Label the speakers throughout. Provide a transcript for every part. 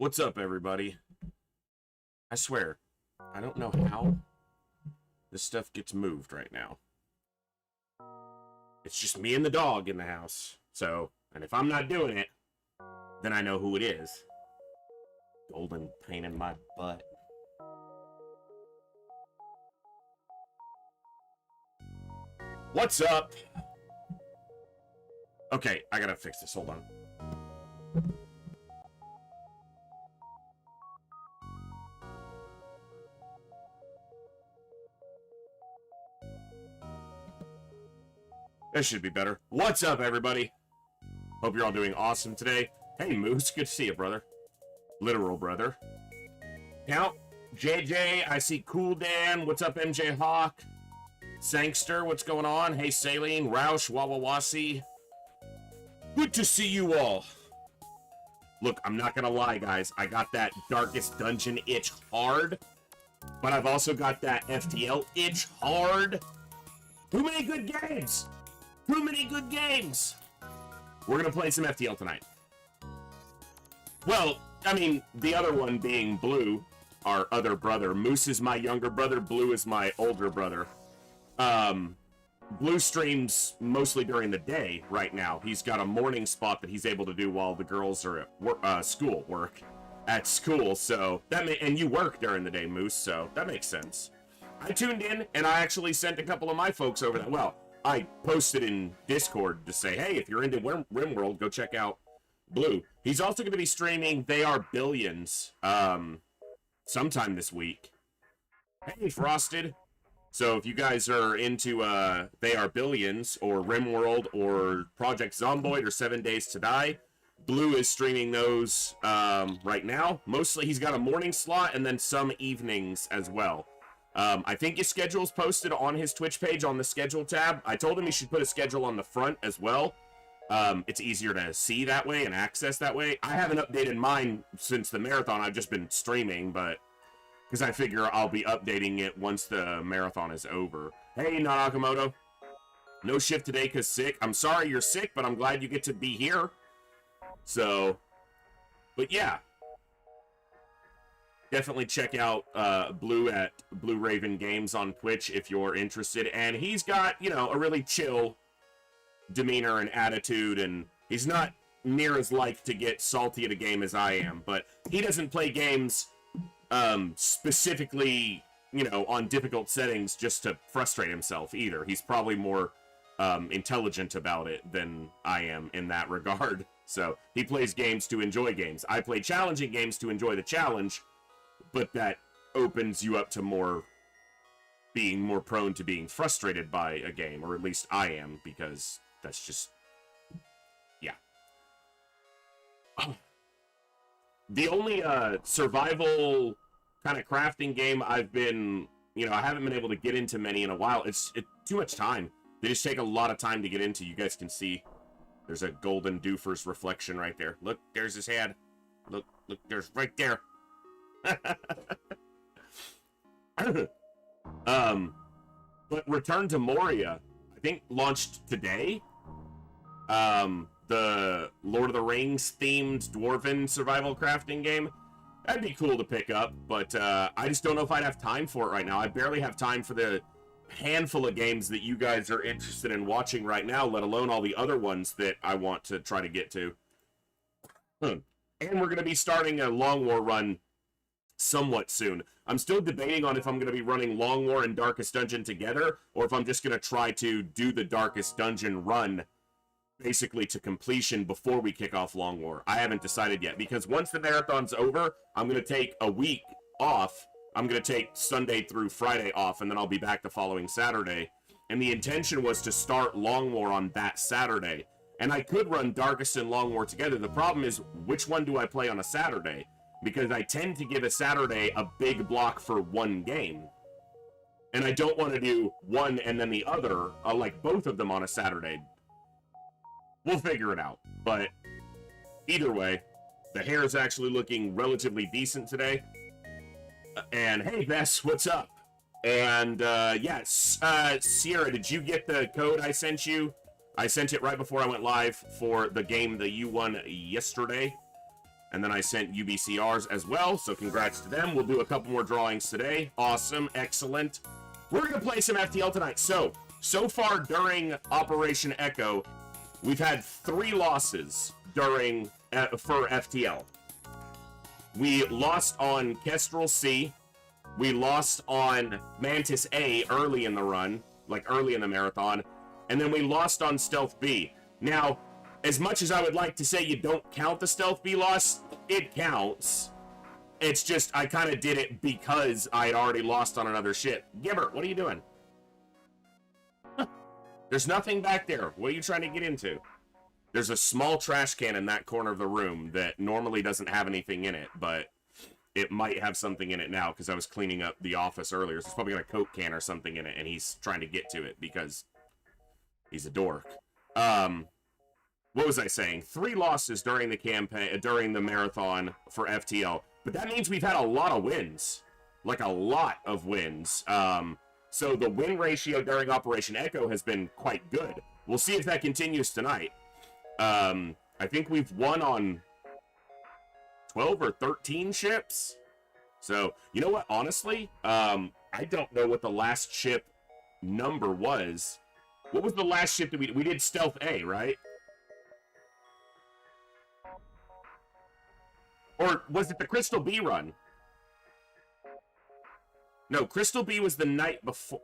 Speaker 1: What's up, everybody? I swear, I don't know how this stuff gets moved right now. It's just me and the dog in the house. So, and if I'm not doing it, then I know who it is. Golden pain in my butt. What's up? Okay, I gotta fix this. Hold on. This should be better. What's up, everybody? Hope you're all doing awesome today. Hey, Moose. Good to see you, brother. Literal brother. Count. JJ. I see Cool Dan. What's up, MJ Hawk? Sangster. What's going on? Hey, Saline. Roush. Wawawasi. Good to see you all. Look, I'm not gonna lie, guys. I got that Darkest Dungeon itch hard. But I've also got that FTL itch hard. Too many good games! Too many good games! We're gonna play some FTL tonight. Well, I mean, the other one being Blue, our other brother. Moose is my younger brother, Blue is my older brother. Blue streams mostly during the day right now. He's got a morning spot that he's able to do while the girls are at work, at school, so that and you work during the day, Moose, so that makes sense. I tuned in, and I actually sent a couple of my folks over that. Well, I posted in Discord to say, hey, if you're into RimWorld, go check out Blue. He's also going to be streaming They Are Billions sometime this week. Hey, Frosted. So if you guys are into They Are Billions, or RimWorld, or Project Zomboid, or 7 Days to Die, Blue is streaming those right now. Mostly he's got a morning slot, and then some evenings as well. I think his schedule's posted on his Twitch page on the schedule tab. I told him he should put a schedule on the front as well. It's easier to see that way and access that way. I haven't updated mine since the marathon. I've just been streaming, but because I figure I'll be updating it once the marathon is over. Hey, Nakamoto. No shift today because sick. I'm sorry you're sick, but I'm glad you get to be here. So, but yeah. Definitely check out Blue at Blue Raven Games on Twitch if you're interested. And he's got, you know, a really chill demeanor and attitude, and he's not near as like to get salty at a game as I am. But he doesn't play games specifically, you know, on difficult settings just to frustrate himself either. He's probably more intelligent about it than I am in that regard. So he plays games to enjoy games. I play challenging games to enjoy the challenge. But that opens you up to being more prone to being frustrated by a game, or at least I am, because that's just, yeah. The only survival kind of crafting game I've been, you know, I haven't been able to get into many in a while. It's too much time. They just take a lot of time to get into. You guys can see there's a golden doofers reflection right there. Look, there's his head. Look, there's right there. But Return to Moria, I think, launched today. The Lord of the Rings themed dwarven survival crafting game. That'd be cool to pick up, but I just don't know if I'd have time for it right now. I barely have time for the handful of games that you guys are interested in watching right now, let alone all the other ones that I want to try to get to. And we're going to be starting a Long War run somewhat soon. I'm still debating on if I'm going to be running Long War and Darkest Dungeon together, or if I'm just going to try to do the Darkest Dungeon run basically to completion before we kick off Long War. I haven't decided yet, because once the marathon's over, I'm going to take a week off. I'm going to take Sunday through Friday off, and then I'll be back the following Saturday. And the intention was to start Long War on that Saturday. And I could run Darkest and Long War together. The problem is, which one do I play on a Saturday? Because I tend to give a Saturday a big block for one game. And I don't want to do one and then the other, like both of them on a Saturday. We'll figure it out. But either way, the hair is actually looking relatively decent today. And hey, Bess, what's up? And yes, Sierra, did you get the code I sent you? I sent it right before I went live for the game that you won yesterday. And then I sent UBCRs as well, so congrats to them. We'll do a couple more drawings today. Awesome, excellent. We're going to play some FTL tonight. So far during Operation Echo, we've had 3 losses during for FTL. We lost on Kestrel C. We lost on Mantis A early in the run, like early in the marathon. And then we lost on Stealth B. Now, as much as I would like to say you don't count the Stealth B loss, it counts. It's just, I kind of did it because I had already lost on another ship. Gibbert, what are you doing? There's nothing back there. What are you trying to get into? There's a small trash can in that corner of the room that normally doesn't have anything in it, but it might have something in it now because I was cleaning up the office earlier. So it's probably got a Coke can or something in it, and he's trying to get to it because he's a dork. What was I saying? 3 losses during the campaign, during the marathon for FTL, but that means we've had a lot of wins, like a lot of wins. So the win ratio during Operation Echo has been quite good. We'll see if that continues tonight. I think we've won on 12 or 13 ships. So, you know what? Honestly, I don't know what the last ship number was. What was the last ship that we did Stealth A, right? Or was it the Crystal B run? No, Crystal B was the night before.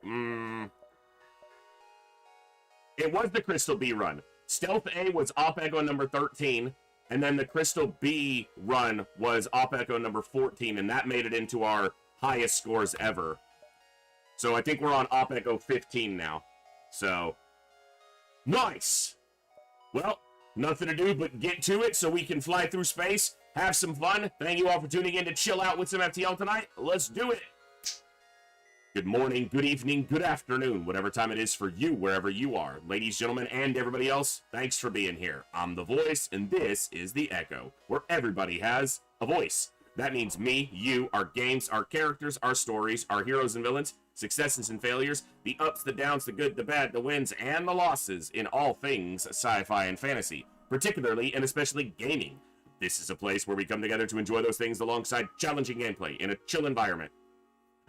Speaker 1: It was the Crystal B run. Stealth A was Op Echo number 13, and then the Crystal B run was Op Echo number 14, and that made it into our highest scores ever. So I think we're on Op Echo 15 now. So, nice! Well, nothing to do but get to it so we can fly through space, have some fun. Thank you all for tuning in to chill out with some FTL tonight. Let's do it! Good morning, good evening, good afternoon, whatever time it is for you, wherever you are. Ladies, gentlemen, and everybody else, thanks for being here. I'm The Voice, and this is The Echo, where everybody has a voice. That means me, you, our games, our characters, our stories, our heroes and villains, successes and failures, the ups, the downs, the good, the bad, the wins, and the losses in all things sci-fi and fantasy, particularly and especially gaming. This is a place where we come together to enjoy those things alongside challenging gameplay in a chill environment,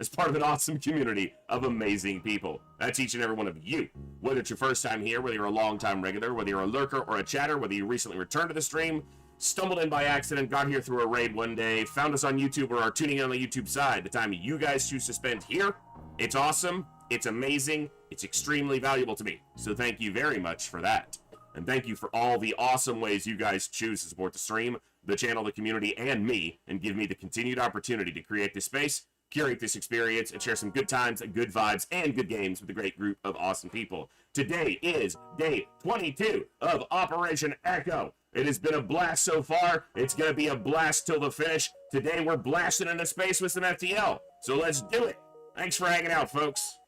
Speaker 1: as part of an awesome community of amazing people. That's each and every one of you. Whether it's your first time here, whether you're a long-time regular, whether you're a lurker or a chatter, whether you recently returned to the stream, stumbled in by accident, got here through a raid one day, found us on YouTube, or are tuning in on the YouTube side, the time you guys choose to spend here, it's awesome, it's amazing, it's extremely valuable to me. So thank you very much for that. And thank you for all the awesome ways you guys choose to support the stream, the channel, the community, and me, and give me the continued opportunity to create this space, curate this experience, and share some good times, good vibes, and good games with a great group of awesome people. Today is day 22 of Operation Echo. It has been a blast so far. It's going to be a blast till the finish. Today we're blasting into space with some FTL. So let's do it. Thanks for hanging out, folks.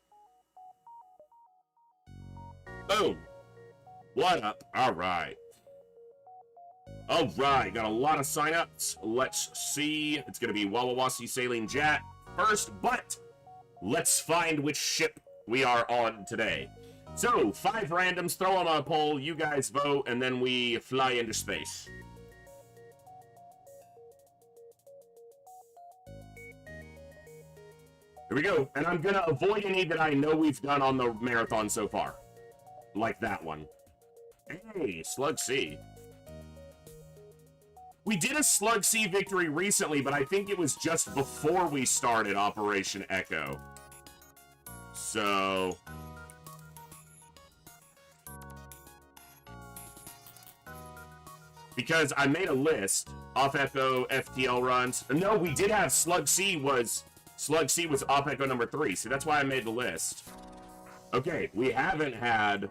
Speaker 1: Boom. What up? All right. All right. Got a lot of signups. Let's see. It's going to be Wawawasi Saline Jet first, but let's find which ship we are on today. So, 5 randoms, throw them on a poll, you guys vote, and then we fly into space. Here we go, and I'm gonna avoid any that I know we've done on the marathon so far. Like that one. Hey, Slug C. We did a Slug C victory recently, but I think it was just before we started Operation Echo. So... because I made a list off Echo FTL runs. No, we did have Slug C was off Echo number 3, so that's why I made the list. Okay, we haven't had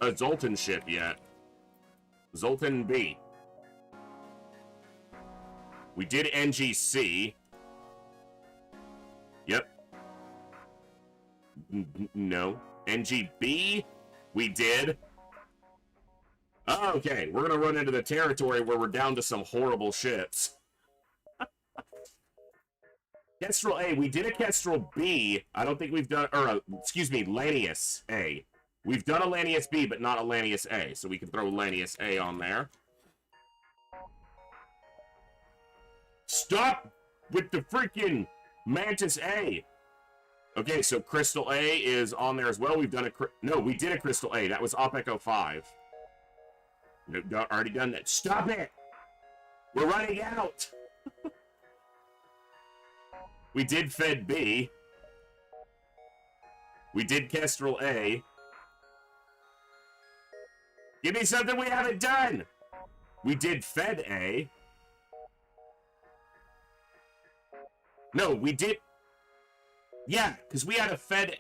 Speaker 1: a Zoltan ship yet. Zoltan B. We did NGC. Yep. No. NGB? We did. Okay, we're gonna run into the territory where we're down to some horrible ships. Kestrel A, we did a Kestrel B. I don't think we've done, or excuse me, Lanius A. We've done a Lanius B, but not a Lanius A, so we can throw Lanius A on there. Stop with the freaking Mantis A. Okay, so Crystal A is on there as well. We've done a... No, we did a Crystal A. That was Op Echo 5. No, already done that. Stop it! We're running out! We did Fed B. We did Kestrel A. Give me something we haven't done! We did Fed A. No, we did... Yeah, because we had a Fed...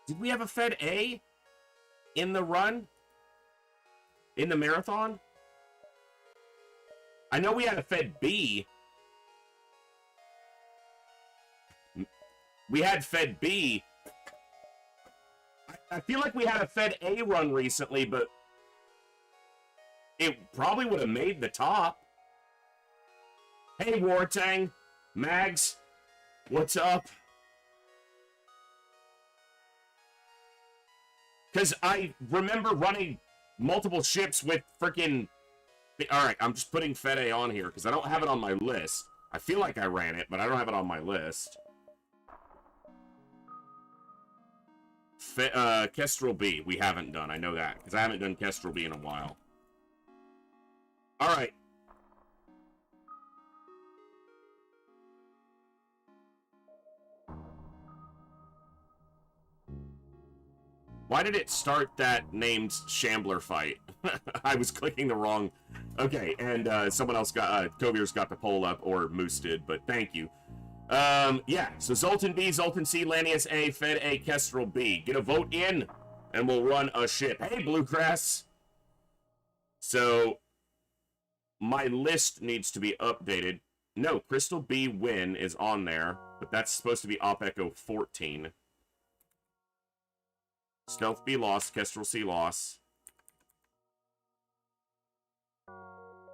Speaker 1: Did we have a Fed A in the run? In the marathon? I know we had a Fed B. We had Fed B. I feel like we had a Fed A run recently, but it probably would have made the top. Hey, Wartang. Mags. What's up? Because I remember running multiple ships with freaking... Alright, I'm just putting Fed A on here, because I don't have it on my list. I feel like I ran it, but I don't have it on my list. Kestrel B, we haven't done. I know that, because I haven't done Kestrel B in a while. Alright. Why did it start that named Shambler fight? I was clicking the wrong... Okay, and someone else got... Kovier's got the poll up, or Moose did, but thank you. Yeah, so Zoltan B, Zoltan C, Lanius A, Fed A, Kestrel B. Get a vote in, and we'll run a ship. Hey, Bluegrass! So, my list needs to be updated. No, Crystal B win is on there, but that's supposed to be Op Echo 14. Stealth B lost, Kestrel C lost.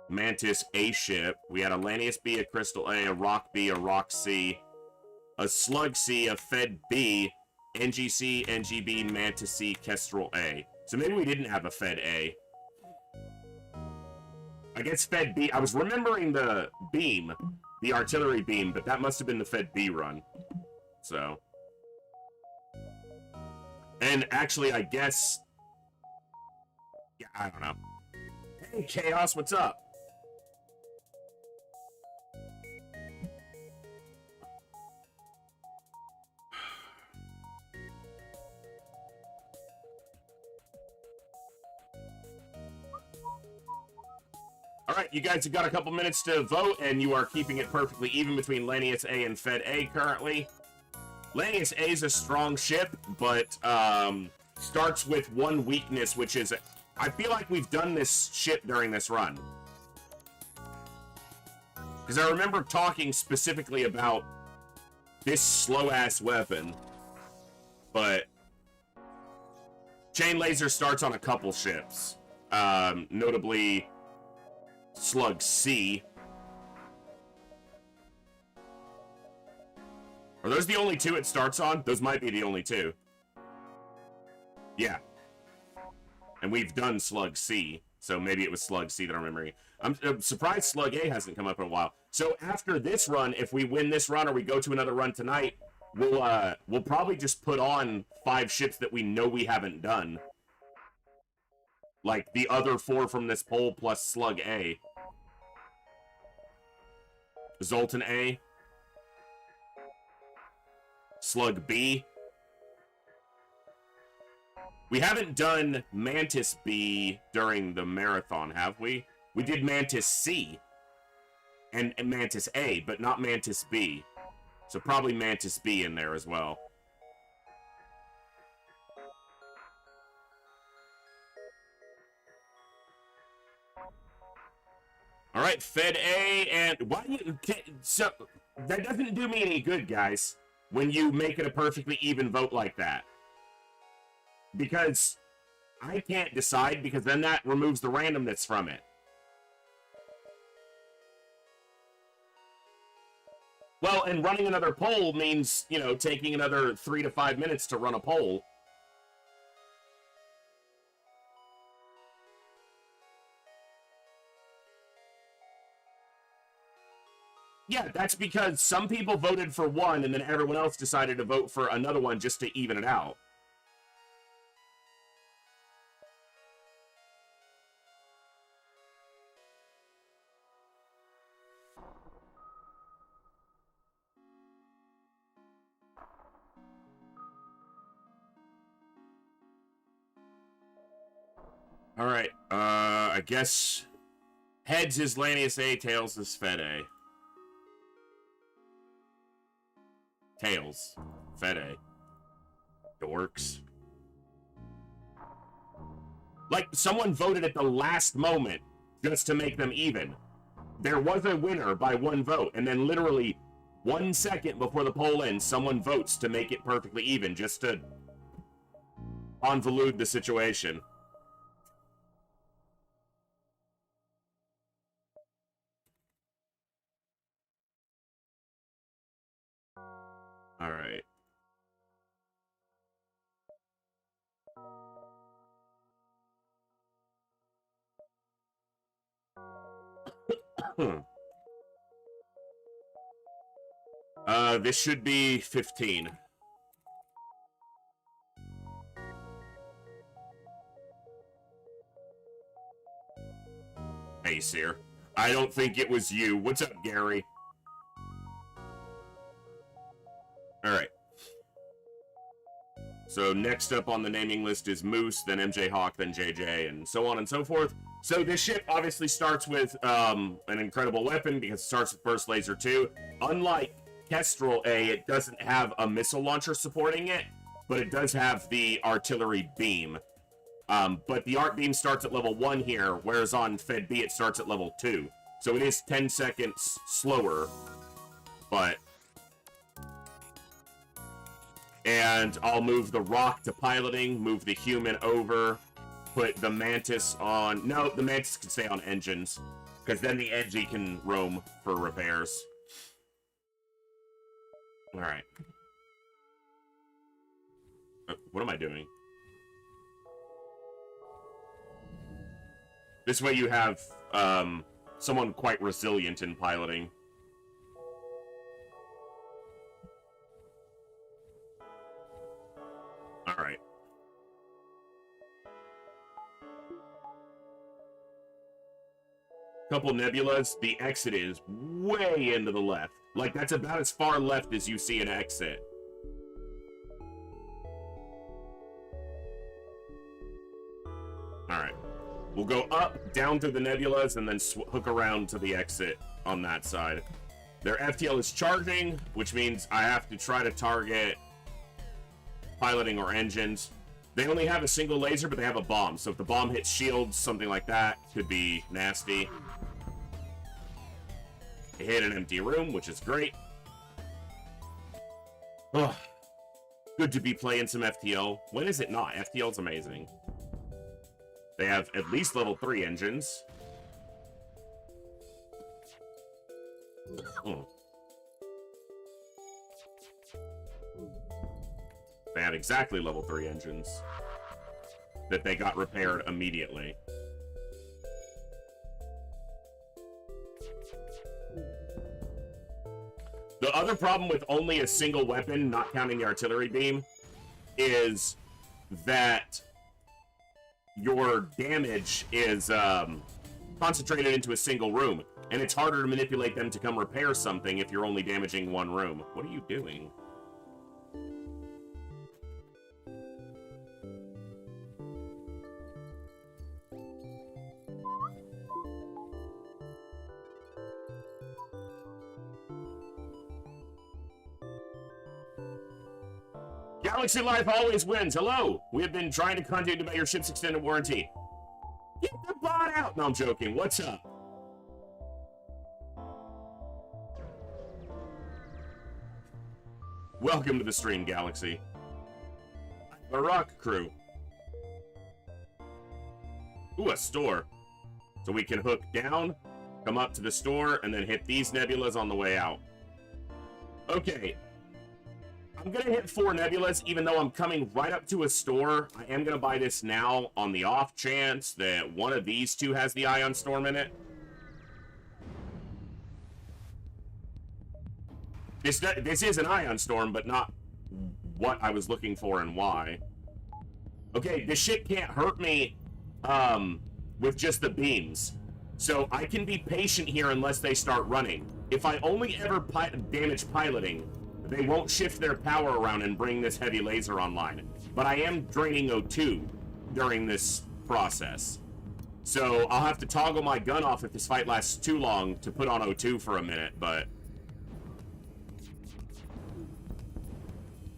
Speaker 1: Mantis A ship. We had a Lanius B, a Crystal A, a Rock B, a Rock C, a Slug C, a Fed B, NGC, NGB, Mantis C, Kestrel A. So maybe we didn't have a Fed A. I guess Fed B. I was remembering the beam, the artillery beam, but that must have been the Fed B run. So. And actually, I guess... Yeah, I don't know. Hey, Chaos, what's up? Alright, you guys have got a couple minutes to vote, and you are keeping it perfectly even between Lanius A and Fed A currently. Lanius A is a strong ship, but starts with one weakness, which is... I feel like we've done this ship during this run. Because I remember talking specifically about this slow-ass weapon, but Chain Laser starts on a couple ships, notably Slug C. Are those the only two it starts on? Those might be the only two. Yeah. And we've done Slug C, so maybe it was Slug C that I'm remembering. I'm surprised Slug A hasn't come up in a while. So after this run, if we win this run or we go to another run tonight, we'll probably just put on 5 ships that we know we haven't done. Like the other 4 from this poll plus Slug A. Zoltan A. Slug B. We haven't done Mantis B during the marathon, have we? We did Mantis C and Mantis A, but not Mantis B. So probably Mantis B in there as well. All right, Fed A, and why do you... So, that doesn't do me any good, guys, when you make it a perfectly even vote like that. Because I can't decide, because then that removes the randomness from it. Well, and running another poll means, you know, taking another 3 to 5 minutes to run a poll. Yeah, that's because some people voted for one and then everyone else decided to vote for another one just to even it out. All right, I guess heads is Lanius A, tails is Fed A. Tails, Fed A. Dorks. Like, someone voted at the last moment just to make them even. There was a winner by one vote, and then literally 1 second before the poll ends, someone votes to make it perfectly even, just to convolute the situation. All right. This should be 15. Hey, Seer. I don't think it was you. What's up, Gary? Alright. So next up on the naming list is Moose, then MJ Hawk, then JJ, and so on and so forth. So this ship obviously starts with an incredible weapon because it starts with Burst Laser 2. Unlike Kestrel A, it doesn't have a missile launcher supporting it, but it does have the artillery beam. But the art beam starts at level 1 here, whereas on Fed B it starts at level 2. So it is 10 seconds slower, but... And I'll move the Rock to piloting, move the Human over, put the Mantis on... No, the Mantis can stay on engines, because then the Engie can roam for repairs. Alright. What am I doing? This way you have someone quite resilient in piloting. Alright. Couple nebulas. The exit is way into the left. Like, that's about as far left as you see an exit. Alright. We'll go up, down through the nebulas, and then hook around to the exit on that side. Their FTL is charging, which means I have to try to target piloting or engines. They only have a single laser, but they have a bomb. So if the bomb hits shields, something like that, could be nasty. They hit an empty room, which is great. Oh, good to be playing some FTL. When is it not? FTL's amazing. They have at least level 3 engines. Oh. They have exactly level 3 engines that they got repaired immediately. The other problem with only a single weapon, not counting the artillery beam, is that your damage is concentrated into a single room, and it's harder to manipulate them to come repair something if you're only damaging one room. What are you doing? Galaxy Life always wins. Hello. We have been trying to contact you about your ship's extended warranty. Get the bot out. No, I'm joking. What's up? Welcome to the stream, Galaxy. The Rock Crew. Ooh, a store. So we can hook down, come up to the store, and then hit these nebulas on the way out. Okay. I'm gonna hit 4 nebulas, even though I'm coming right up to a store. I am gonna buy this now on the off chance that one of these two has the Ion Storm in it. This is an ion storm, but not what I was looking for and why. Okay, this shit can't hurt me with just the beams. So I can be patient here unless they start running. If I only ever damage piloting, they won't shift their power around and bring this heavy laser online. But I am draining O2 during this process. So I'll have to toggle my gun off if this fight lasts too long to put on O2 for a minute, but...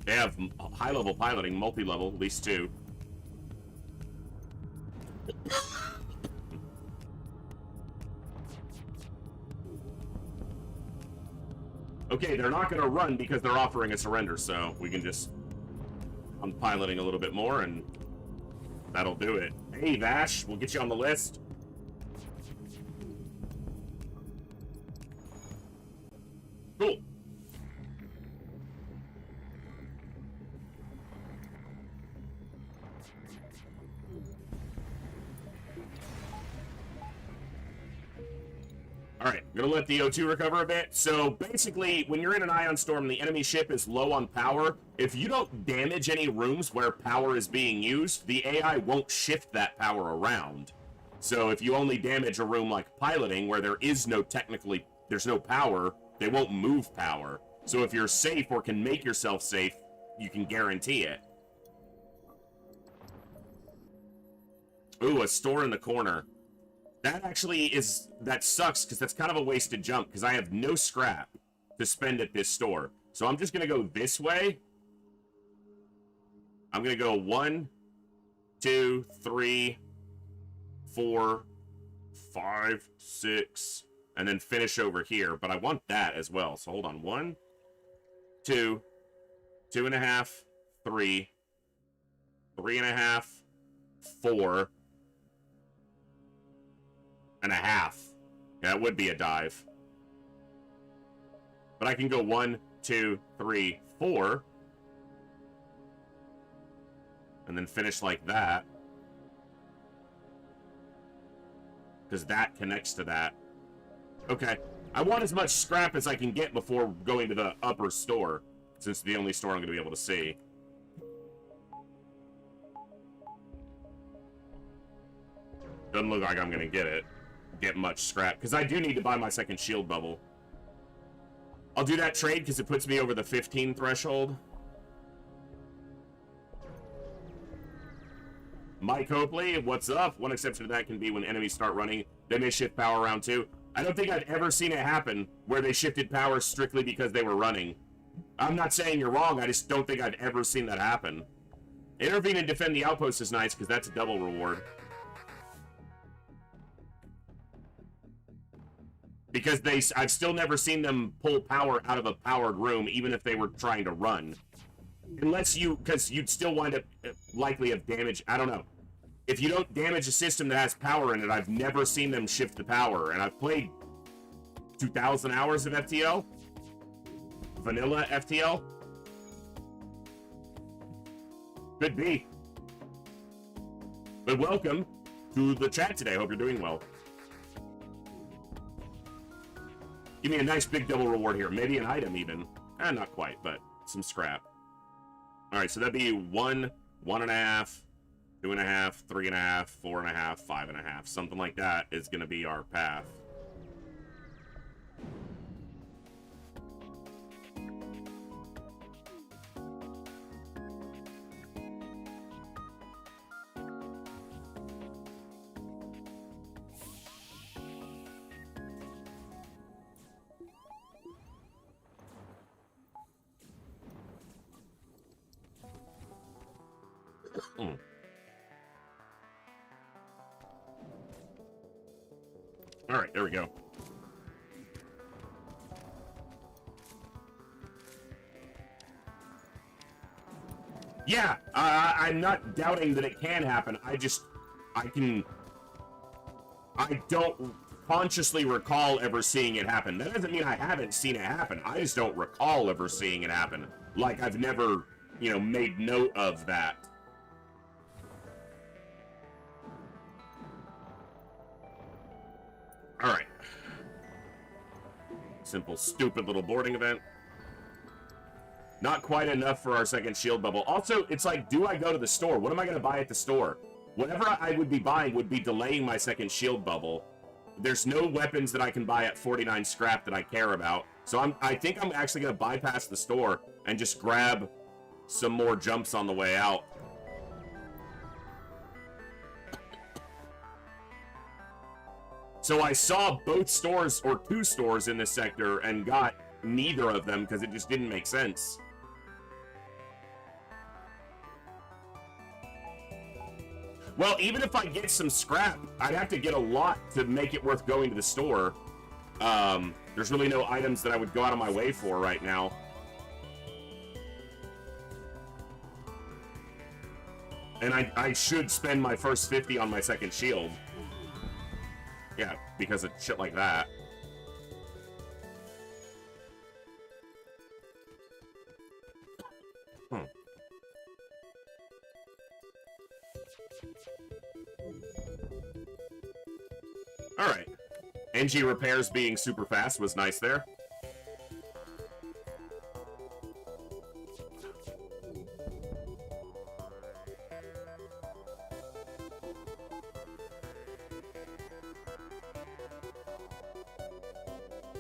Speaker 1: They have high-level piloting, multi-level, at least 2. Okay, they're not going to run because they're offering a surrender, so we can just... I'm piloting a little bit more, and that'll do it. Hey, Vash, we'll get you on the list. Cool. Alright, I'm gonna let the O2 recover a bit. So basically, when you're in an ion storm, the enemy ship is low on power. If you don't damage any rooms where power is being used, the AI won't shift that power around. So if you only damage a room like piloting, where there's no power, they won't move power. So if you're safe or can make yourself safe, you can guarantee it. Ooh, a store in the corner. That actually that sucks, because that's kind of a wasted jump, because I have no scrap to spend at this store. So I'm just going to go this way. I'm going to go 1, 2, 3, 4, 5, 6, and then finish over here. But I want that as well. So hold on. 1, 2, 2.5, 3, 3.5, 4. And a half. Yeah, it would be a dive. But I can go 1, 2, 3, 4. And then finish like that. Because that connects to that. Okay. I want as much scrap as I can get before going to the upper store. Since it's the only store I'm going to be able to see. Doesn't look like I'm going to get much scrap, because I do need to buy my second shield bubble. I'll do that trade because it puts me over the 15 threshold. Mike Copley, what's up? One exception to that can be when enemies start running, they may shift power around too. I don't think I've ever seen it happen where they shifted power strictly because they were running. I'm not saying you're wrong, I just don't think I've ever seen that happen. Intervene and defend the outpost is nice because that's a double reward. Because I've still never seen them pull power out of a powered room, even if they were trying to run. Unless because you'd still wind up likely of damage. I don't know. If you don't damage a system that has power in it, I've never seen them shift the power. And I've played 2,000 hours of FTL. Vanilla FTL. Could be. But welcome to the chat today. Hope you're doing well. Give me a nice big double reward here. Maybe an item even. Not quite, but some scrap. Alright, so that'd be 1, 1.5, 2.5, 3.5, 4.5, 5.5. Something like that is going to be our path. All right, there we go. Yeah, I'm not doubting that it can happen. I don't consciously recall ever seeing it happen. That doesn't mean I haven't seen it happen. I just don't recall ever seeing it happen. Like I've never, made note of that. All right. Simple, stupid little boarding event. Not quite enough for our second shield bubble. Also, it's like, do I go to the store? What am I going to buy at the store? Whatever I would be buying would be delaying my second shield bubble. There's no weapons that I can buy at 49 scrap that I care about. So I think I'm actually going to bypass the store and just grab some more jumps on the way out. So I saw both stores, or 2 stores in this sector, and got neither of them because it just didn't make sense. Well, even if I get some scrap, I'd have to get a lot to make it worth going to the store. There's really no items that I would go out of my way for right now. And I should spend my first 50 on my second shield. Yeah, because of shit like that. Alright. NG repairs being super fast was nice there.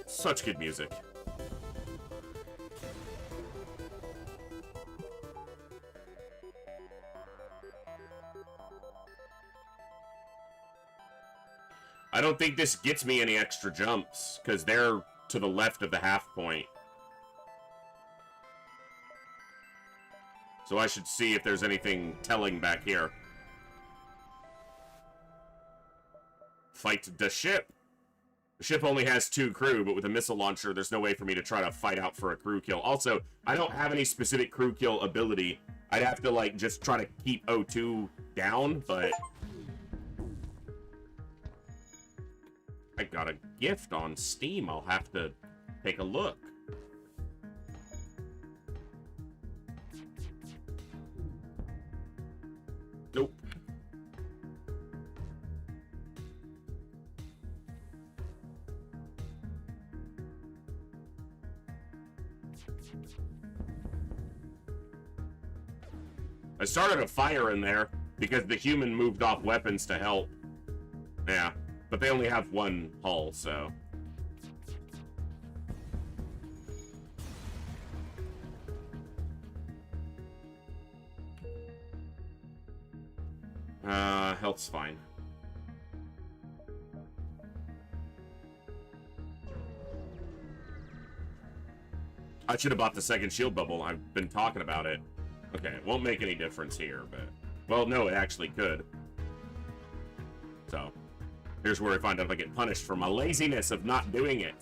Speaker 1: Such good music. I don't think this gets me any extra jumps, because they're to the left of the half point. So I should see if there's anything telling back here. Fight the ship. The ship only has 2 crew, but with a missile launcher, there's no way for me to try to fight out for a crew kill. Also, I don't have any specific crew kill ability. I'd have to, like, just try to keep O2 down, but... I got a gift on Steam. I'll have to take a look. Nope. I started a fire in there because the human moved off weapons to help. Yeah. But they only have 1 hull, so... Health's fine. I should have bought the second shield bubble. I've been talking about it. Okay, it won't make any difference here, but... Well, no, it actually could. So... Here's where I find out if I get punished for my laziness of not doing it.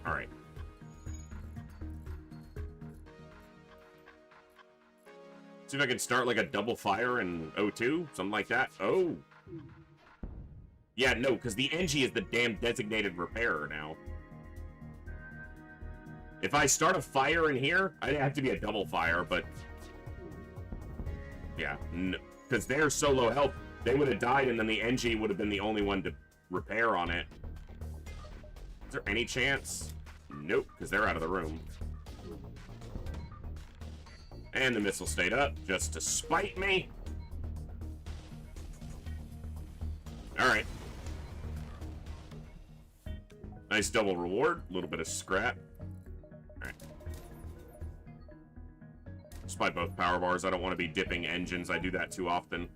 Speaker 1: Alright. See if I can start like a double fire in O2? Something like that. Oh. Yeah, no, because the NG is the damn designated repairer now. If I start a fire in here, I'd have to be a double fire, but... Yeah, no. Because they're so low health, they would have died, and then the NG would have been the only one to repair on it. Is there any chance? Nope, because they're out of the room. And the missile stayed up, just to spite me. Alright. Nice double reward, a little bit of scrap. Alright. Despite both power bars, I don't want to be dipping engines. I do that too often.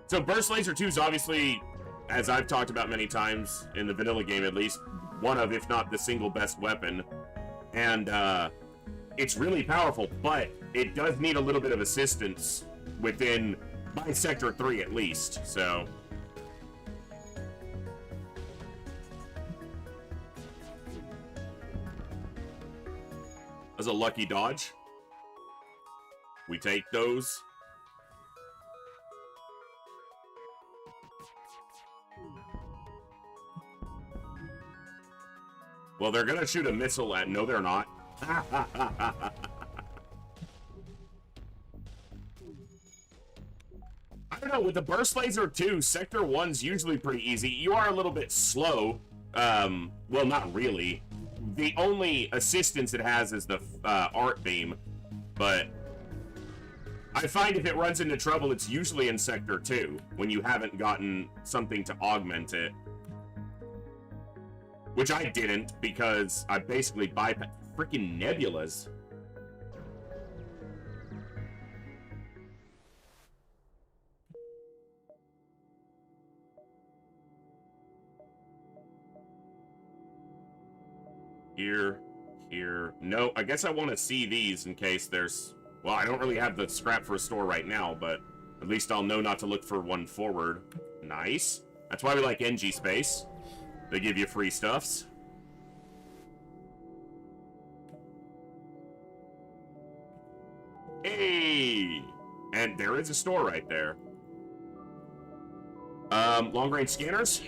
Speaker 1: So Burst Laser 2 is obviously, as I've talked about many times in the vanilla game at least, one of, if not the single best weapon. And it's really powerful, but it does need a little bit of assistance within, by Sector 3 at least, so... That's a lucky dodge. We take those. Well, they're gonna shoot a missile at... No, they're not. I don't know, with the burst laser too, Sector 1's usually pretty easy. You are a little bit slow. Well, not really. The only assistance it has is the art beam, but I find if it runs into trouble, it's usually in Sector 2, when you haven't gotten something to augment it. Which I didn't, because I basically bypassed freaking nebulas. Here. No, I guess I want to see these in case there's... Well, I don't really have the scrap for a store right now, but at least I'll know not to look for one forward. Nice. That's why we like NG Space. They give you free stuffs. Hey! And there is a store right there. Long-range scanners?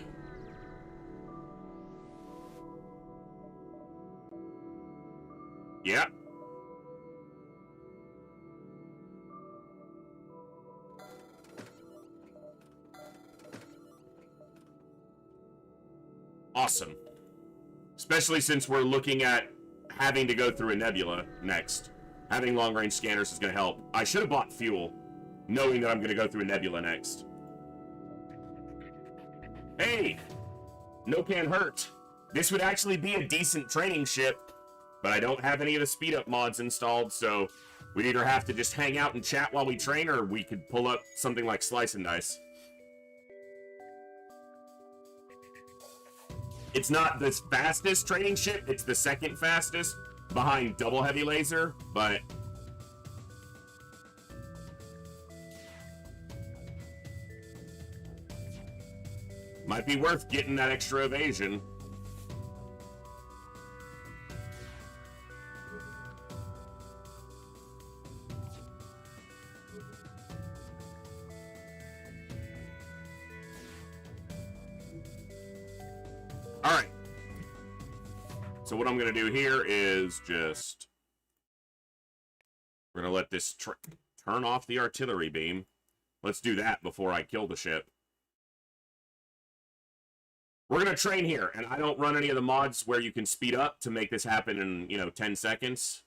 Speaker 1: Yeah. Awesome. Especially since we're looking at having to go through a nebula next. Having long-range scanners is going to help. I should have bought fuel, knowing that I'm going to go through a nebula next. Hey! No can hurt. This would actually be a decent training ship, but I don't have any of the speed-up mods installed, so we'd either have to just hang out and chat while we train, or we could pull up something like Slice and Dice. It's not the fastest training ship, it's the second fastest, behind Double Heavy Laser, but... might be worth getting that extra evasion. Alright. So what I'm going to do here is just... we're going to let this turn off the artillery beam. Let's do that before I kill the ship. We're going to train here, and I don't run any of the mods where you can speed up to make this happen in, 10 seconds.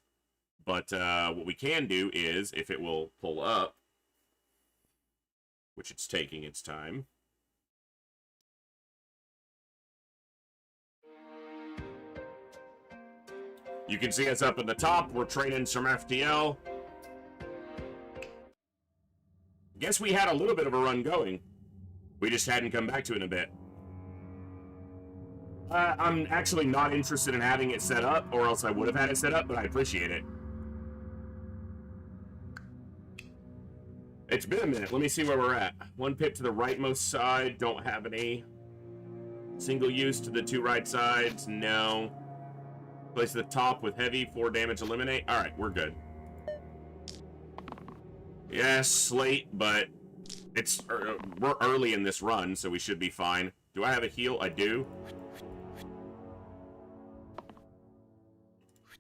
Speaker 1: But what we can do is, if it will pull up, which it's taking its time... you can see us up at the top. We're training some FTL. Guess we had a little bit of a run going. We just hadn't come back to it in a bit. I'm actually not interested in having it set up, or else I would have had it set up, but I appreciate it. It's been a minute. Let me see where we're at. One pip to the rightmost side. Don't have any. Single use to the two right sides. No. Place at the top with heavy, 4 damage eliminate. Alright, we're good. Yes, slate, but it's we're early in this run, so we should be fine. Do I have a heal? I do.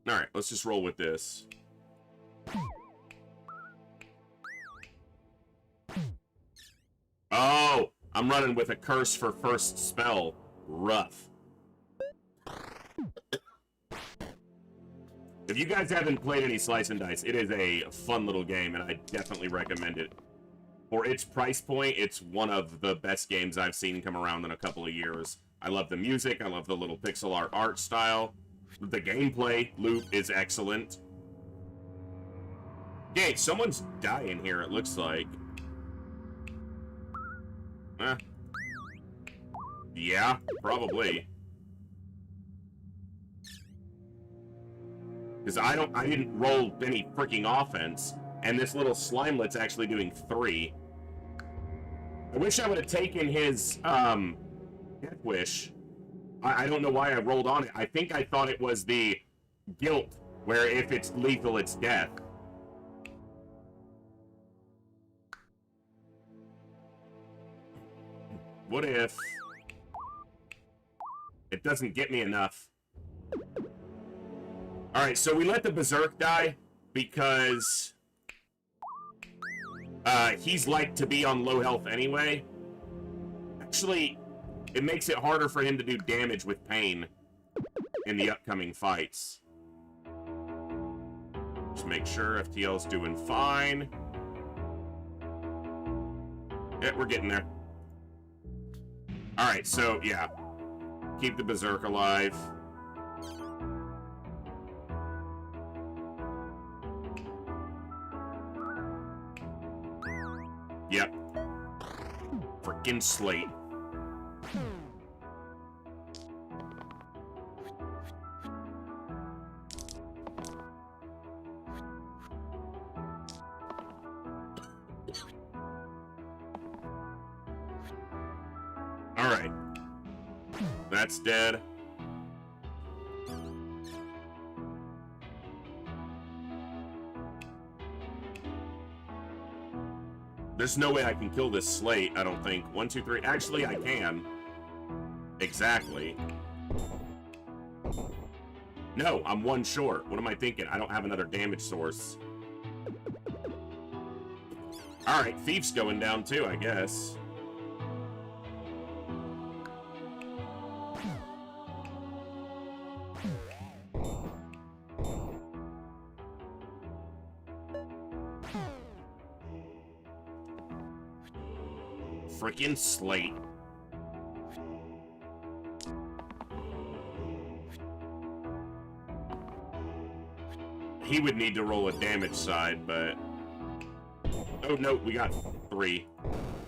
Speaker 1: Alright, let's just roll with this. Oh! I'm running with a curse for first spell. Rough. If you guys haven't played any Slice and Dice, it is a fun little game, and I definitely recommend it. For its price point, it's one of the best games I've seen come around in a couple of years. I love the music, I love the little pixel art style. The gameplay loop is excellent. Okay, someone's dying here, it looks like. Yeah, probably. Because I didn't roll any freaking offense, and this little slimelet's actually doing 3. I wish I would have taken his Death Wish. I don't know why I rolled on it. I think I thought it was the guilt, where if it's lethal, it's death. What if it doesn't get me enough? Alright, so we let the Berserk die because he's like to be on low health anyway. Actually, it makes it harder for him to do damage with pain in the upcoming fights. Just make sure FTL's doing fine. Yeah, we're getting there. Alright, so, yeah. Keep the Berserk alive. Yep. Frickin' slate. Alright. That's dead. There's no way I can kill this slate, I don't think. 1, 2, 3. Actually, I can. Exactly. No, I'm 1 short. What am I thinking? I don't have another damage source. Alright, Thief's going down too, I guess. Frickin' slate. He would need to roll a damage side, but... Oh, no, we got 3.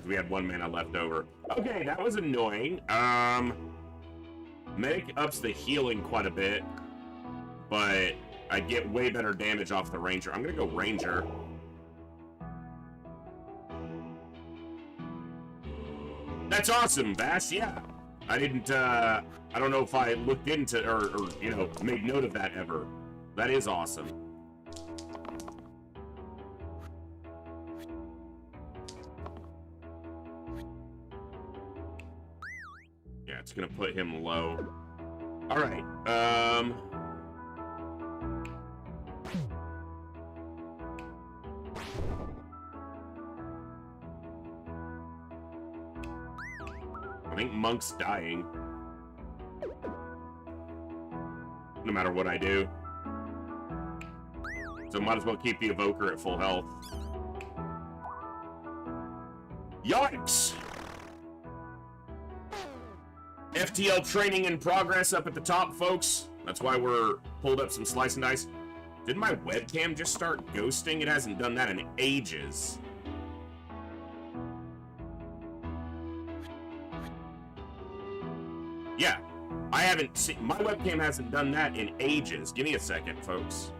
Speaker 1: We had 1 mana left over. Okay, that was annoying. Medic ups the healing quite a bit, but I get way better damage off the Ranger. I'm gonna go Ranger. That's awesome, Bass, yeah. I didn't, I don't know if I looked into, or, you know, made note of that ever. That is awesome. Yeah, it's gonna put him low. Alright, I think Monk's dying. No matter what I do. So might as well keep the Evoker at full health. Yikes! FTL training in progress up at the top, folks. That's why we're pulled up some slice and dice. Did my webcam just start ghosting? It hasn't done that in ages. Yeah, I haven't seen... My webcam hasn't done that in ages. Give me a second, folks.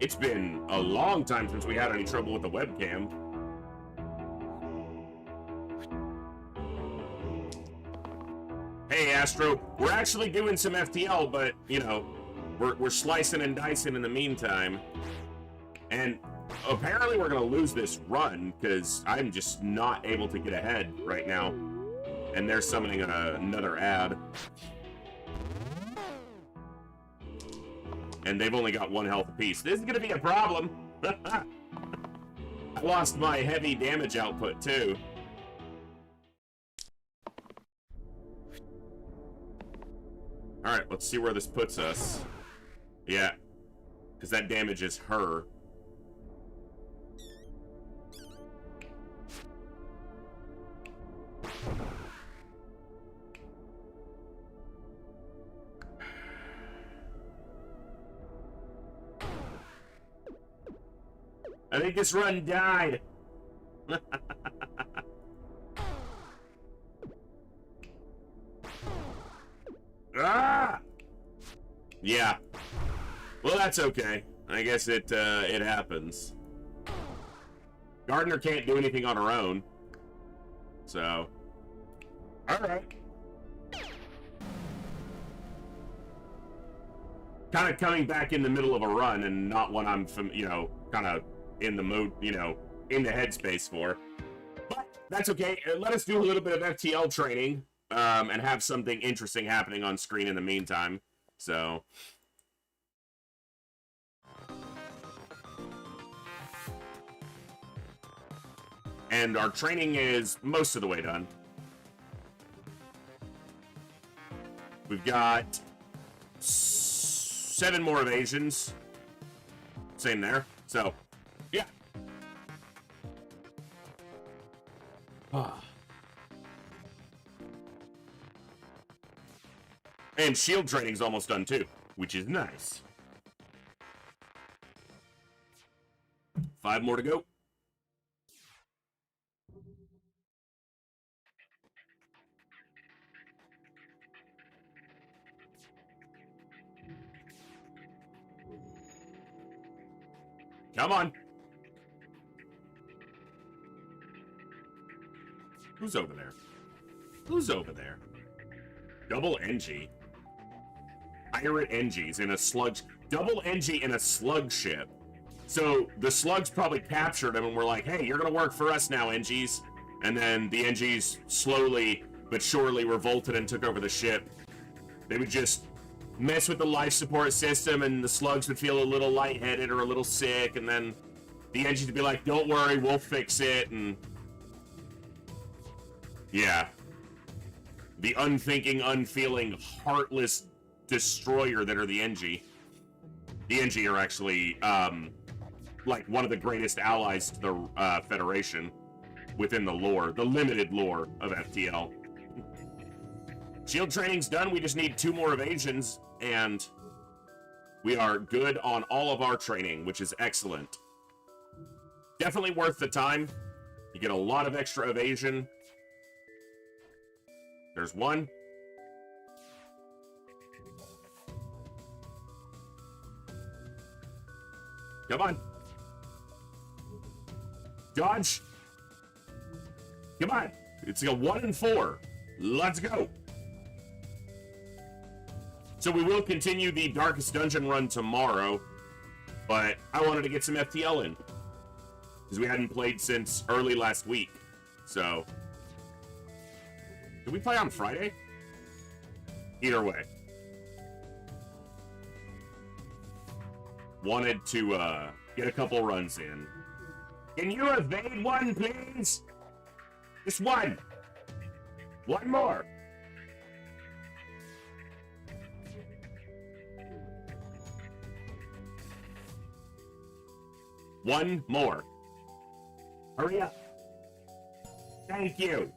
Speaker 1: It's been a long time since we had any trouble with the webcam. Hey, Astro, we're actually doing some FTL, but, you know, we're slicing and dicing in the meantime. And apparently we're going to lose this run, because I'm just not able to get ahead right now. And they're summoning another ad. And they've only got 1 health apiece. This is going to be a problem. I lost my heavy damage output, too. Alright, let's see where this puts us. Yeah. Because that damages her. I think this run died. Ah! Yeah. Well, that's okay. I guess it happens. Gardner can't do anything on her own. So. Alright. kind of coming back in the middle of a run and not one I'm, you know, kind of in the mode, you know, in the headspace for. But that's okay. Let us do a little bit of FTL training and have something interesting happening on screen in the meantime. So... and our training is most of the way done. We've got 7 more evasions. Same there. So, yeah. And shield training's almost done too, which is nice. 5 more to go. Come on. Who's over there? Who's over there? Double NG. Pirate NGs in a sludge. Double NG in a slug ship. So the slugs probably captured him and were like, hey, you're going to work for us now, NGs. And then the NGs slowly but surely revolted and took over the ship. They would just mess with the life support system, and the slugs would feel a little lightheaded or a little sick, and then the NGs would be like, don't worry, we'll fix it, and... yeah. The unthinking, unfeeling, heartless destroyer that are the NG. The NG are actually, like, one of the greatest allies to the Federation within the lore, the limited lore of FTL. Shield training's done. We just need 2 more evasions, and we are good on all of our training, which is excellent. Definitely worth the time. You get a lot of extra evasion. There's 1. Come on. Dodge. Come on. It's a 1 and 4. Let's go. So we will continue the Darkest Dungeon run tomorrow, but I wanted to get some FTL in, because we hadn't played since early last week. So, did we play on Friday? Either way. Wanted to get a couple runs in. Can you evade 1, please? Just 1. 1 more. One more. Hurry up. Thank you.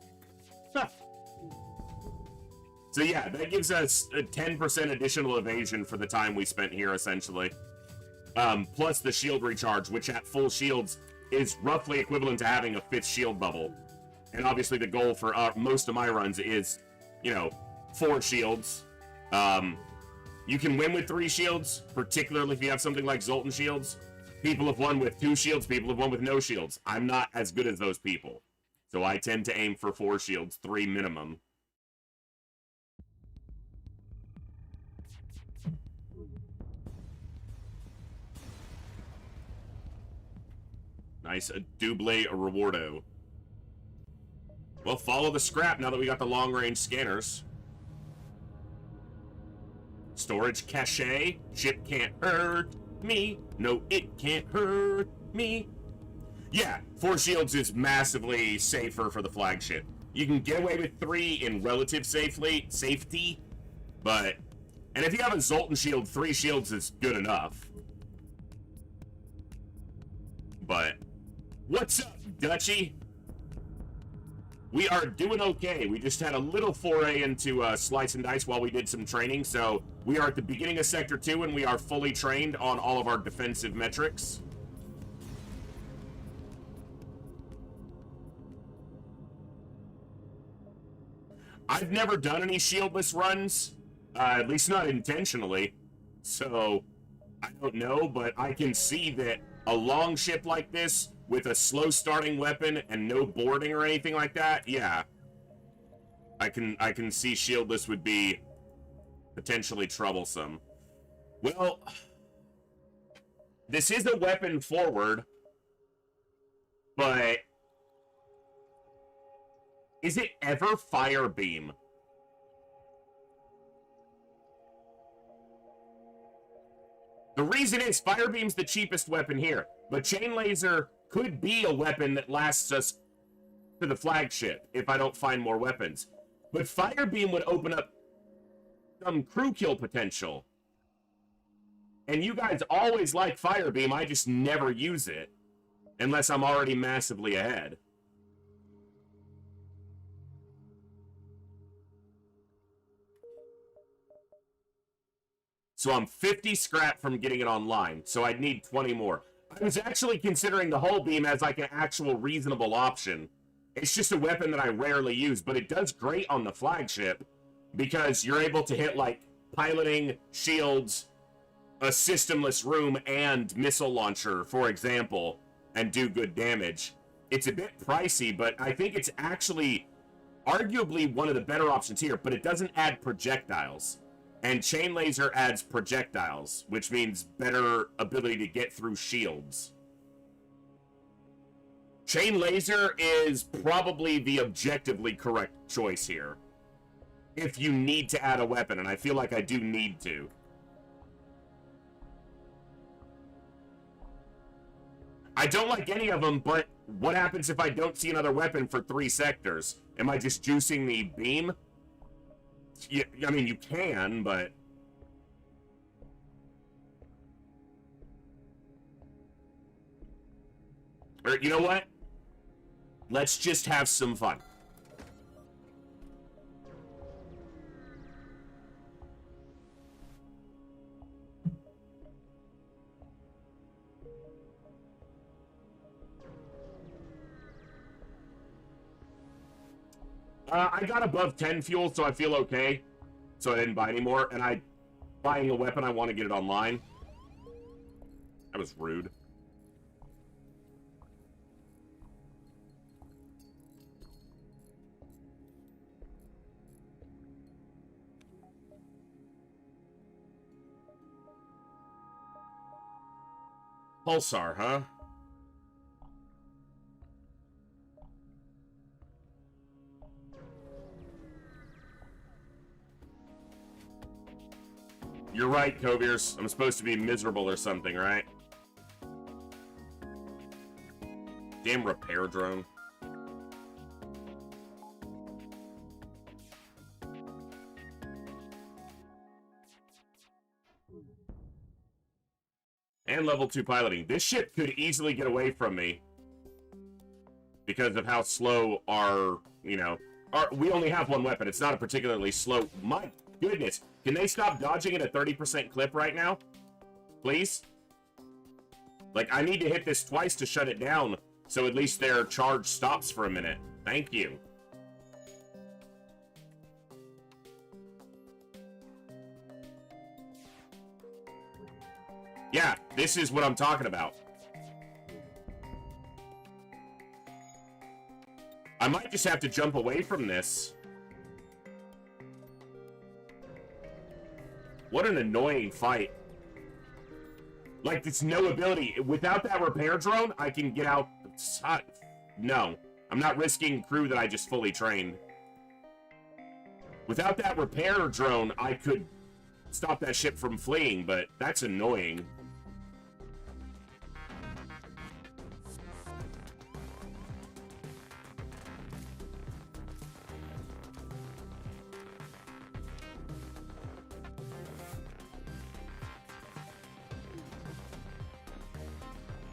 Speaker 1: So yeah, that gives us a 10% additional evasion for the time we spent here, essentially. Plus the shield recharge, which at full shields is roughly equivalent to having a 5th shield bubble. And obviously the goal for most of my runs is, you know, 4 shields. You can win with 3 shields, particularly if you have something like Zoltan shields. People have won with 2 shields, people have won with no shields. I'm not as good as those people. So I tend to aim for 4 shields, 3 minimum. Nice, a double, a rewardo. Well, follow the scrap now that we got the long-range scanners. Storage cache. Ship can't hurt me. No, it can't hurt me. Yeah, 4 shields is massively safer for the flagship. You can get away with 3 in relative safety, but... and if you have a Zoltan shield, 3 shields is good enough. But... what's up, Dutchy? We are doing okay. We just had a little foray into Slice and Dice while we did some training, so we are at the beginning of Sector 2, and we are fully trained on all of our defensive metrics. I've never done any shieldless runs, at least not intentionally, so I don't know, but I can see that a long ship like this with a slow starting weapon and no boarding or anything like that, yeah. I can see shieldless would be potentially troublesome. Well, this is a weapon forward, but is it ever fire beam? The reason is fire beam's the cheapest weapon here, but chain laser could be a weapon that lasts us to the flagship if I don't find more weapons. But fire beam would open up some crew kill potential. And you guys always like fire beam, I just never use it unless I'm already massively ahead. So I'm 50 scrap from getting it online, so I'd need 20 more. I was actually considering the hull beam as like an actual reasonable option. It's just a weapon that I rarely use, but it does great on the flagship because you're able to hit like piloting, shields, a systemless room, and missile launcher, for example, and do good damage. It's a bit pricey, but I think it's actually arguably one of the better options here, but it doesn't add projectiles. And chain laser adds projectiles, which means better ability to get through shields. Chain laser is probably the objectively correct choice here. If you need to add a weapon, and I feel like I do need to. I don't like any of them, but what happens if I don't see another weapon for 3 sectors? Am I just juicing the beam? Yeah, I mean, you can, but... Or, you know what? Let's just have some fun. I got above 10 fuel, so I feel okay. So I didn't buy any more, and buying a weapon, I want to get it online. That was rude. Pulsar, huh? You're right, Koviers. I'm supposed to be miserable or something, right? Damn repair drone. And level 2 piloting. This ship could easily get away from me because of how slow our, we only have one weapon. It's not a particularly slow. My goodness. Can they stop dodging at a 30% clip right now? Please? Like, I need to hit this twice to shut it down, so at least their charge stops for a minute. Thank you. Yeah, this is what I'm talking about. I might just have to jump away from this. What an annoying fight. Like, it's no ability. Without that repair drone, I can get out. No. I'm not risking crew that I just fully trained. Without that repair drone, I could stop that ship from fleeing, but that's annoying.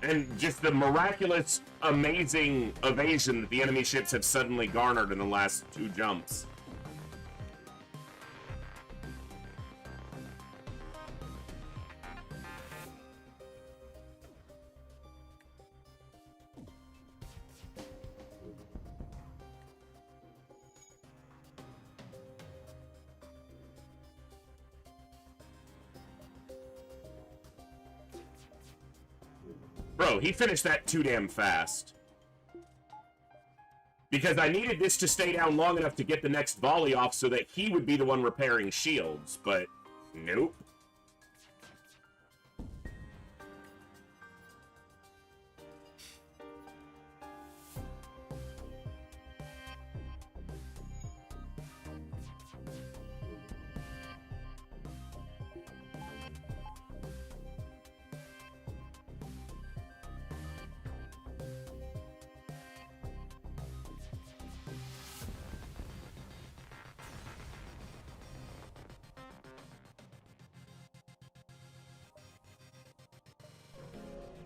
Speaker 1: And just the miraculous, amazing evasion that the enemy ships have suddenly garnered in the last 2 jumps. Bro, he finished that too damn fast. Because I needed this to stay down long enough to get the next volley off so that he would be the one repairing shields, but nope.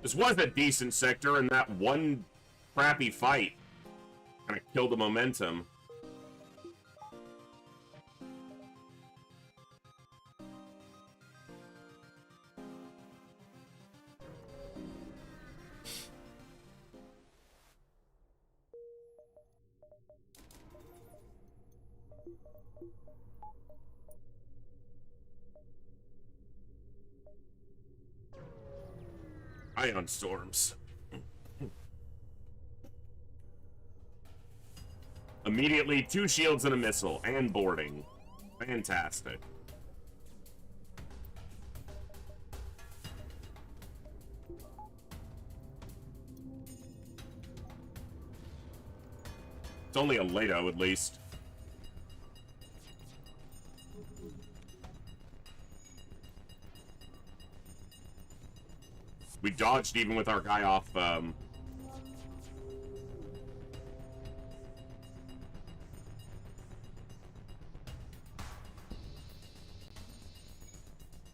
Speaker 1: This was a decent sector, and that one crappy fight kind of killed the momentum. Ion storms. Immediately, 2 shields and a missile, and boarding. Fantastic. It's only a Leto, at least. We dodged even with our guy off,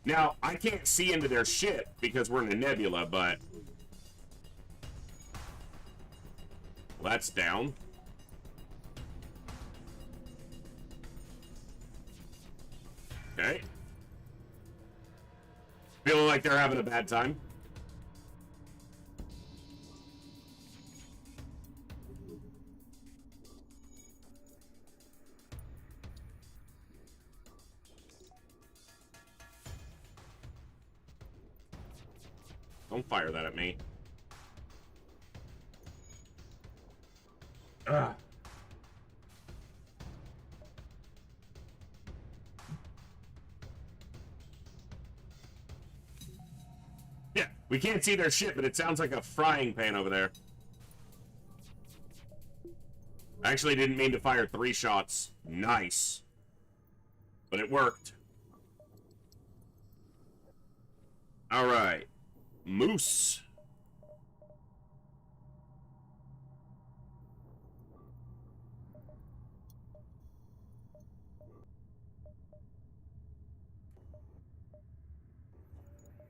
Speaker 1: Now, I can't see into their ship because we're in a nebula, but... Well, that's down. Okay. Feeling like they're having a bad time. Don't fire that at me. Ugh. Yeah, we can't see their ship, but it sounds like a frying pan over there. I actually didn't mean to fire 3 shots. Nice. But it worked. Alright. Moose.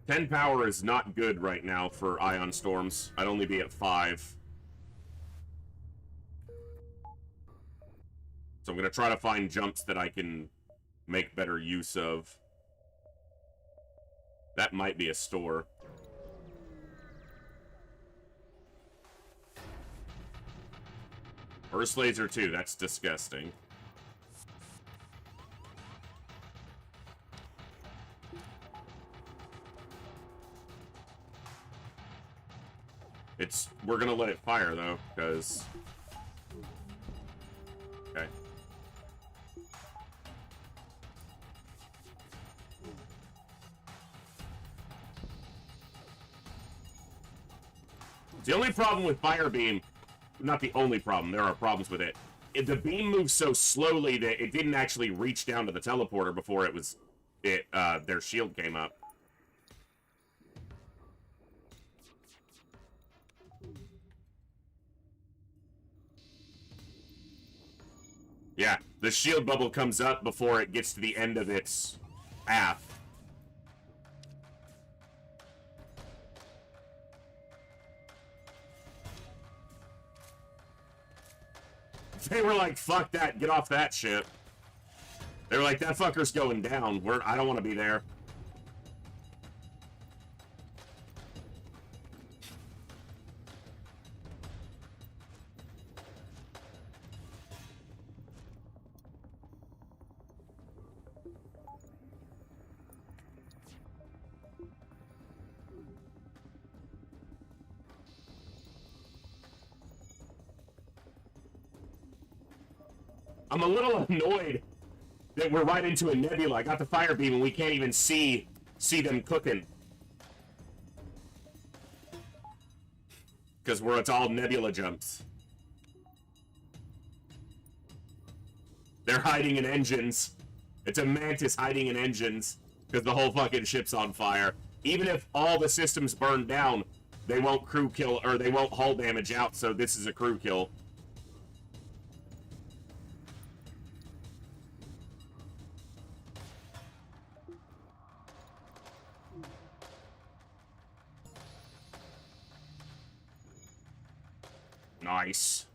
Speaker 1: Ten power is not good right now for ion storms. I'd only be at 5. So I'm going to try to find jumps that I can make better use of. That might be a store. Burst laser 2, that's disgusting. We're gonna let it fire though, because... Okay. The only problem with Fire Beam, not the only problem, there are problems with it. The beam moves so slowly that it didn't actually reach down to the teleporter before their shield came up. Yeah, the shield bubble comes up before it gets to the end of its path. They were like, fuck that, get off that ship. They were like, that fucker's going down. I don't want to be there. I'm a little annoyed that we're right into a nebula. I got the fire beam and we can't even see them cooking. Because it's all nebula jumps. They're hiding in engines. It's a mantis hiding in engines because the whole fucking ship's on fire. Even if all the systems burn down, they won't crew kill, or they won't hull damage out, so this is a crew kill. Nice.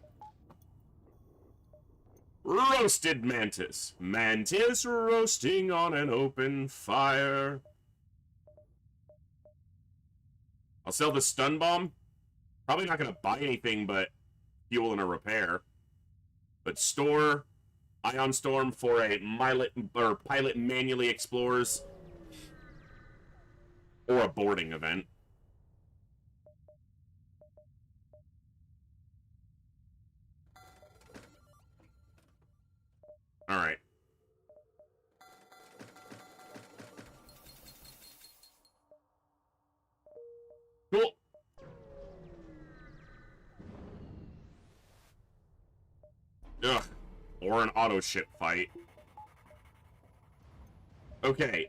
Speaker 1: Roasted mantis. Mantis roasting on an open fire. I'll sell the stun bomb. Probably not going to buy anything but fuel and a repair. But store Ion Storm for a pilot manually explores or a boarding event. All right. Cool. Ugh. Or an auto ship fight. Okay.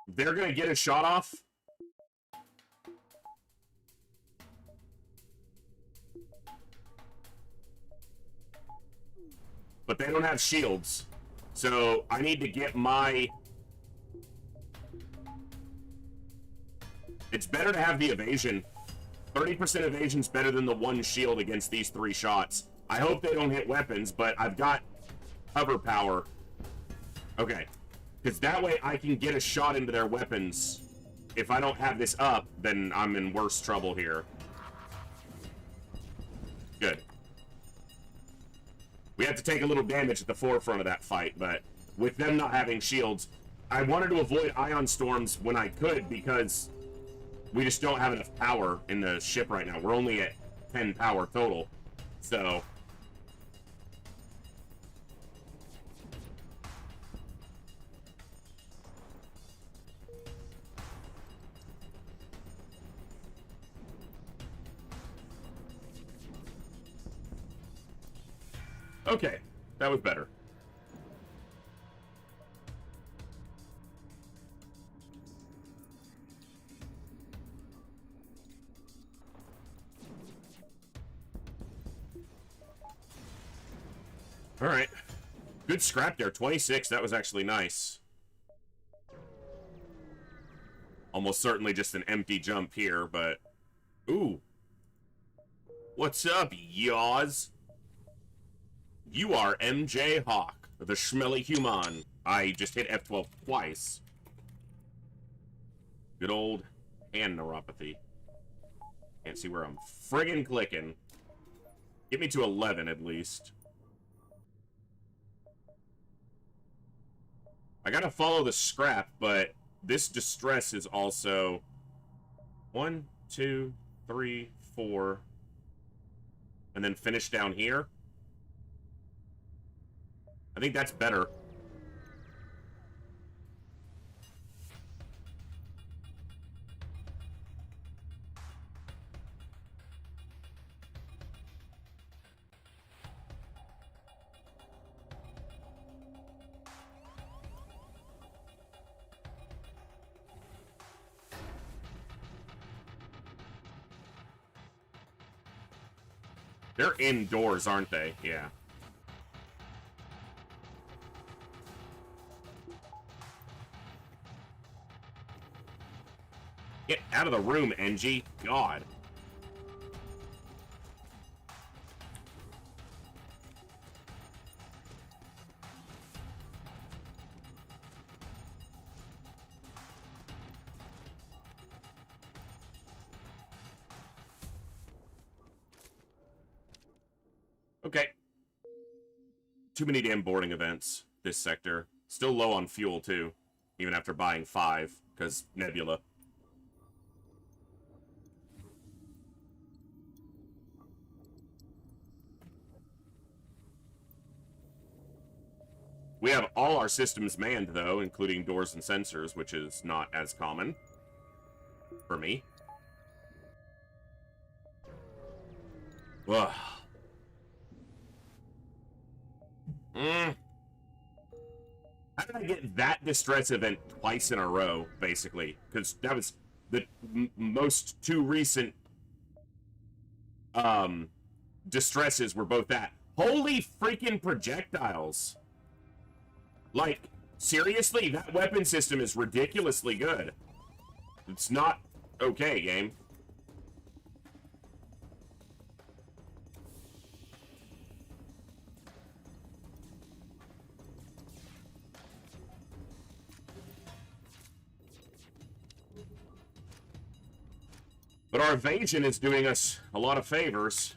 Speaker 1: They're gonna get a shot off. But they don't have shields. So I need to get my... It's better to have the evasion. 30% evasion's better than the one shield against these 3 shots. I hope they don't hit weapons, but I've got cover power. Okay. Because that way I can get a shot into their weapons. If I don't have this up, then I'm in worse trouble here. Good. We have to take a little damage at the forefront of that fight, but with them not having shields, I wanted to avoid Ion Storms when I could because we just don't have enough power in the ship right now. We're only at 10 power total, so... Okay, that was better. All right. Good scrap there. 26. That was actually nice. Almost certainly just an empty jump here, but... Ooh. What's up, yaws? You are MJ Hawk, the schmelly human. I just hit F12 twice. Good old hand neuropathy. Can't see where I'm friggin' clicking. Get me to 11 at least. I gotta follow the scrap, but this distress is also 1, 2, 3, 4, and then finish down here. I think that's better. They're indoors, aren't they? Yeah. Get out of the room, NG. God. Okay. Too many damn boarding events, this sector. Still low on fuel, too. Even after buying 5, because Nebula. We have all our systems manned, though, including doors and sensors, which is not as common for me. Ugh. How did I get that distress event twice in a row, basically? Because that was the most 2 recent distresses were both that. Holy freaking projectiles! Like, seriously, that weapon system is ridiculously good. It's not okay, game. But our evasion is doing us a lot of favors.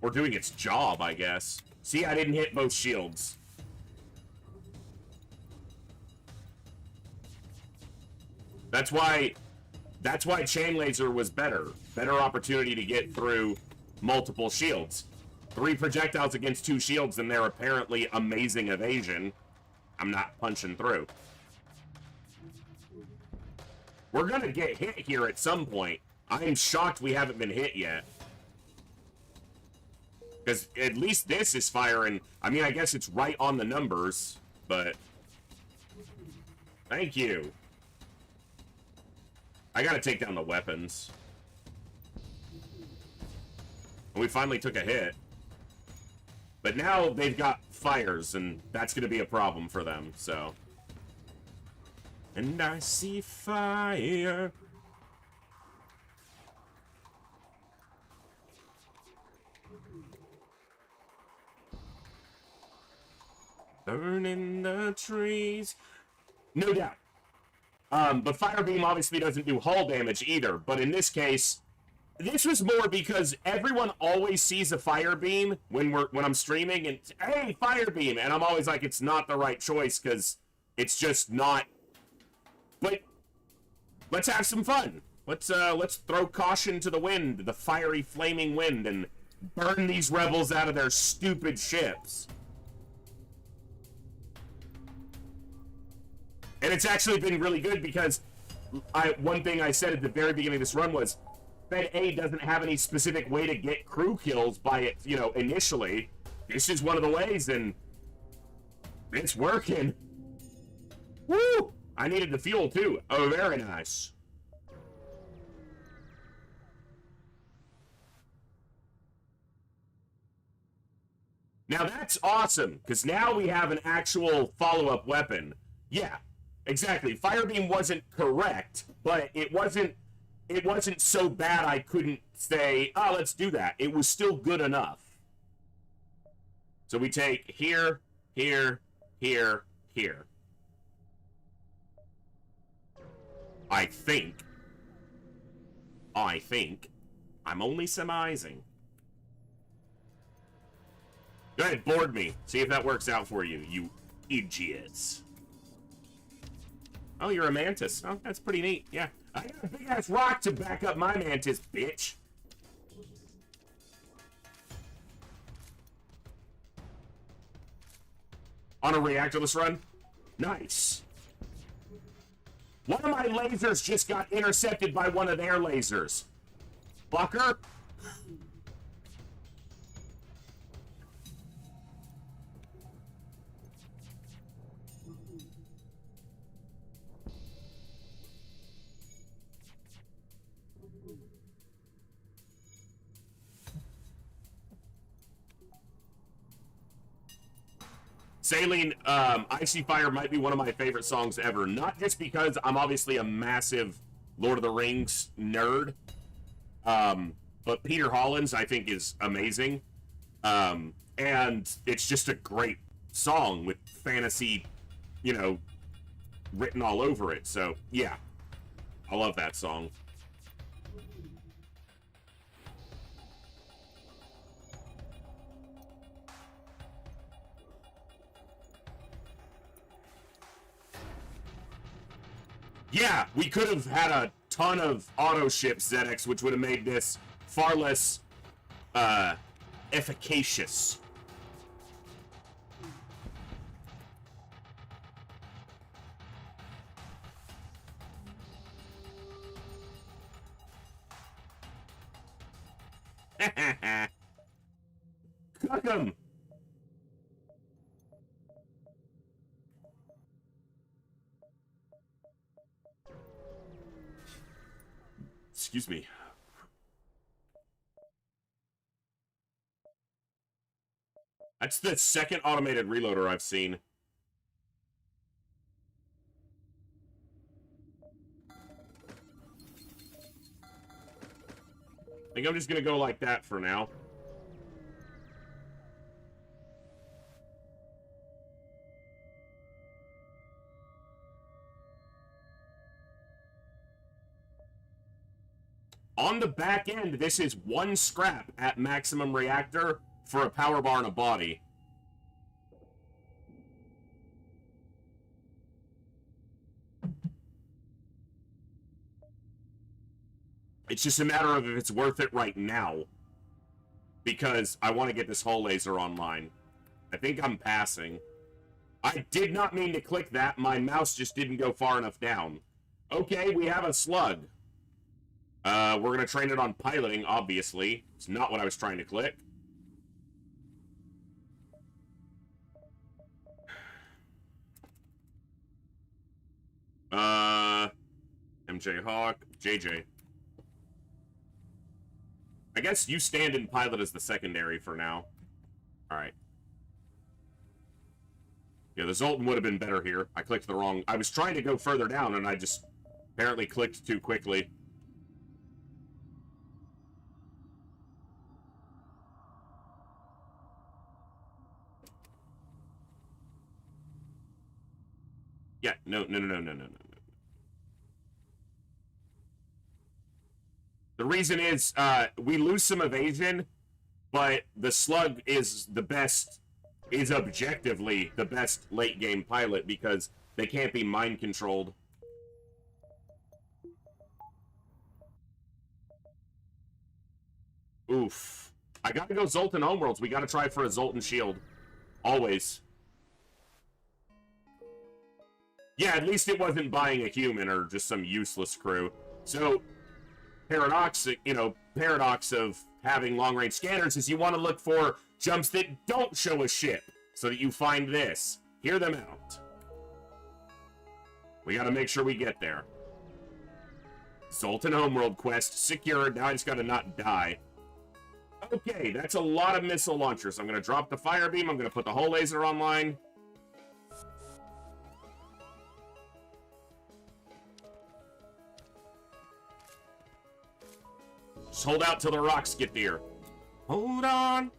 Speaker 1: Or doing its job, I guess. See, I didn't hit both shields. That's why chain laser was better. Better opportunity to get through multiple shields. 3 projectiles against 2 shields and their apparently amazing evasion. I'm not punching through. We're gonna get hit here at some point. I am shocked we haven't been hit yet. Because at least this is firing. I mean, I guess it's right on the numbers, but... Thank you. I gotta take down the weapons. And we finally took a hit. But now they've got fires, and that's gonna be a problem for them, so... And I see fire. Burning the trees. No doubt. But Fire Beam obviously doesn't do hull damage either. But in this case, this was more because everyone always sees a Fire Beam when I'm streaming, and hey, Fire Beam, and I'm always like, it's not the right choice because it's just not. But let's have some fun. Let's throw caution to the wind, the fiery, flaming wind, and burn these rebels out of their stupid ships. And it's actually been really good because one thing I said at the very beginning of this run was Fed A doesn't have any specific way to get crew kills by it, initially. This is one of the ways, and it's working. Woo! I needed the fuel too. Oh, very nice. Now that's awesome, because now we have an actual follow-up weapon. Yeah. Exactly. Firebeam wasn't correct, but it wasn't so bad I couldn't say, oh, let's do that. It was still good enough. So we take here, here, here, here. I think. I'm only surmising. Go ahead, board me. See if that works out for you, you idiots. Oh, you're a mantis. Oh, that's pretty neat. Yeah. I got a big-ass rock to back up my mantis, bitch. On a reactorless run? Nice. One of my lasers just got intercepted by one of their lasers. Fucker. Saline, Icy Fire might be one of my favorite songs ever. Not just because I'm obviously a massive Lord of the Rings nerd, but Peter Hollins, I think, is amazing. And it's just a great song with fantasy, written all over it. So, yeah, I love that song. Yeah, we could have had a ton of auto ships, ZX, which would have made this far less efficacious. Cook 'em! Excuse me. That's the second automated reloader I've seen. I think I'm just gonna go like that for now. On the back end, this is 1 scrap at maximum reactor for a power bar and a body. It's just a matter of if it's worth it right now. Because I want to get this hull laser online. I think I'm passing. I did not mean to click that. My mouse just didn't go far enough down. Okay, we have a slug. We're going to train it on piloting, obviously. It's not what I was trying to click. MJ Hawk, JJ. I guess you stand in pilot as the secondary for now. Alright. Yeah, the Zoltan would have been better here. I clicked the wrong... I was trying to go further down, and I just apparently clicked too quickly. Yeah, no. The reason is, we lose some evasion, but the slug is the best, is objectively the best late-game pilot because they can't be mind-controlled. Oof. I gotta go Zoltan Homeworlds. We gotta try for a Zoltan shield. Always. Yeah, at least it wasn't buying a human or just some useless crew. So... paradox of having long-range scanners is you want to look for jumps that don't show a ship, so that you find this. Hear them out. We gotta make sure we get there. Zoltan Homeworld quest secured. Now I just gotta not die. Okay, that's a lot of missile launchers. I'm gonna drop the fire beam. I'm gonna put the hull laser online. Just hold out till the rocks get there. Hold on.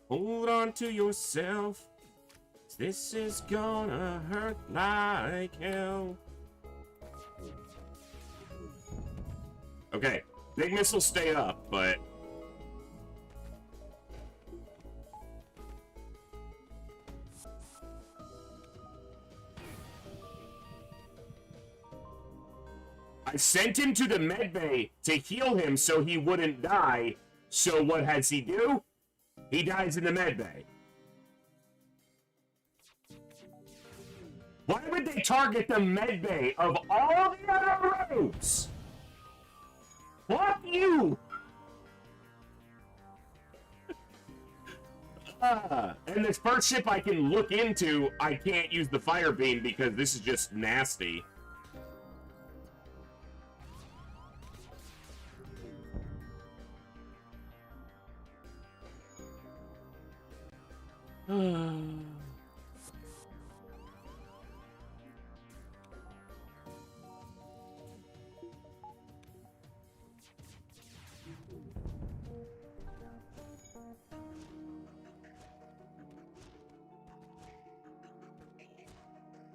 Speaker 1: Hold on to yourself. This is gonna hurt like hell. Okay. Big missiles stay up, but... I sent him to the medbay to heal him so he wouldn't die. So what has he do? He dies in the medbay. Why would they target the medbay of all the other roads? Fuck you! And this first ship I can look into, I can't use the fire beam because this is just nasty.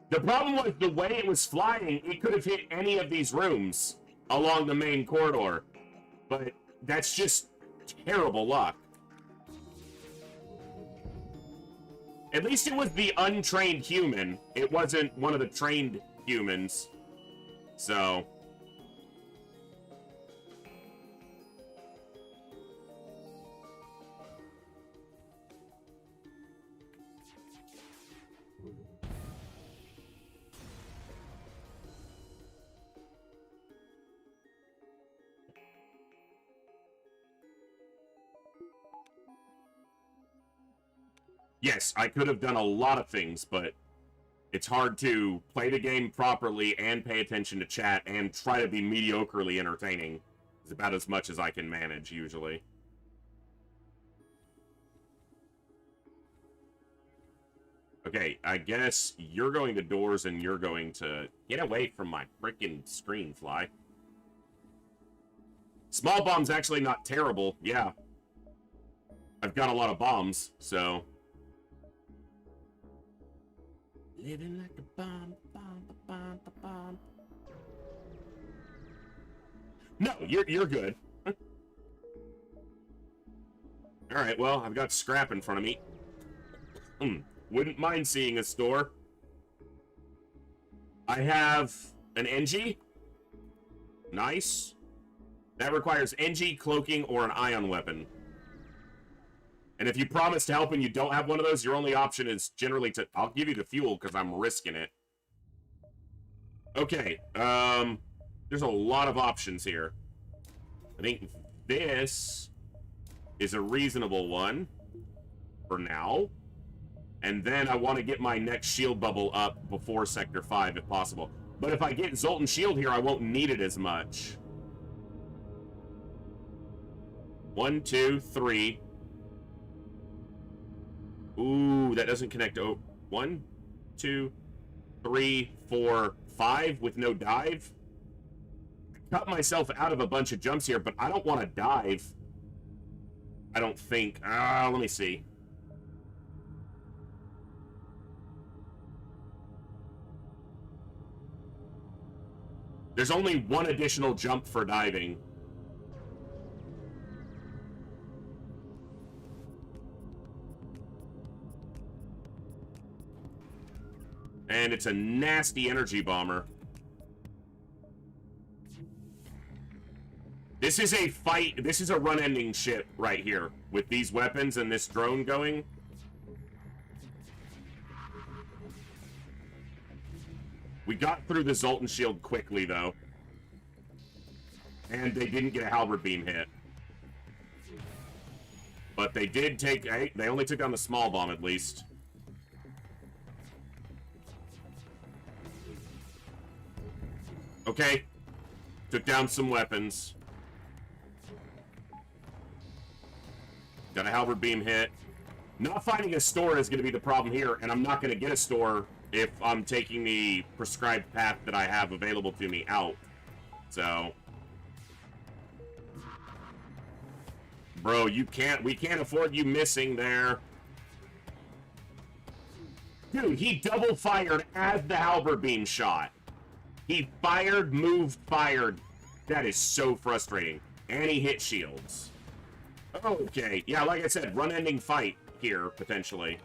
Speaker 1: The problem was the way it was flying, it could have hit any of these rooms along the main corridor. But that's just terrible luck. At least it was the untrained human. It wasn't one of the trained humans. So... yes, I could have done a lot of things, but it's hard to play the game properly and pay attention to chat and try to be mediocrely entertaining. It's about as much as I can manage, usually. Okay, I guess you're going to doors and you're going to... Get away from my frickin' screen, Fly. Small bomb's actually not terrible, yeah. I've got a lot of bombs, so... Living like a bomb, bomb, bomb, bomb. No, you're good. Alright, well, I've got scrap in front of me. Wouldn't mind seeing a store. I have an NG. Nice. That requires NG, cloaking, or an ion weapon. And if you promise to help and you don't have one of those, your only option is generally to... I'll give you the fuel because I'm risking it. Okay, there's a lot of options here. I think this is a reasonable one for now. And then I want to get my next shield bubble up before Sector 5 if possible. But if I get Zoltan Shield here, I won't need it as much. 1, 2, 3. Ooh, that doesn't connect. Oh, 1, 2, 3, 4, 5 with no dive. I cut myself out of a bunch of jumps here, but I don't want to dive. I don't think. Let me see. There's only one additional jump for diving. And it's a nasty energy bomber. This is a fight. This is a run-ending ship right here with these weapons and this drone going. We got through the Zoltan Shield quickly, though. And they didn't get a halberd beam hit. But they did take... They only took down the small bomb, at least. Okay. Took down some weapons. Got a halberd beam hit. Not finding a store is going to be the problem here, and I'm not going to get a store if I'm taking the prescribed path that I have available to me out. So... Bro, we can't afford you missing there. Dude, he double fired as the halberd beam shot. He fired, moved, fired. That is so frustrating. And he hit shields. Okay, yeah, like I said, run-ending fight here, potentially.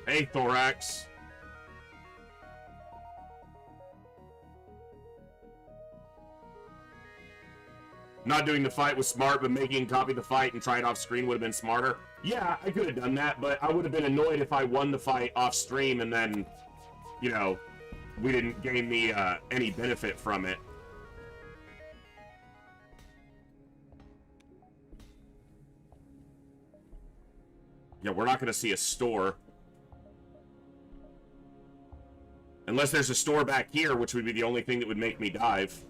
Speaker 1: Hey, Thorax. Not doing the fight was smart, but making copy the fight and try it off screen would have been smarter. Yeah, I could have done that, but I would have been annoyed if I won the fight off stream and then, you know, we didn't gain the any benefit from it. Yeah, we're not going to see a store. Unless there's a store back here, which would be the only thing that would make me dive.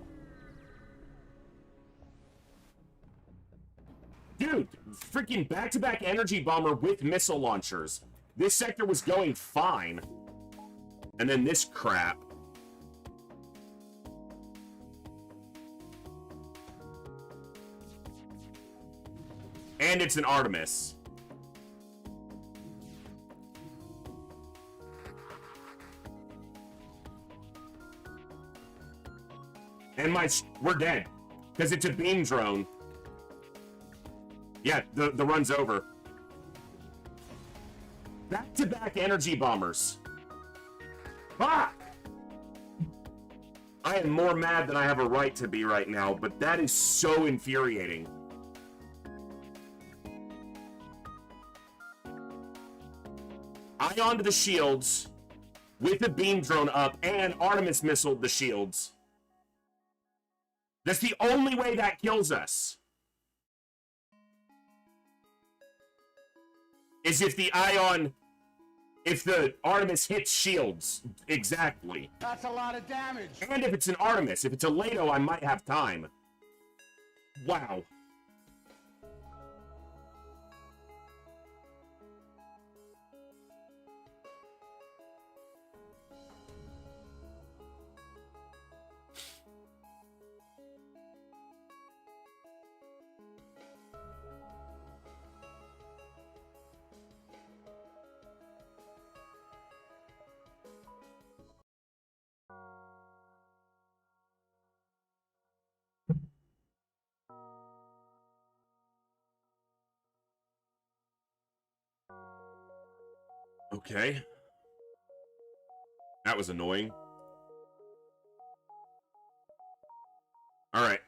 Speaker 1: Dude, freaking back-to-back energy bomber with missile launchers. This sector was going fine. And then this crap. And it's an Artemis. And we're dead. Because it's a beam drone. Yeah, the run's over. Back-to-back energy bombers. Fuck! I am more mad than I have a right to be right now, but that is so infuriating. Ion to the shields with the beam drone up and Artemis missiled the shields. That's the only way that kills us. Is if the Ion... If the Artemis hits shields. Exactly.
Speaker 2: That's a lot of damage.
Speaker 1: And if it's an Artemis. If it's a Leto, I might have time. Wow. Okay. That was annoying. All right.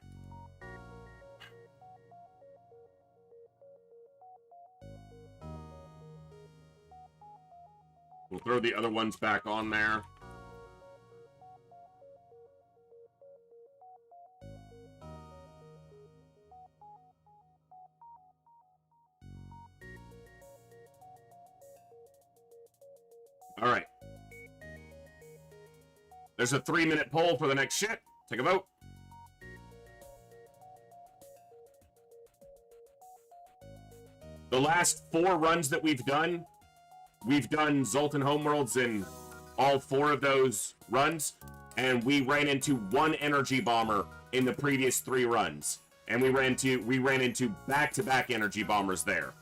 Speaker 1: We'll throw the other ones back on there. All right. There's a 3-minute poll for the next ship. Take a vote. The last 4 runs that we've done Zoltan Homeworlds in all 4 of those runs, and we ran into 1 energy bomber in the previous 3 runs. And we ran into back-to-back energy bombers there.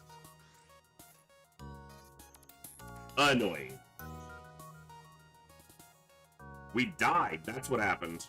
Speaker 1: Annoying. We died. That's what happened.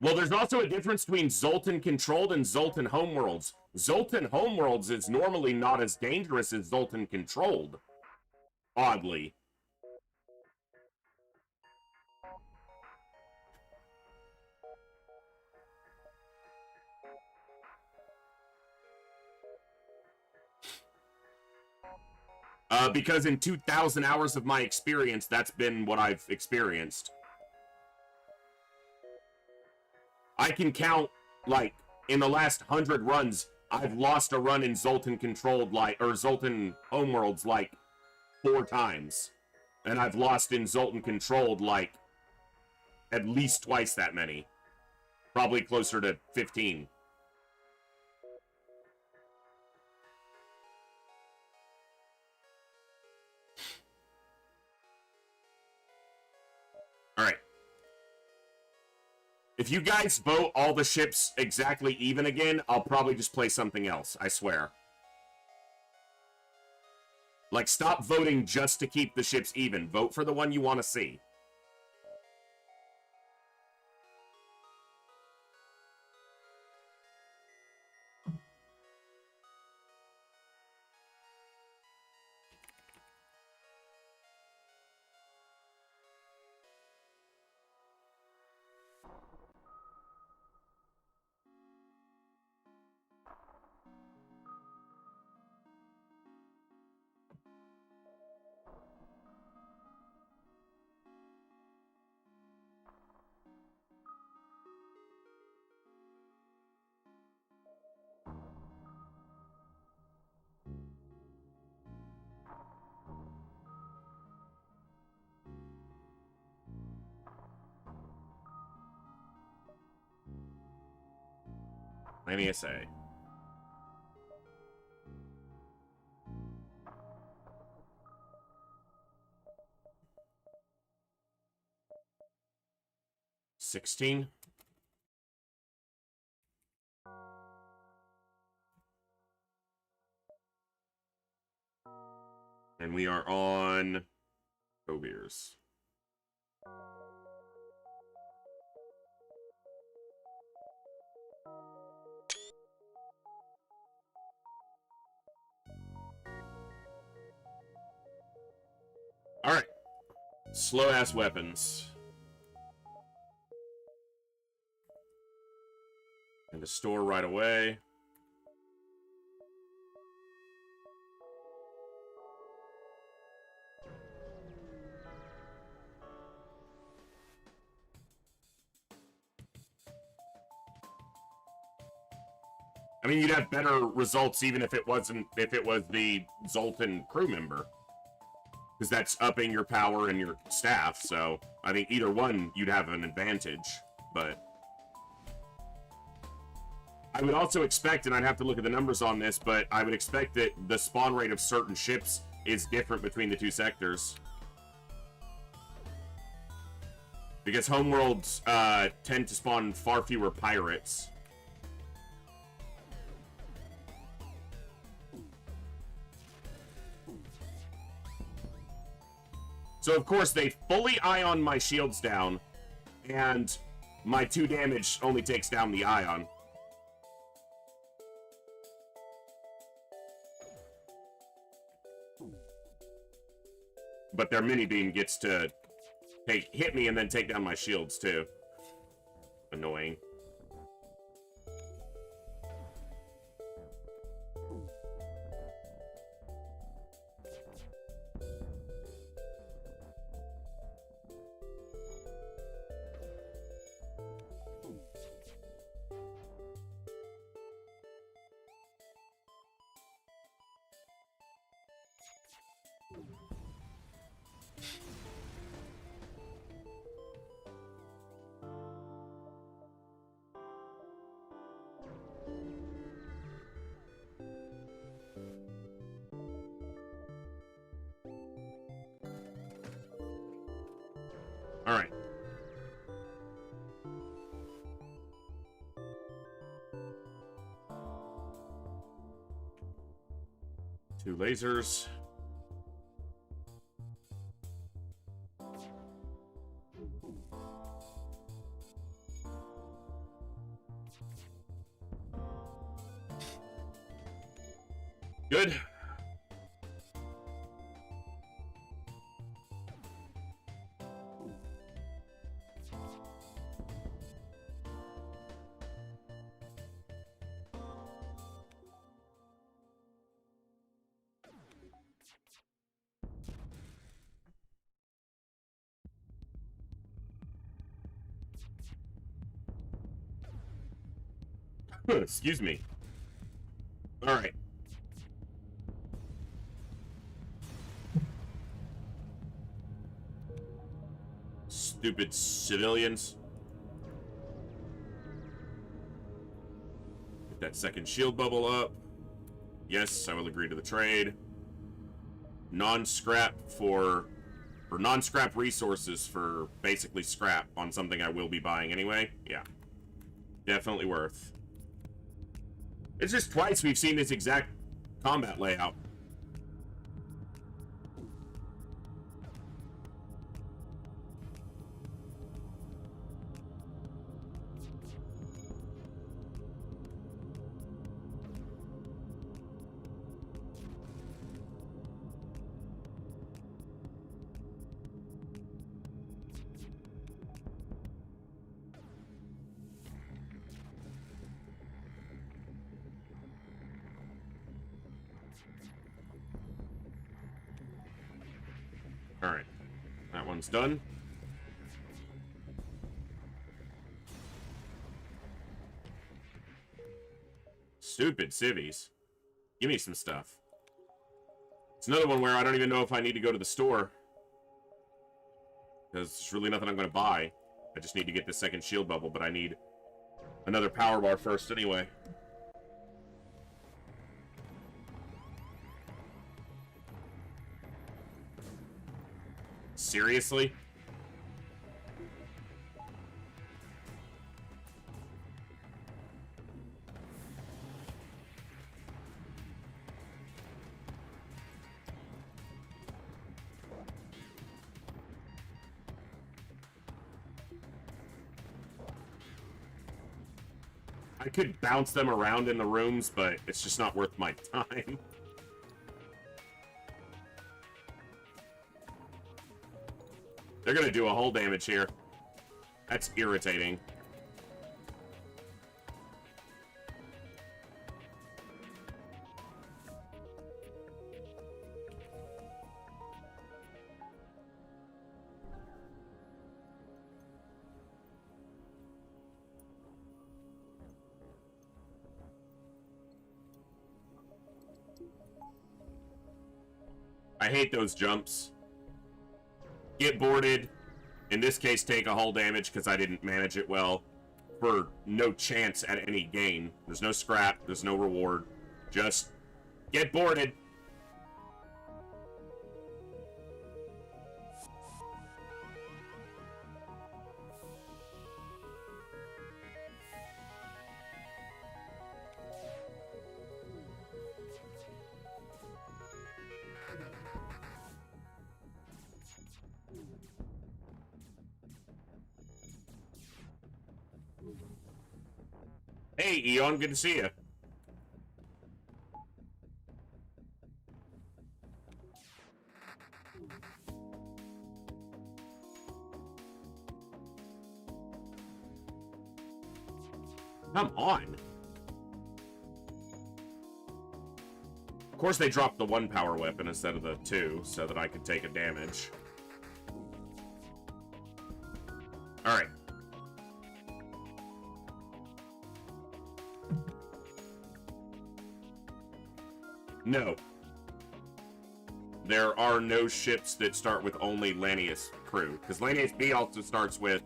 Speaker 1: Well, there's also a difference between Zoltan Controlled and Zoltan Homeworlds. Zoltan Homeworlds is normally not as dangerous as Zoltan Controlled. Oddly. Because in 2,000 hours of my experience, that's been what I've experienced. I can count, like, in the last 100 runs, I've lost a run in Zoltan Controlled, or Zoltan Homeworlds, 4 times. And I've lost in Zoltan Controlled, at least twice that many. Probably closer to 15. Alright. If you guys vote all the ships exactly even again, I'll probably just play something else, I swear. Stop voting just to keep the ships even. Vote for the one you want to see. NESA. $16. And we are on Beers. Alright. Slow-ass weapons. And the store right away. I mean, you'd have better results even if it was the Zoltan crew member. Because that's upping your power and your staff, so I think either one you'd have an advantage, but I would also expect, and I'd have to look at the numbers on this, but I would expect that the spawn rate of certain ships is different between the two sectors. Because homeworlds tend to spawn far fewer pirates. So, of course, they fully ion my shields down, and my 2 damage only takes down the ion. But their mini-beam gets to hit me and then take down my shields, too. Annoying. All right. Two lasers. Good. Excuse me. All right. Stupid civilians. Get that second shield bubble up. Yes, I will agree to the trade. Non-scrap non-scrap resources for basically scrap on something I will be buying anyway. Yeah. Definitely worth. It's just twice we've seen this exact combat layout. Alright. That one's done. Stupid civvies. Give me some stuff. It's another one where I don't even know if I need to go to the store. Because there's really nothing I'm going to buy. I just need to get the second shield bubble, but I need another power bar first anyway. Seriously? I could bounce them around in the rooms, but it's just not worth my time. They're gonna do a hull damage here. That's irritating. I hate those jumps. Get boarded. In this case, take a hull damage because I didn't manage it well. For no chance at any gain. There's no scrap. There's no reward. Just get boarded. Hey, Eon, good to see you. Come on. Of course, they dropped the 1 power weapon instead of the 2, so that I could take a damage. Alright. No. There are no ships that start with only Lanius crew, because Lanius B also starts with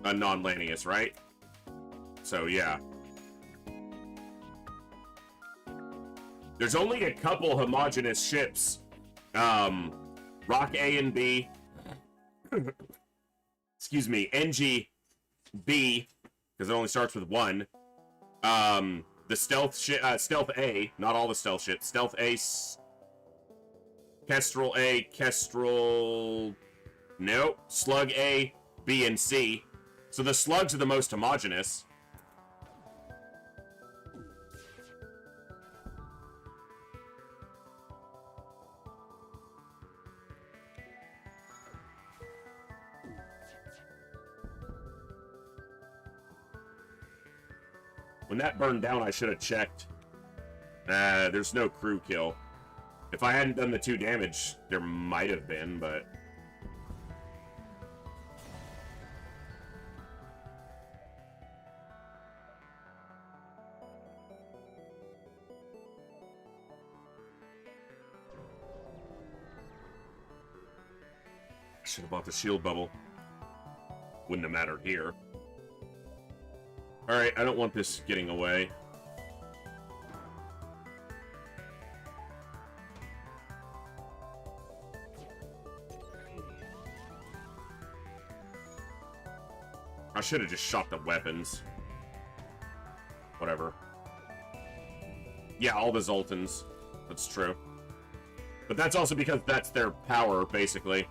Speaker 1: a non-Lanius, right? So, yeah. There's only a couple homogenous ships. Rock A and B. Excuse me, NG B, because it only starts with 1. The Stealth A, not all the stealth ships. Stealth A, Kestrel A, Kestrel... Nope. Slug A, B, and C. So the slugs are the most homogenous. When that burned down, I should have checked. There's no crew kill. If I hadn't done the 2 damage, there might have been, but... I should have bought the shield bubble. Wouldn't have mattered here. Alright, I don't want this getting away. I should have just shot the weapons. Whatever. Yeah, all the Zoltans. That's true. But that's also because that's their power, basically.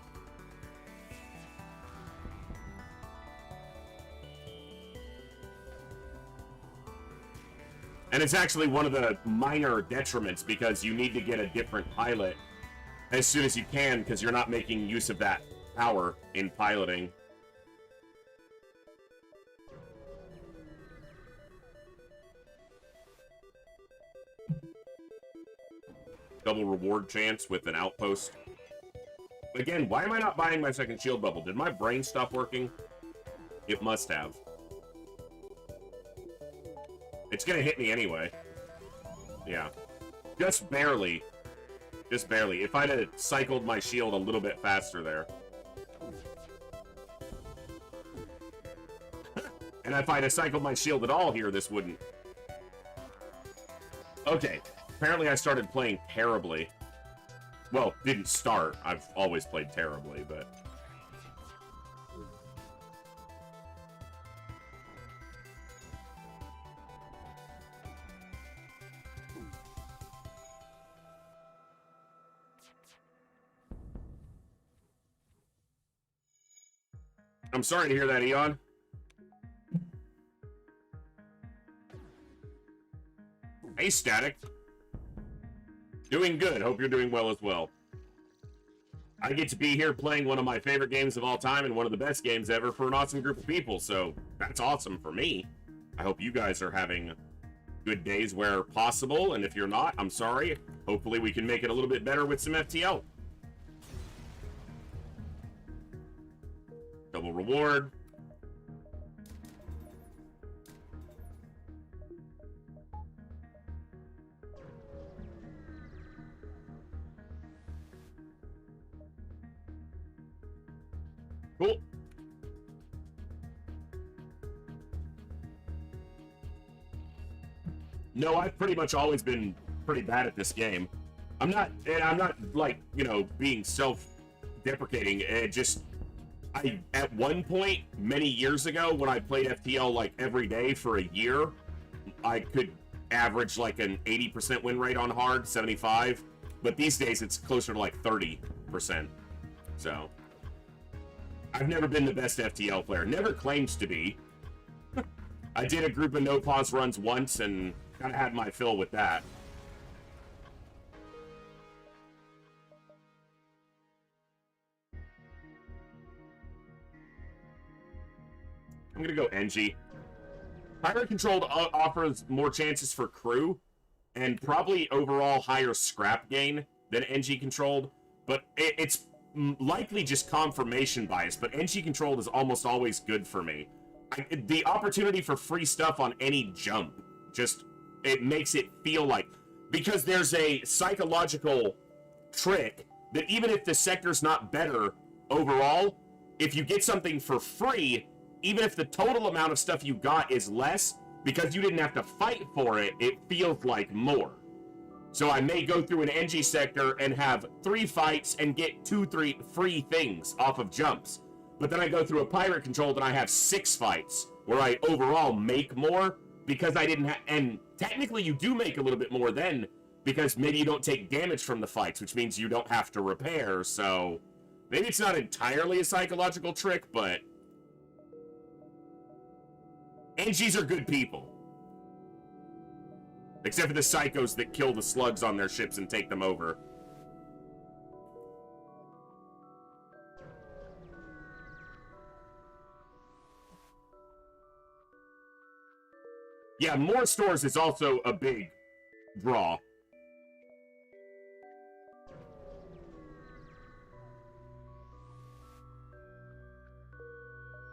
Speaker 1: And it's actually one of the minor detriments because you need to get a different pilot as soon as you can because you're not making use of that power in piloting. Double reward chance with an outpost. Again, why am I not buying my second shield bubble? Did my brain stop working? It must have. It's gonna hit me anyway. Yeah. Just barely. Just barely. If I'd have cycled my shield a little bit faster there. And if I'd have cycled my shield at all here, this wouldn't. Okay. Apparently I started playing terribly. Well, didn't start. I've always played terribly, but... I'm sorry to hear that, Eon. Hey, Static. Doing good. Hope you're doing well as well. I get to be here playing one of my favorite games of all time and one of the best games ever for an awesome group of people, so that's awesome for me. I hope you guys are having good days where possible, and if you're not, I'm sorry. Hopefully we can make it a little bit better with some FTL. Double reward. Cool. No, I've pretty much always been pretty bad at this game. I'm not like, you know, being self-deprecating. At one point, many years ago, when I played FTL like every day for a year, I could average like an 80% win rate on hard, 75. But these days, it's closer to like 30%. So, I've never been the best FTL player. Never claims to be. I did a group of no-pause runs once and kind of had my fill with that. I'm gonna go NG. Pirate Controlled offers more chances for crew, and probably overall higher scrap gain than NG Controlled, but it's likely just confirmation bias, but NG Controlled is almost always good for me. The opportunity for free stuff on any jump, it makes it feel like, because there's a psychological trick that even if the sector's not better overall, if you get something for free, even if the total amount of stuff you got is less, because you didn't have to fight for it, it feels like more. So I may go through an NG sector and have 3 fights and get 2-3 free things off of jumps. But then I go through a pirate controlled and I have 6 fights where I overall make more because I didn't have, and technically you do make a little bit more then because maybe you don't take damage from the fights, which means you don't have to repair. So maybe it's not entirely a psychological trick, but NGs are good people. Except for the psychos that kill the slugs on their ships and take them over. Yeah, more stores is also a big draw.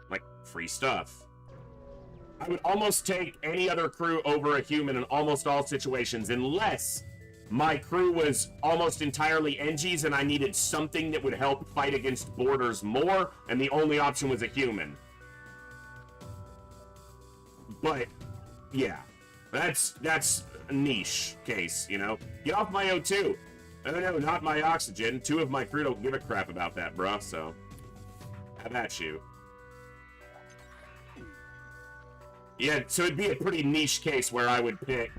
Speaker 1: Like, free stuff. I would almost take any other crew over a human in almost all situations, unless my crew was almost entirely NGs and I needed something that would help fight against borders more, and the only option was a human. But, yeah. That's a niche case, you know? Get off my O2. Oh no, not my oxygen. 2 of my crew don't give a crap about that, bruh, so have at you. Yeah, so it'd be a pretty niche case where I would pick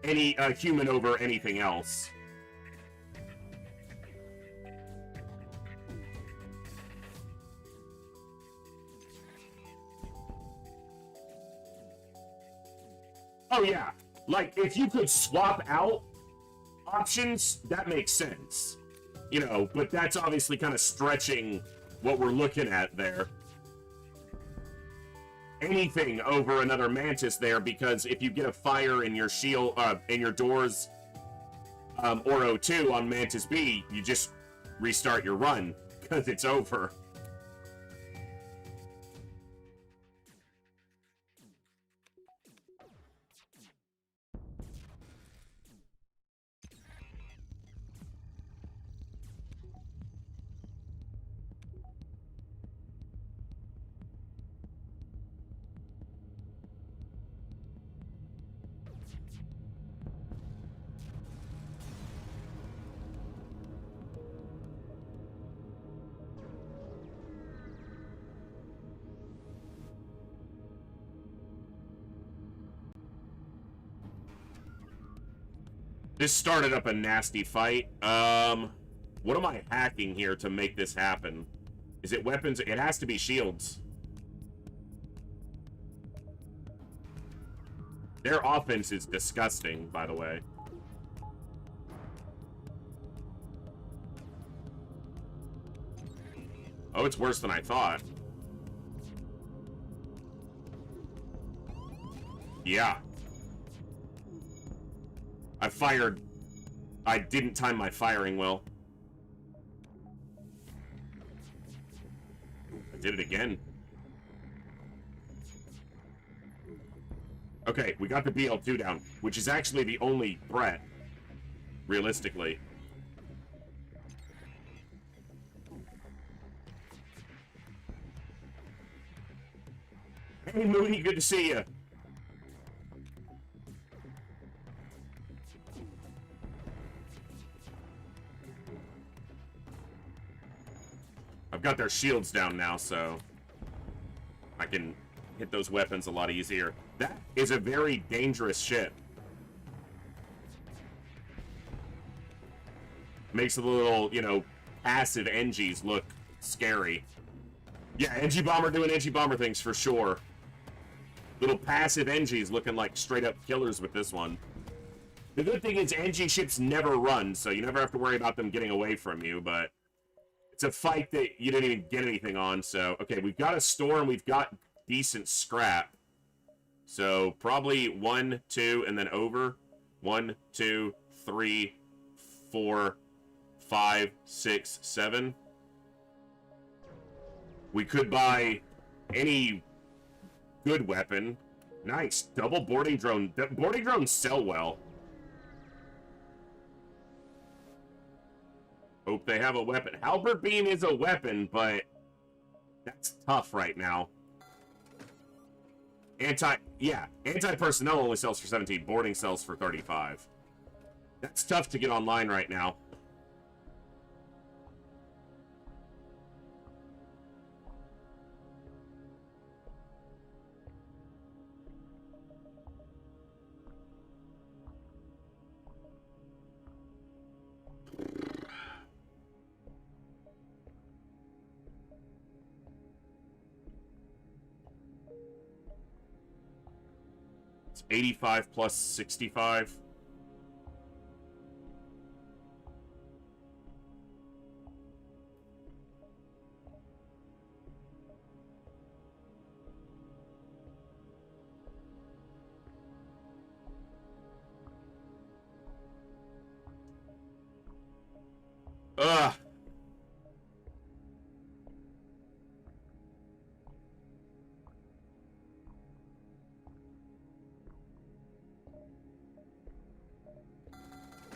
Speaker 1: any human over anything else. Oh yeah, like if you could swap out options, that makes sense. You know, but that's obviously kind of stretching what we're looking at there. Anything over another Mantis there, because if you get a fire in your shield, in your doors, or O2 on Mantis B, you just restart your run, because it's over. This started up a nasty fight. What am I hacking here to make this happen? Is it weapons? It has to be shields. Their offense is disgusting, by the way. Oh, it's worse than I thought. Yeah. I didn't time my firing well. I did it again. Okay, we got the BL2 down, which is actually the only threat, realistically. Hey, Moody, good to see you. I've got their shields down now, so I can hit those weapons a lot easier. That is a very dangerous ship. Makes the little, you know, passive NGs look scary. Yeah, NG Bomber doing NG Bomber things for sure. Little passive NGs looking like straight up killers with this one. The good thing is NG ships never run, so you never have to worry about them getting away from you, but it's a fight that you didn't even get anything on, so... Okay, we've got a store and we've got decent scrap. So, probably 1, 2, and then over. 1, 2, 3, 4, 5, 6, 7. We could buy any good weapon. Nice. Double boarding drone. Boarding drones sell well. Hope they have a weapon. Halberd beam is a weapon, but that's tough right now. Anti-personnel only sells for 17. Boarding sells for 35. That's tough to get online right now. It's 85 plus 65. Ugh.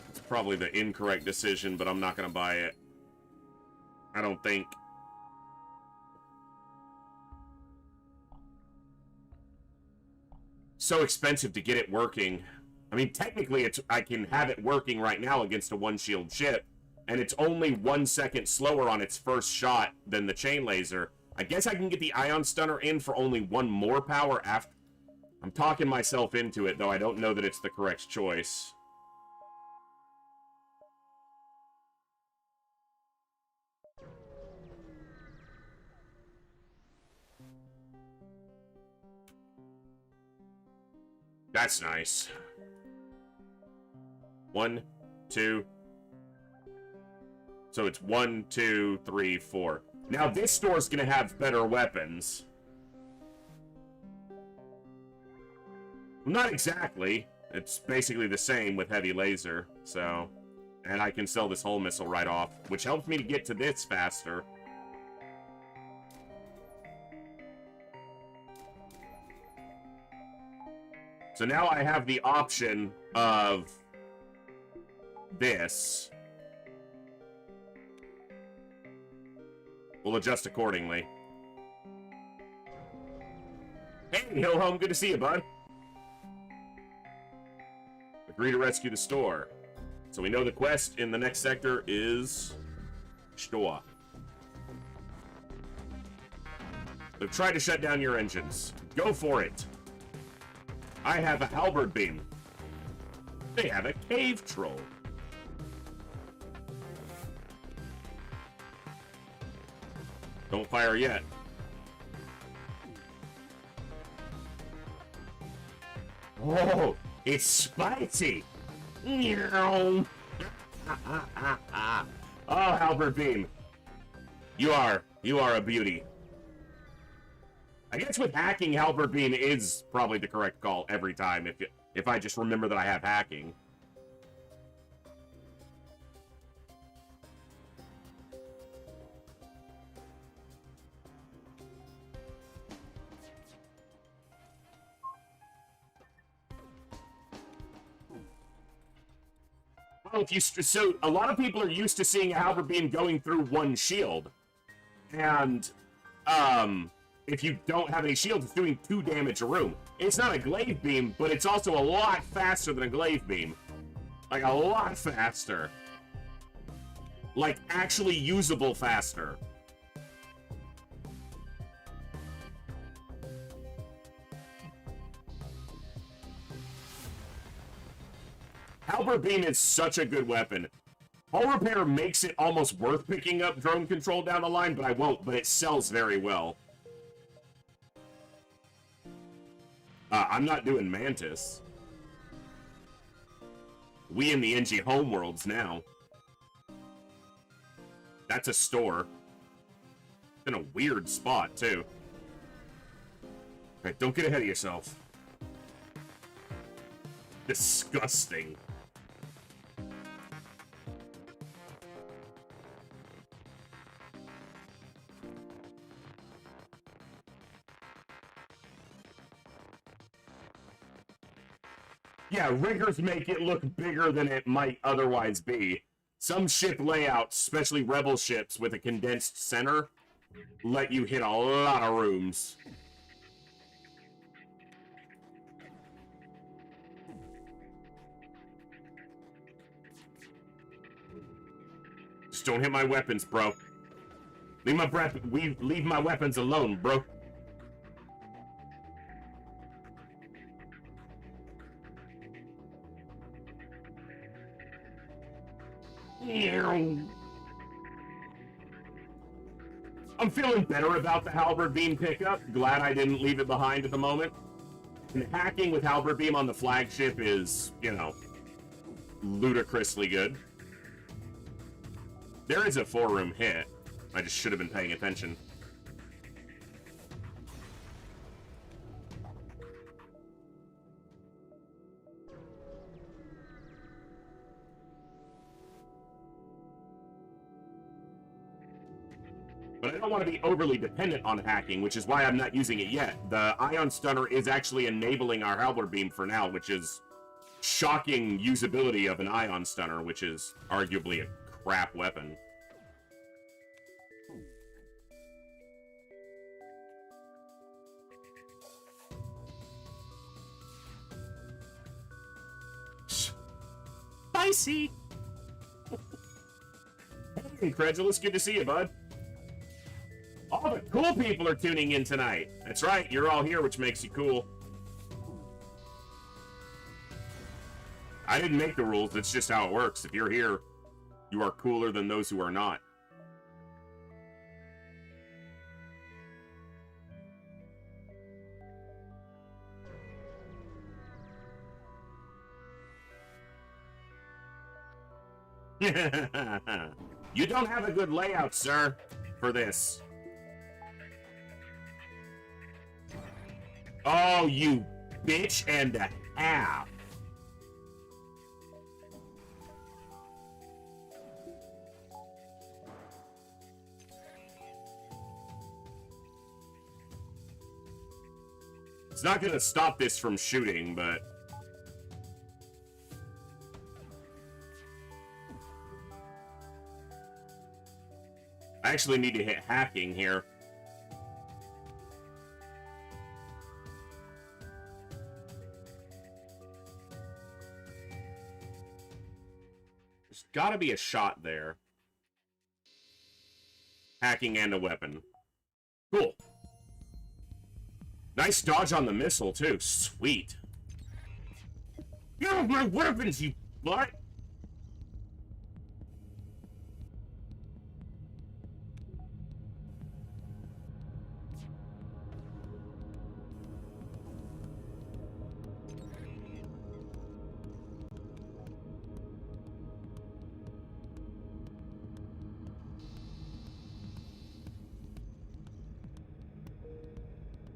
Speaker 1: It's probably the incorrect decision, but I'm not going to buy it. I don't think. So expensive to get it working. I mean, technically, I can have it working right now against a one-shield ship, and it's only 1 second slower on its first shot than the chain laser. I guess I can get the ion stunner in for only 1 more power after. I'm talking myself into it, though I don't know that it's the correct choice. That's nice. 1, 2. So it's 1, 2, 3, 4. Now this store's gonna have better weapons. Not exactly. It's basically the same with heavy laser, so... And I can sell this whole missile right off, which helps me to get to this faster. So now I have the option of this. We'll adjust accordingly. Hey, Hill Home, good to see you, bud. Agree to rescue the store. So we know the quest in the next sector is store. They've tried to shut down your engines. Go for it. I have a halberd beam. They have a cave troll. Don't fire yet. Oh, it's spicy. Oh, halberd beam. You are a beauty. I guess with hacking, halberd beam is probably the correct call every time if I just remember that I have hacking. Well, so a lot of people are used to seeing a halberd beam going through one shield, and if you don't have any shields, it's doing 2 damage a room. It's not a glaive beam, but it's also a lot faster than a glaive beam. Like, a lot faster. Like, actually usable faster. Halberd Beam is such a good weapon. Hull Repair makes it almost worth picking up drone control down the line, but I won't, but it sells very well. I'm not doing Mantis. We in the NG homeworlds now. That's a store. In a weird spot, too. Okay, don't get ahead of yourself. Disgusting. Yeah, riggers make it look bigger than it might otherwise be. Some ship layouts, especially Rebel ships with a condensed center, let you hit a lot of rooms. Just don't hit my weapons, bro. Leave my weapons alone, bro. I'm feeling better about the Halberd Beam pickup. Glad I didn't leave it behind at the moment. And hacking with Halberd Beam on the flagship is, you know, ludicrously good. There is a 4-room hit. I just should have been paying attention. But I don't want to be overly dependent on hacking, which is why I'm not using it yet. The Ion Stunner is actually enabling our Halberd Beam for now, which is shocking usability of an Ion Stunner, which is arguably a crap weapon. Spicy! Hey, Incredulous, good to see you, bud. All the cool people are tuning in tonight. That's right, you're all here, which makes you cool. I didn't make the rules, that's just how it works. If you're here, you are cooler than those who are not. You don't have a good layout, sir, for this. Oh, you bitch and a half. It's not gonna stop this from shooting, but... I actually need to hit hacking here. There's gotta be a shot there. Hacking and a weapon. Cool. Nice dodge on the missile, too. Sweet. Get off my weapons, you butt!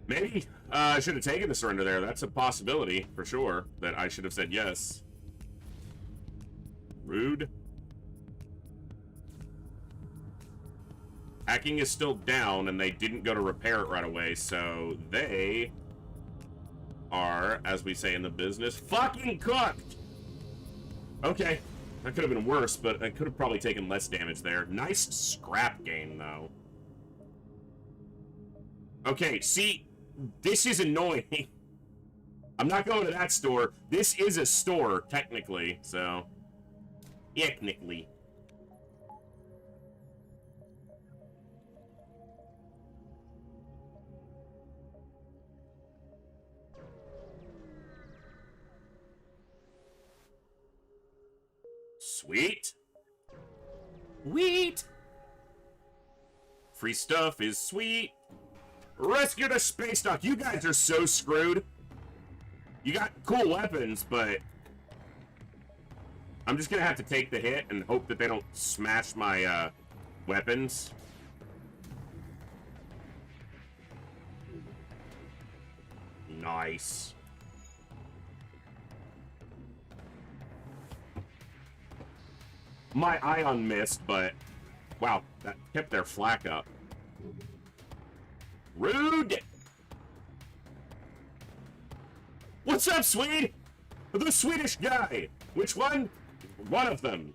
Speaker 1: Maybe I should have taken the surrender there. That's a possibility, for sure, that I should have said yes. Rude. Hacking is still down, and they didn't go to repair it right away, so they are, as we say in the business, fucking cooked! Okay, that could have been worse, but I could have probably taken less damage there. Nice scrap gain, though. Okay, see, this is annoying. I'm not going to that store. This is a store, technically, so... Technically. Sweet. Sweet. Free stuff is sweet. Rescue the space dock. You guys are so screwed. You got cool weapons, but I'm just gonna have to take the hit and hope that they don't smash my weapons. Nice. My ion missed, but wow, that kept their flak up. Rude! What's up, Swede? The Swedish guy! Which one? One of them.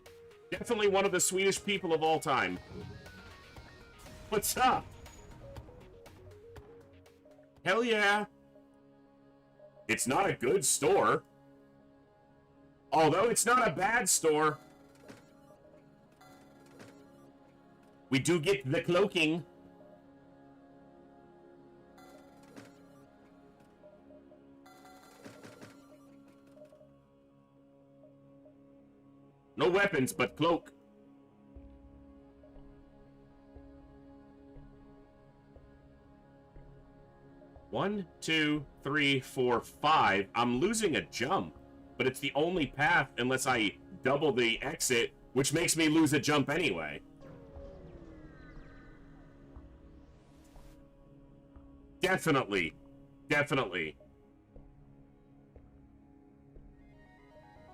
Speaker 1: Definitely one of the Swedish people of all time. What's up? Hell yeah. It's not a good store. Although it's not a bad store. We do get the cloaking. No weapons, but cloak. One, two, three, four, five. I'm losing a jump, but it's the only path unless I double the exit, which makes me lose a jump anyway. Definitely. Definitely.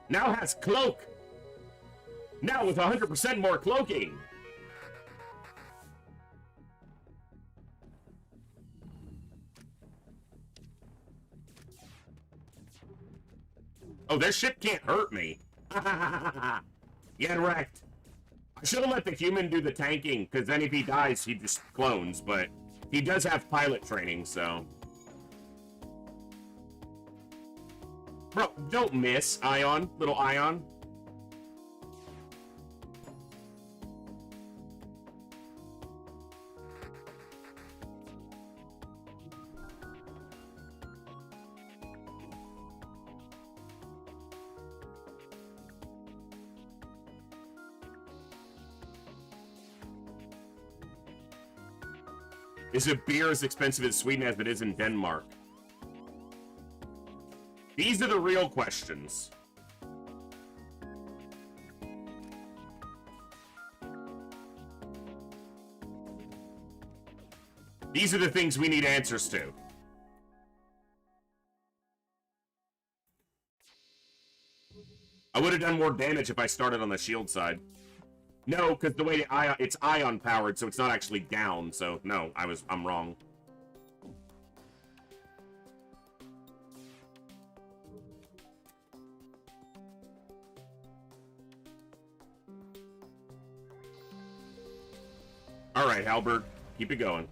Speaker 1: Now has cloak. Now with 100% more cloaking. Oh, their ship can't hurt me. Get wrecked. I should have let the human do the tanking, because then if he dies, he just clones, but he does have pilot training, so... Bro, don't miss, Ion. Little Ion. Is a beer as expensive as Sweden as it is in Denmark? These are the real questions. These are the things we need answers to. I would have done more damage if I started on the shield side. No, because the way it's ion powered, so it's not actually down. So no, I'm wrong. All right, Halberd, keep it going.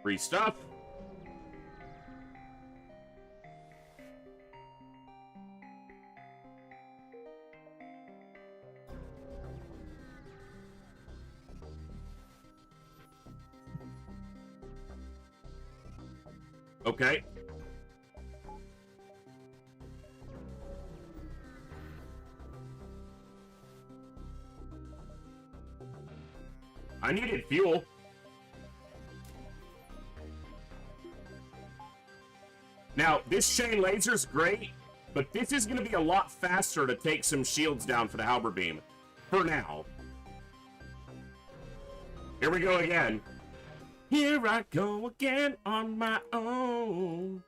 Speaker 1: Free stuff. Okay. I needed fuel. Now, this chain laser's great, but this is going to be a lot faster to take some shields down for the halberd beam. For now. Here we go again. Here I go again on my own.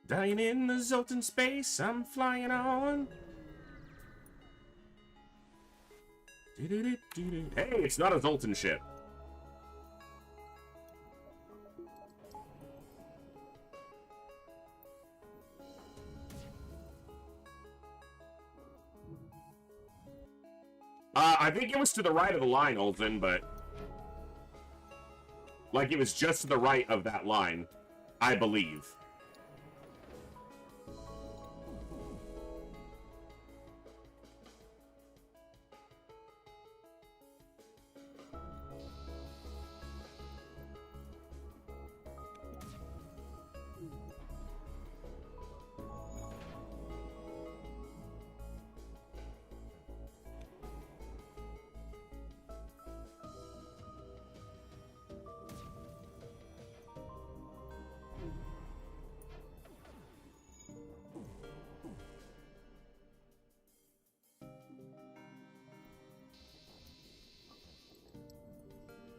Speaker 1: Dying in the Zoltan space, I'm flying on. Hey, it's not a Zoltan ship. I think it was to the right of the line, Olsen, but... Like, it was just to the right of that line, I believe.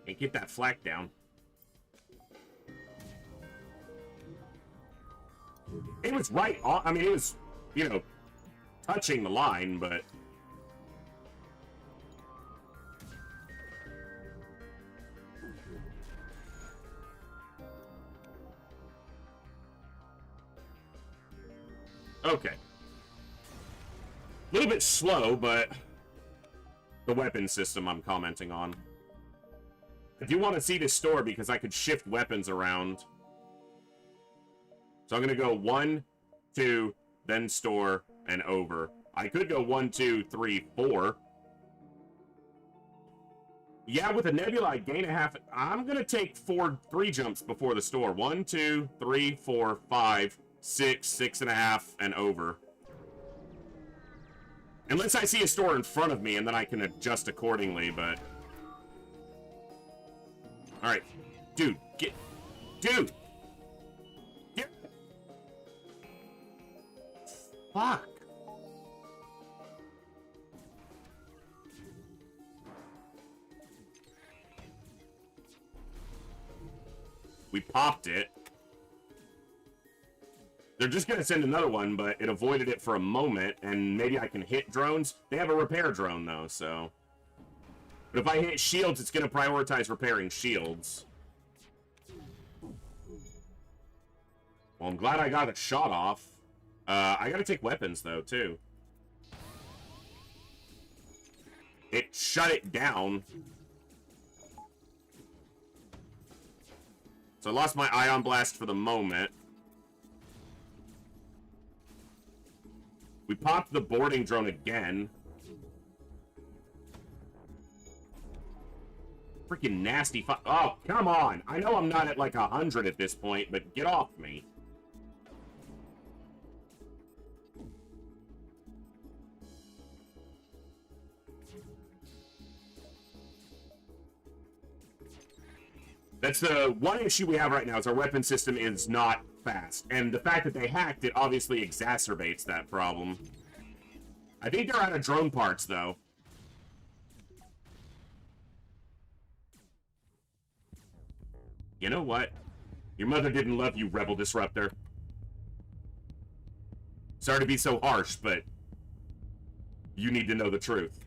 Speaker 1: And get that flak down. It was right on. I mean, it was, you know, touching the line, but... Okay. A little bit slow, but... The weapon system I'm commenting on. I do want to see this store because I could shift weapons around. So I'm going to go 1, 2, then store, and over. I could go 1, 2, 3, 4. Yeah, with a nebula, I gain a half. I'm going to take 3 jumps before the store. 1, 2, 3, 4, 5, 6, 6.5, and over. Unless I see a store in front of me, and then I can adjust accordingly, but... Alright. Dude, get... Dude! Get... Fuck. We popped it. They're just gonna send another one, but it avoided it for a moment, and maybe I can hit drones. They have a repair drone, though, so... But if I hit shields, it's going to prioritize repairing shields. Well, I'm glad I got a shot off. I got to take weapons, though, too. It shut it down. So I lost my ion blast for the moment. We popped the boarding drone again. Freaking nasty oh, come on! I know I'm not at like 100 at this point, but get off me. That's the one issue we have right now is our weapon system is not fast. And the fact that they hacked it obviously exacerbates that problem. I think they're out of drone parts, though. You know what? Your mother didn't love you, Rebel Disruptor. Sorry to be so harsh, but you need to know the truth.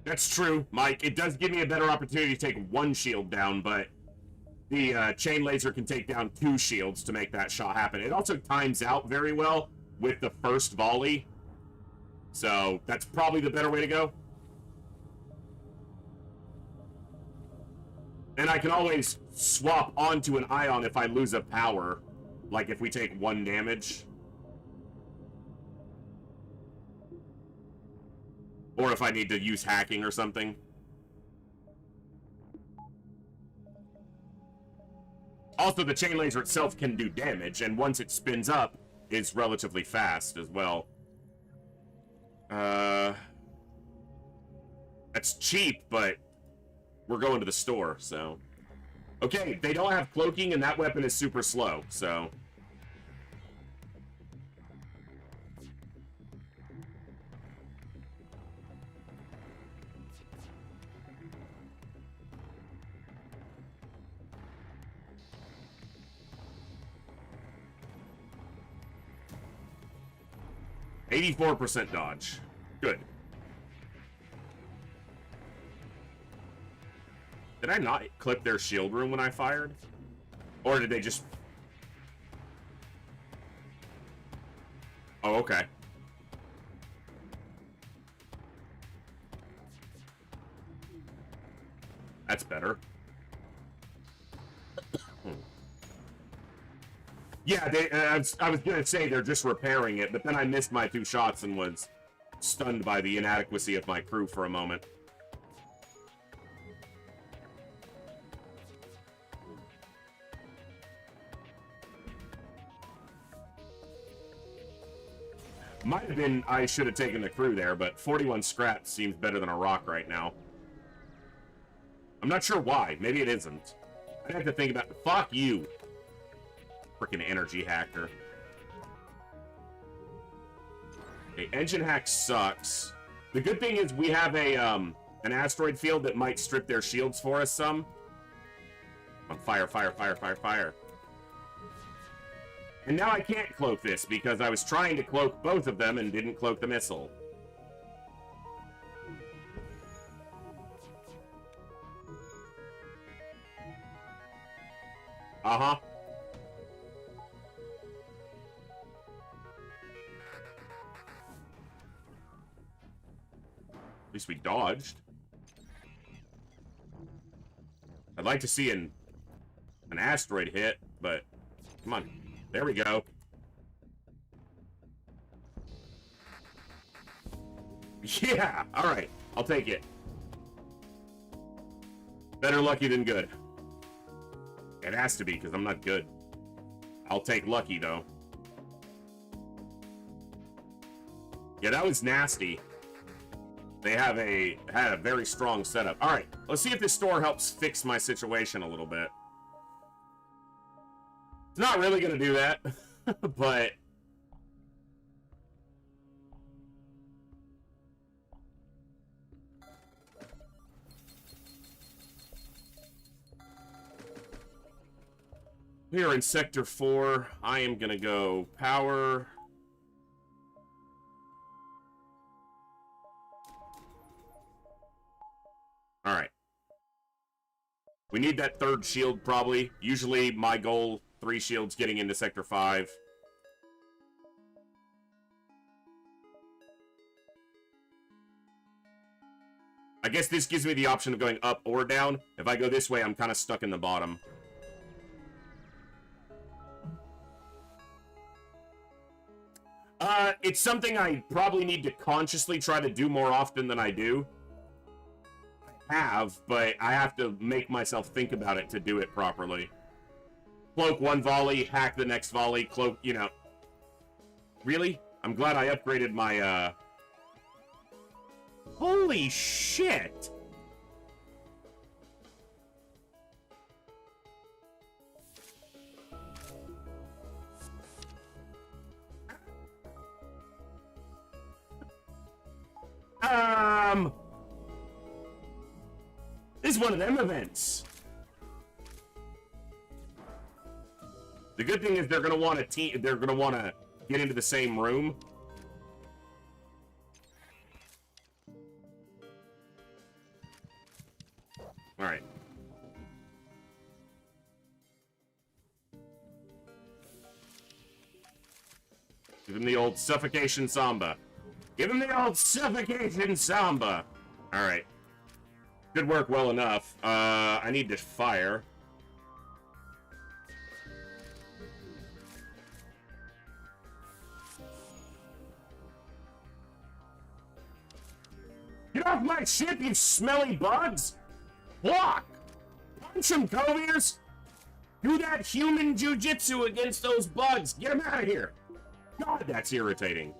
Speaker 1: That's true, Mike. It does give me a better opportunity to take 1 shield down, but the chain laser can take down 2 shields to make that shot happen. It also times out very well with the first volley, so that's probably the better way to go. And I can always swap onto an ion if I lose a power, like if we take 1 damage. Or if I need to use hacking or something. Also, the chain laser itself can do damage, and once it spins up, is relatively fast as well. That's cheap, but we're going to the store, so... Okay, they don't have cloaking, and that weapon is super slow, so... %84 dodge. Good. Did I not clip their shield room when I fired? Or did they just... Oh, okay. That's better. Yeah, I was gonna say they're just repairing it, but then I missed my 2 shots and was stunned by the inadequacy of my crew for a moment. Might have been I should have taken the crew there, but 41 scrap seems better than a rock right now. I'm not sure why. Maybe it isn't. I'd have to think about... Fuck you! Freaking energy hacker. Okay, engine hack sucks. The good thing is we have a an asteroid field that might strip their shields for us some. On fire, fire, fire, fire, fire. And now I can't cloak this because I was trying to cloak both of them and didn't cloak the missile. Uh-huh. At least we dodged. I'd like to see an asteroid hit, but come on. There we go. Yeah! Alright. I'll take it. Better lucky than good. It has to be, because I'm not good. I'll take lucky, though. Yeah, that was nasty. They had a very strong setup. Alright, let's see if this store helps fix my situation a little bit. It's not really going to do that, but... We are in Sector 4. I am going to go power. Alright. We need that 3rd shield, probably. Usually, my goal, 3 shields getting into Sector 5. I guess this gives me the option of going up or down. If I go this way, I'm kind of stuck in the bottom. It's something I probably need to consciously try to do more often than I do. I have, but I have to make myself think about it to do it properly. Cloak 1 volley, hack the next volley, cloak, you know. Really? I'm glad I upgraded my, Holy shit! This is one of them events. The good thing is they're gonna want to get into the same room. All right. Give him the old suffocation samba. Give him the old suffocation samba. All right. Good work, well enough. I need to fire. Get off my ship, you smelly bugs! Block! Punch him, Coviers! Do that human jujitsu against those bugs! Get them out of here! God, that's irritating.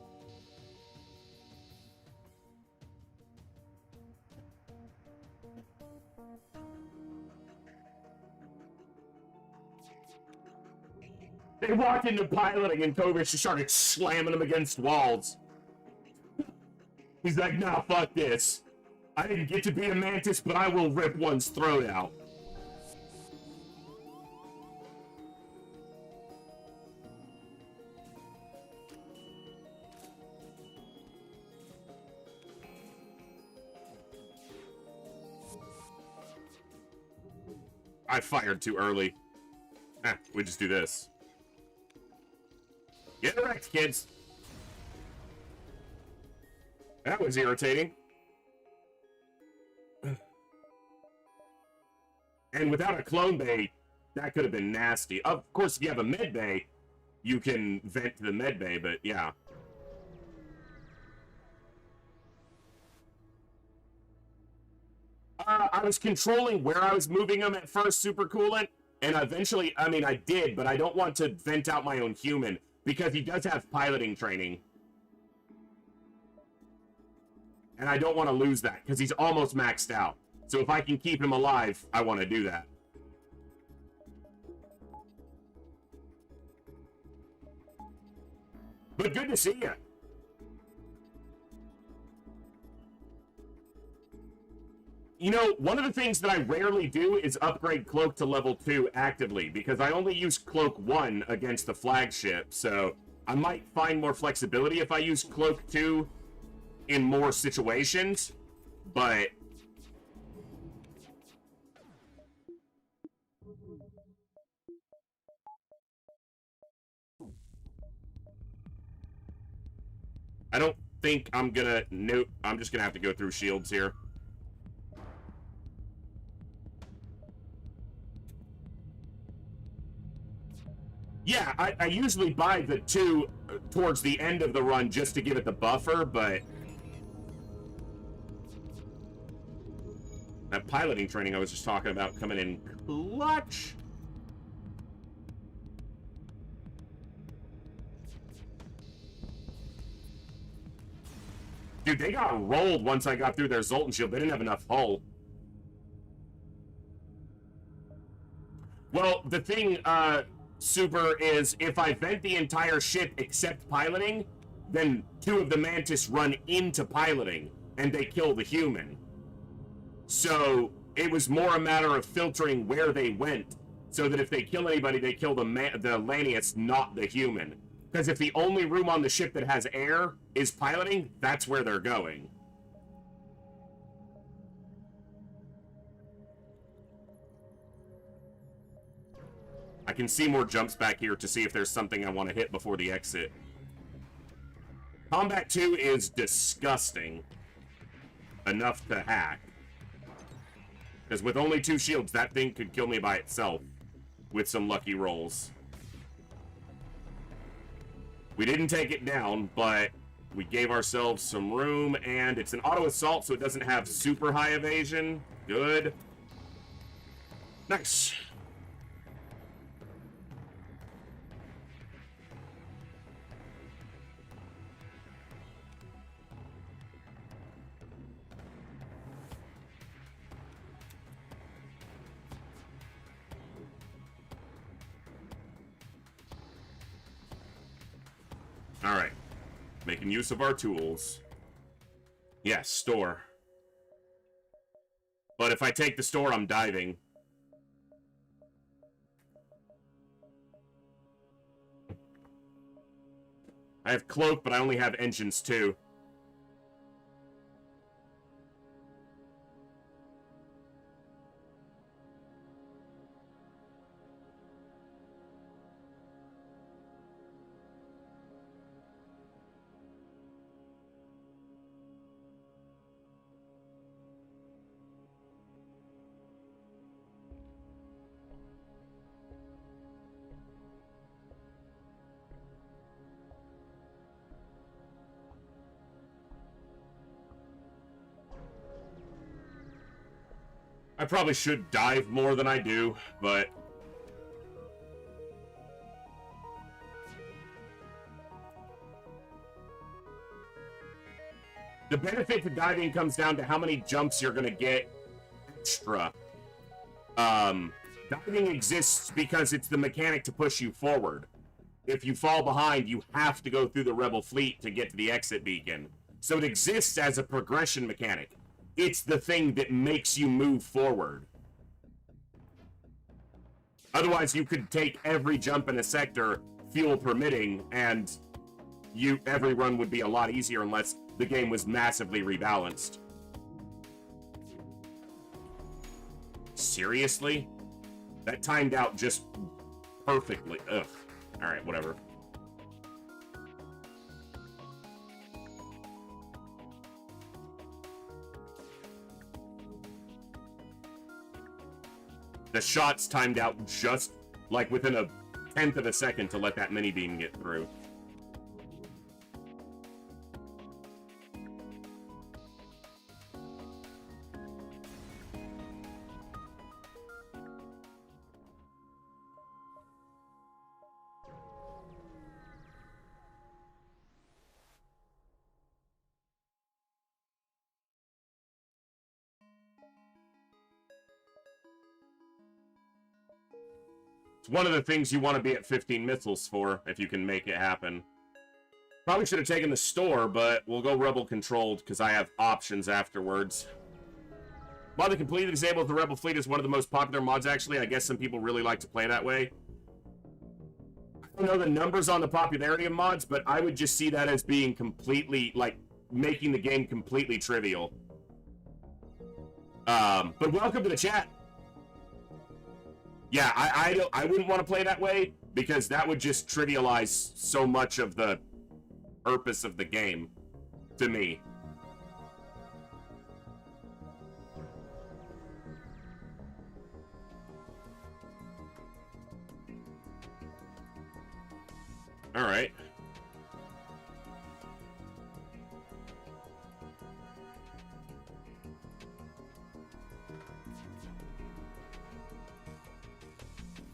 Speaker 1: They walked into piloting and Kovic just started slamming them against walls. He's like, nah, fuck this. I didn't get to be a mantis, but I will rip one's throat out. I fired too early. We just do this. Get wrecked, kids. That was irritating. And without a clone bay, that could have been nasty. Of course, if you have a med bay, you can vent to the med bay, but yeah. I was controlling where I was moving them at first, super coolant, and eventually, I mean, I did, but I don't want to vent out my own human, because he does have piloting training. And I don't want to lose that, because he's almost maxed out. So if I can keep him alive, I want to do that. But good to see you. You know, one of the things that I rarely do is upgrade Cloak to level 2 actively, because I only use Cloak 1 against the flagship, so I might find more flexibility if I use Cloak 2 in more situations, but... I don't think I'm gonna... Nope, I'm just gonna have to go through shields here. Yeah, I usually buy the 2 towards the end of the run just to give it the buffer, but... That piloting training I was just talking about coming in clutch. Dude, they got rolled once I got through their Zoltan shield. They didn't have enough hull. Well, the thing, Super, is if I vent the entire ship except piloting, then 2 of the Mantis run into piloting, and they kill the human. So, it was more a matter of filtering where they went, so that if they kill anybody, they kill the Lanius, not the human. Because if the only room on the ship that has air is piloting, that's where they're going. I can see more jumps back here to see if there's something I want to hit before the exit. Combat 2 is disgusting enough to hack. Because with only 2 shields, that thing could kill me by itself with some lucky rolls. We didn't take it down, but we gave ourselves some room, and it's an auto assault, so it doesn't have super high evasion. Good. Nice. Alright. Making use of our tools. Yes, store. But if I take the store, I'm diving. I have cloak, but I only have engines too. I probably should dive more than I do, but... The benefit to diving comes down to how many jumps you're going to get extra. Diving exists because it's the mechanic to push you forward. if you fall behind, you have to go through the Rebel fleet to get to the exit beacon. So it exists as a progression mechanic. It's the thing that makes you move forward. Otherwise, you could take every jump in a sector, fuel permitting, and every run would be a lot easier unless the game was massively rebalanced. Seriously? That timed out just perfectly. Ugh. Alright, whatever. The shots timed out just, like, within a tenth of a second to let that mini beam get through. It's one of the things you want to be at 15 missiles for, if you can make it happen. Probably should have taken the store, but we'll go Rebel controlled, because I have options afterwards. Mod that completely disables the Rebel fleet is one of the most popular mods, actually. I guess some people really like to play that way. I don't know the numbers on the popularity of mods, but I would just see that as being completely, like, making the game completely trivial. But welcome to the chat. Yeah, I wouldn't want to play that way, because that would just trivialize so much of the purpose of the game, to me. Alright.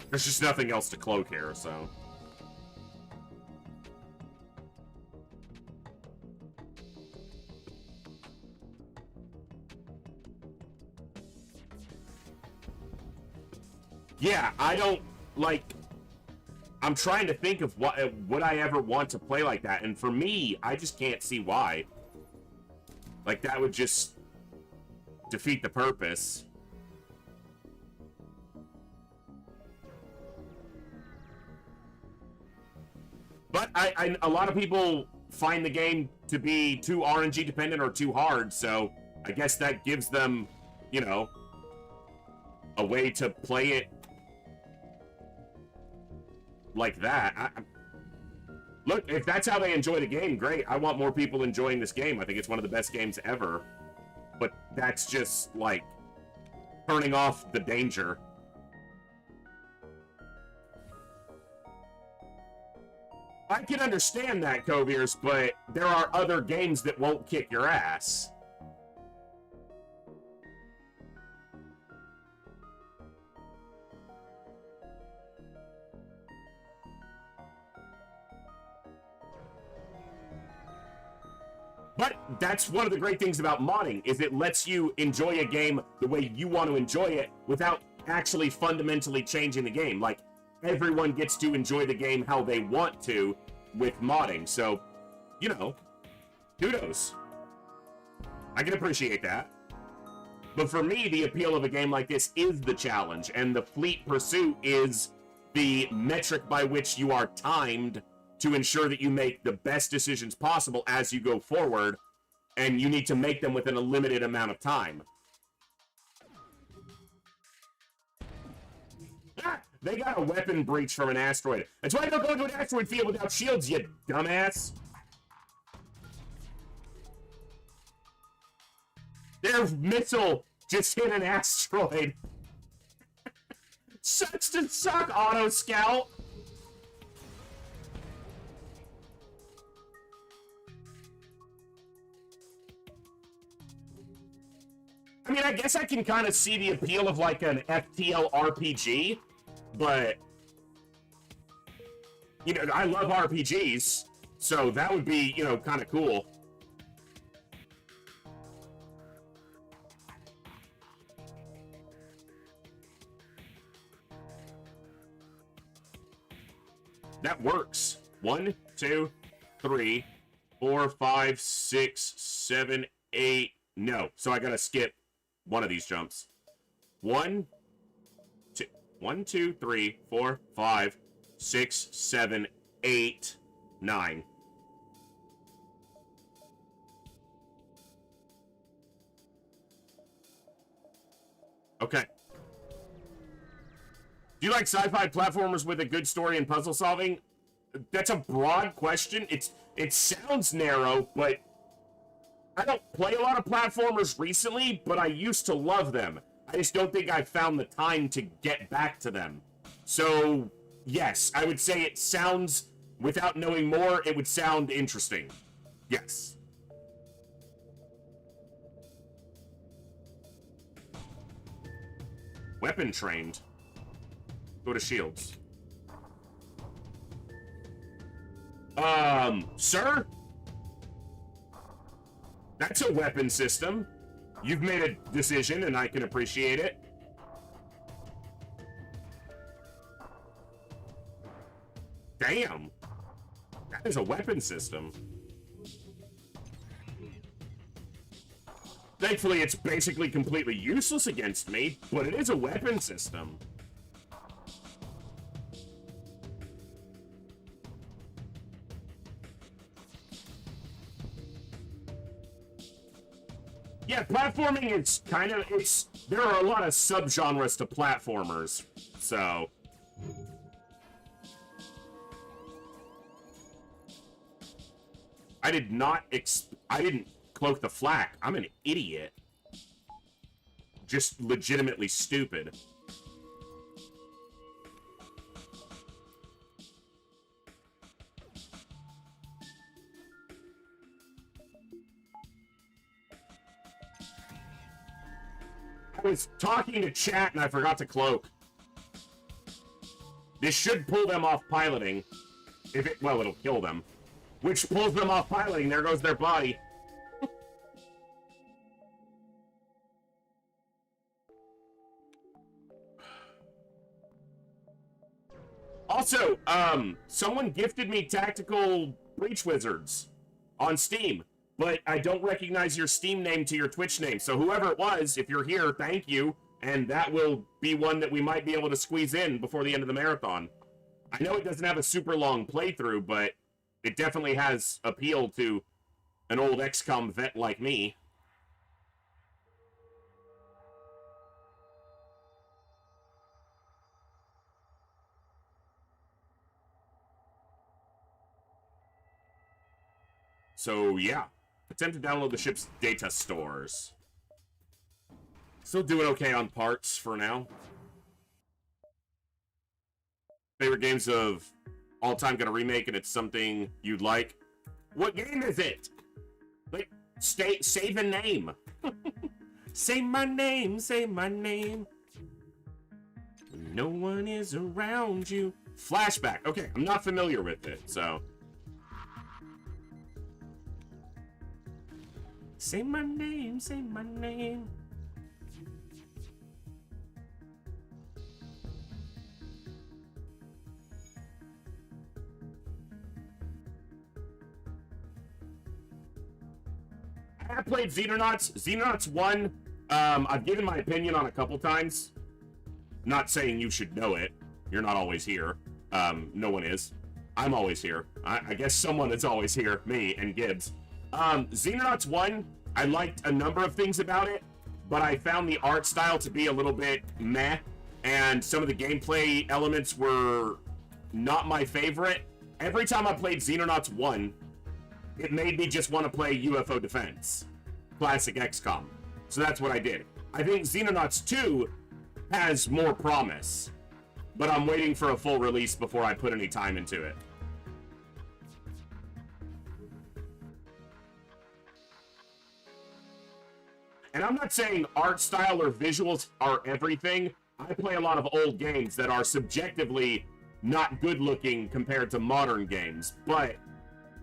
Speaker 1: There's just nothing else to cloak here, so... Yeah, I don't, like... I'm trying to think of what would I ever want to play like that, and for me, I just can't see why. Like, that would just defeat the purpose. But a lot of people find the game to be too RNG dependent or too hard, so I guess that gives them, you know, a way to play it like that. Look, if that's how they enjoy the game, great. I want more people enjoying this game. I think it's one of the best games ever. But that's just, like, turning off the danger. I can understand that, Coviers, but there are other games that won't kick your ass. But that's one of the great things about modding, is it lets you enjoy a game the way you want to enjoy it without actually fundamentally changing the game. Like, everyone gets to enjoy the game how they want to with modding. So, you know, kudos. I can appreciate that. But for me, the appeal of a game like this is the challenge, and the fleet pursuit is the metric by which you are timed to ensure that you make the best decisions possible as you go forward, and you need to make them within a limited amount of time. Ah, they got a weapon breach from an asteroid. That's why I don't go into an asteroid field without shields, you dumbass. Their missile just hit an asteroid. Sucks to suck, Auto Scout. I mean, I guess I can kind of see the appeal of, like, an FTL RPG, but, you know, I love RPGs, so that would be, you know, kind of cool. That works. 1, 2, 3, 4, 5, 6, 7, 8. No. So I gotta skip one of these jumps. 1, 2, 3, 4, 5, 6, 7, 8, 9. Okay. Do you like sci-fi platformers with a good story and puzzle solving? That's a broad question. It sounds narrow, but I don't play a lot of platformers recently, but I used to love them. I just don't think I've found the time to get back to them. So, yes, I would say it sounds, without knowing more, it would sound interesting. Yes. Weapon trained. Go to shields. Sir? That's a weapon system. You've made a decision, and I can appreciate it. Damn. That is a weapon system. Thankfully, it's basically completely useless against me, but it is a weapon system. Yeah, platforming is kind of, there are a lot of subgenres to platformers, so. I didn't cloak the flak. I'm an idiot. Just legitimately stupid. I was talking to chat and I forgot to cloak. This should pull them off piloting. Well, it'll kill them. Which pulls them off piloting. There goes their body. Also, someone gifted me Tactical Breach Wizards on Steam, but I don't recognize your Steam name to your Twitch name. So whoever it was, if you're here, thank you. And that will be one that we might be able to squeeze in before the end of the marathon. I know it doesn't have a super long playthrough, but it definitely has appeal to an old XCOM vet like me. So, yeah. Attempt to download the ship's data stores. Still doing okay on parts for now. Favorite games of all time, gonna remake, and it's something you'd like. What game is it? Like, say the name. Say my name, say my name. When no one is around you. Flashback. Okay, I'm not familiar with it, so. Say my name, say my name. I played Xenonauts. Xenonauts 1, I've given my opinion on a couple times. Not saying you should know it. You're not always here. No one is. I'm always here. I guess someone is always here. Me and Gibbs. Xenonauts 1, I liked a number of things about it, but I found the art style to be a little bit meh, and some of the gameplay elements were not my favorite. Every time I played Xenonauts 1, it made me just want to play UFO Defense. Classic XCOM. So that's what I did. I think Xenonauts 2 has more promise, but I'm waiting for a full release before I put any time into it. And I'm not saying art style or visuals are everything. I play a lot of old games that are subjectively not good looking compared to modern games, but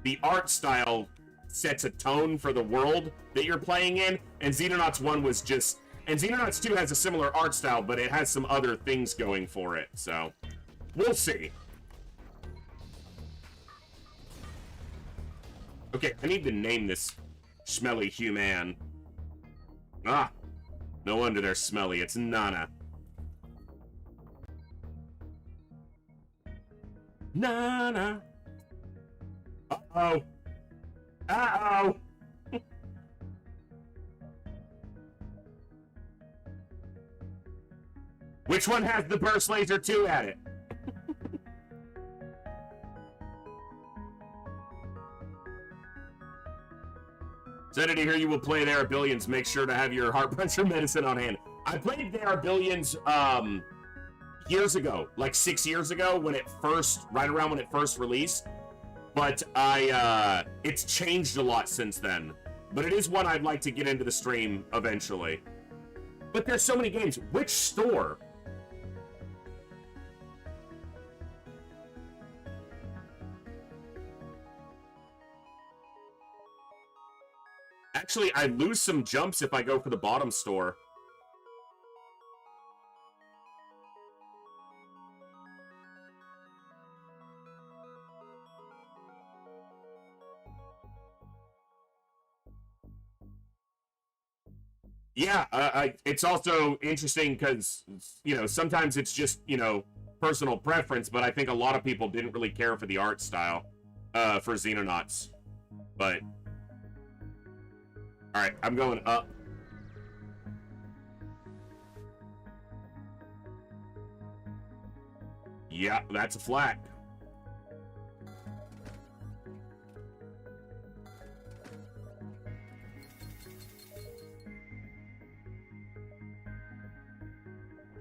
Speaker 1: the art style sets a tone for the world that you're playing in, and Xenonauts 1 was just... And Xenonauts 2 has a similar art style, but it has some other things going for it, so... We'll see. Okay, I need to name this smelly human. Ah, no wonder they're smelly. It's Nana. Nana. Uh-oh. Uh-oh. Which one has the burst laser 2 at it? Senator, here you will play There Are Billions. Make sure to have your heart puncher medicine on hand. I played There Are Billions years ago, like 6 years ago, when it first, right around when it first released. But it's changed a lot since then. But it is one I'd like to get into the stream eventually. But there's so many games. Which store? Actually, I lose some jumps if I go for the bottom store. Yeah, it's also interesting because, you know, sometimes it's just, you know, personal preference, but I think a lot of people didn't really care for the art style for Xenonauts. But, alright, I'm going up. Yeah, that's a flat.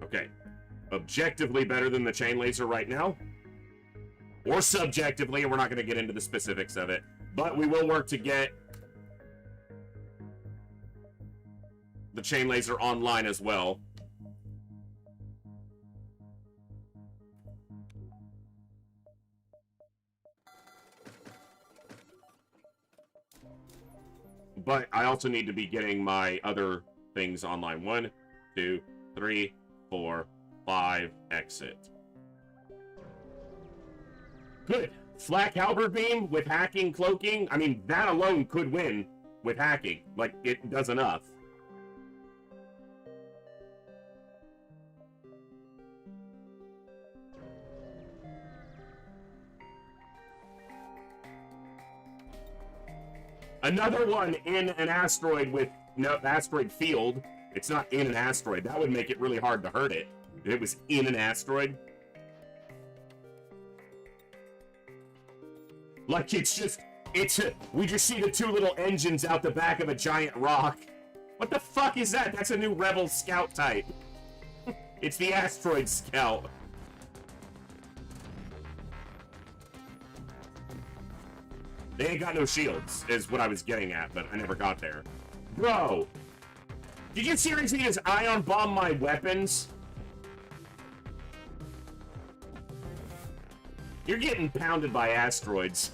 Speaker 1: Okay. Objectively better than the chain laser right now. Or subjectively, and we're not going to get into the specifics of it. But we will work to get the chain laser online as well. But I also need to be getting my other things online. 1, 2, 3, 4, 5, exit. Good. Flak halberd beam with hacking, cloaking. I mean, that alone could win with hacking. Like, it does enough. Another one in an asteroid with no asteroid field. It's not in an asteroid. That would make it really hard to hurt it. If it was in an asteroid. Like, we just see the 2 little engines out the back of a giant rock. What the fuck is that? That's a new Rebel Scout type. It's the Asteroid Scout. They ain't got no shields, is what I was getting at, but I never got there. Bro! Did you seriously just ion bomb my weapons? You're getting pounded by asteroids.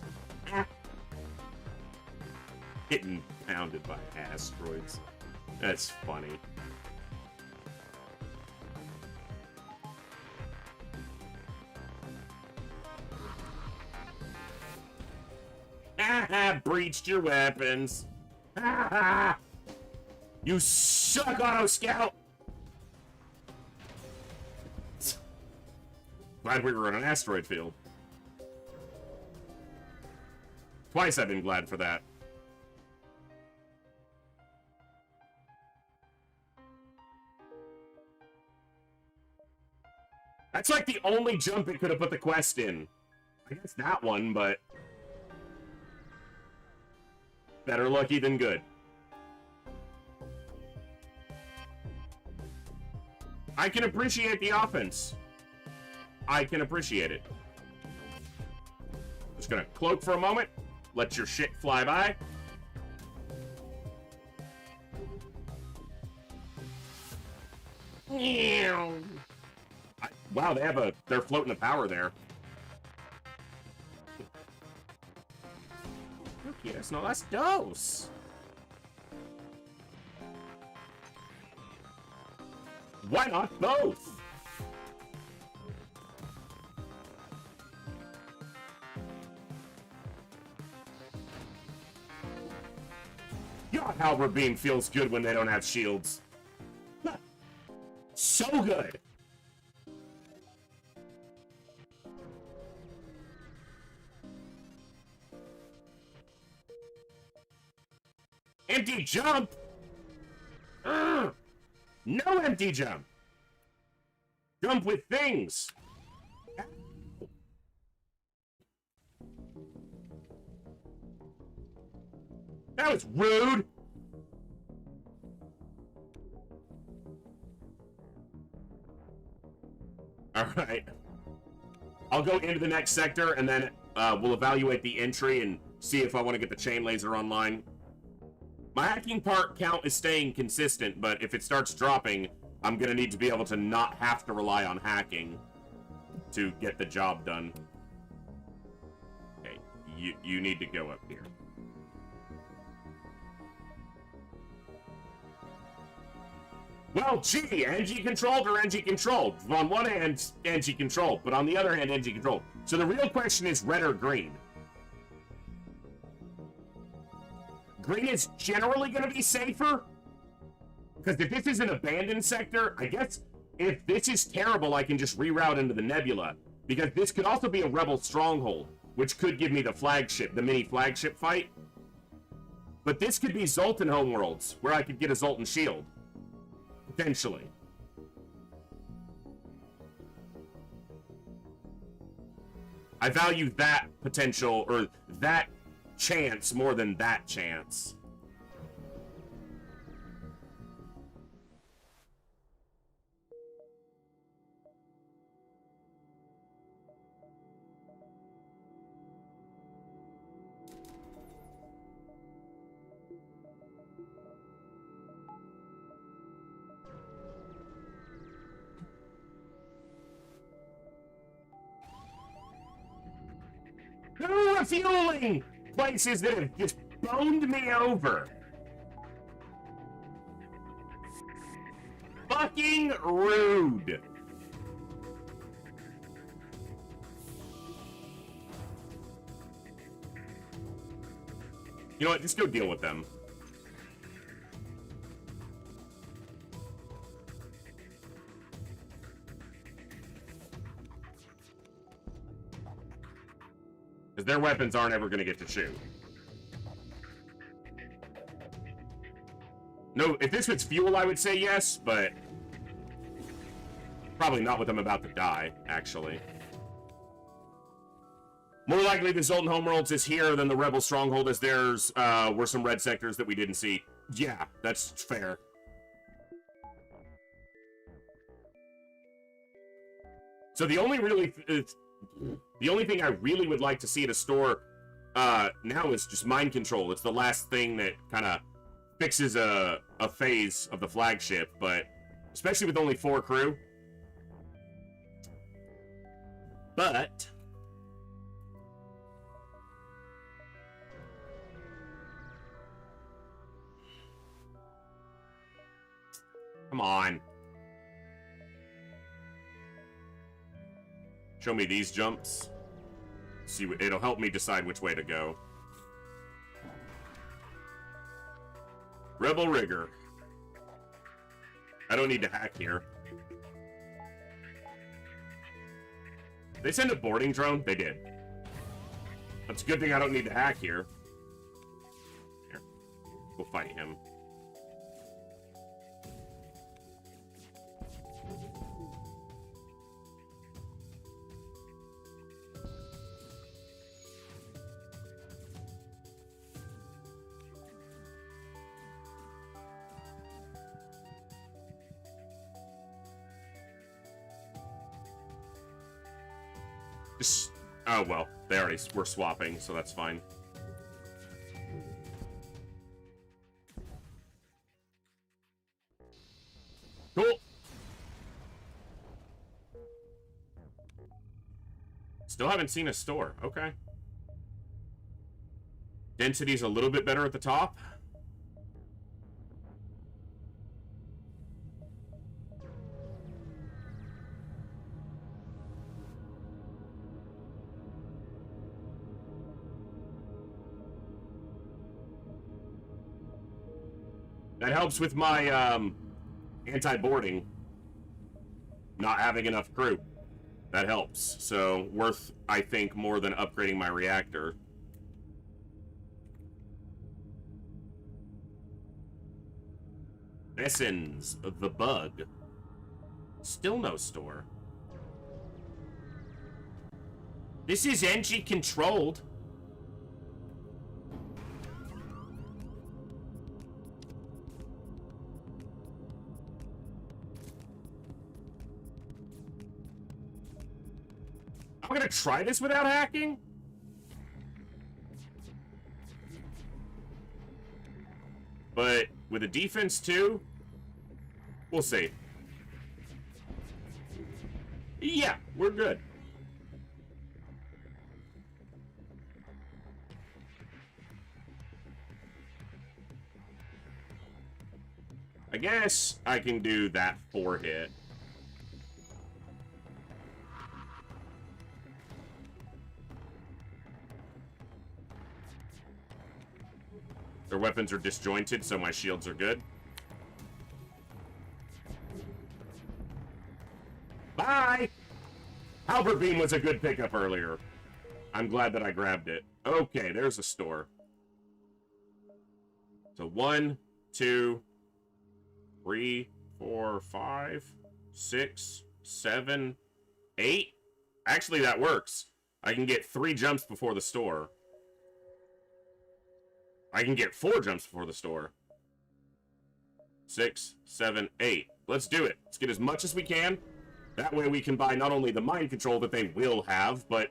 Speaker 1: Getting pounded by asteroids. That's funny. Breached your weapons. You suck, Auto Scout! Glad we were in an asteroid field. Twice I've been glad for that. That's like the only jump it could have put the quest in. I guess that one, but... better lucky than good. I can appreciate the offense. I can appreciate it. Just gonna cloak for a moment. Let your shit fly by. Wow, they're floating a power there. Yes, no, that's dose. Why not both? God, Halberd Beam feels good when they don't have shields. So good. Empty jump. No empty jump. Jump with things. That was rude. All right. I'll go into the next sector, and then we'll evaluate the entry and see if I want to get the chain laser online. My hacking part count is staying consistent, but if it starts dropping, I'm going to need to be able to not have to rely on hacking to get the job done. Okay, you need to go up here. Well, gee, NG controlled or NG controlled? On one hand, NG controlled, but on the other hand, NG controlled. So the real question is red or green? Green is generally going to be safer. Because if this is an abandoned sector, I guess if this is terrible, I can just reroute into the nebula. Because this could also be a rebel stronghold, which could give me the flagship, the mini flagship fight. But this could be Zoltan homeworlds, where I could get a Zoltan shield. Potentially. I value that potential, or that chance, more than that chance. No refueling! Places that have just boned me over. Fucking rude. You know what? Just go deal with them. Because their weapons aren't ever going to get to shoot. No, if this was fuel, I would say yes, but probably not with them about to die, actually. More likely the Zoltan homeworlds is here than the Rebel stronghold, as there's were some red sectors that we didn't see. Yeah, that's fair. So the only thing I really would like to see at a store now is just mind control. It's the last thing that kind of fixes a phase of the flagship, but especially with only 4 crew. But come on. Show me these jumps. See, it'll help me decide which way to go. Rebel rigger. I don't need to hack here. They send a boarding drone? They did. That's a good thing I don't need to hack here. Here. We'll fight him. Oh, well, they already were swapping, so that's fine. Cool. Still haven't seen a store. Okay. Density's a little bit better at the top. That helps with my, anti-boarding. Not having enough crew. That helps. So, worth, I think, more than upgrading my reactor. Essence of the bug. Still no store. This is NG controlled. I'm gonna try this without hacking. But with a defense too, we'll see. Yeah, we're good. I guess I can do that 4-hit. Their weapons are disjointed, so my shields are good. Bye! Halberd Beam was a good pickup earlier. I'm glad that I grabbed it. Okay, there's a store. So 1, 2, 3, 4, 5, 6, 7, 8. Actually, that works. I can get 3 jumps before the store. I can get 4 jumps before the store. 6, 7, 8. Let's do it. Let's get as much as we can. That way we can buy not only the mind control that they will have, but...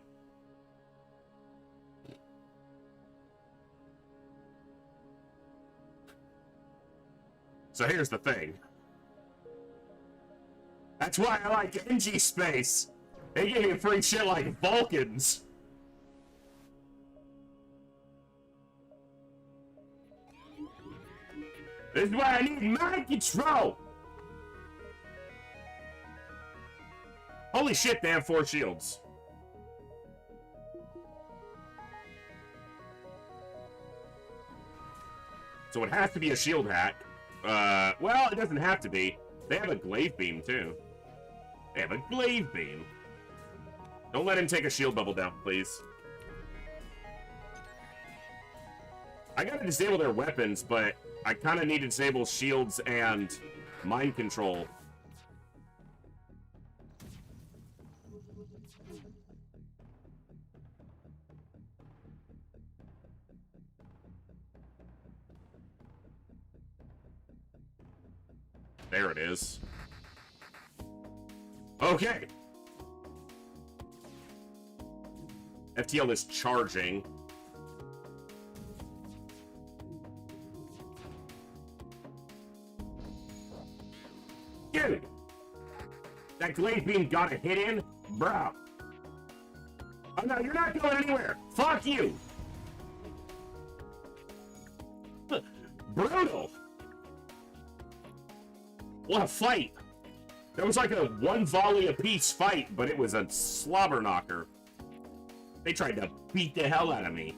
Speaker 1: So here's the thing. That's why I like NG Space. They give you free shit like Vulcans. This is why I need mind control. Holy shit, they have 4 shields. So it has to be a shield hack. Well, it doesn't have to be. They have a glaive beam, too. They have a glaive beam. Don't let him take a shield bubble down, please. I gotta disable their weapons, but I kind of need to disable shields and mind control. There it is. Okay. FTL is charging. Dude! That glaive beam got a hit in? Bro. Oh no, you're not going anywhere! Fuck you! Brutal! What a fight! That was like a 1 volley apiece fight, but it was a slobber knocker. They tried to beat the hell out of me.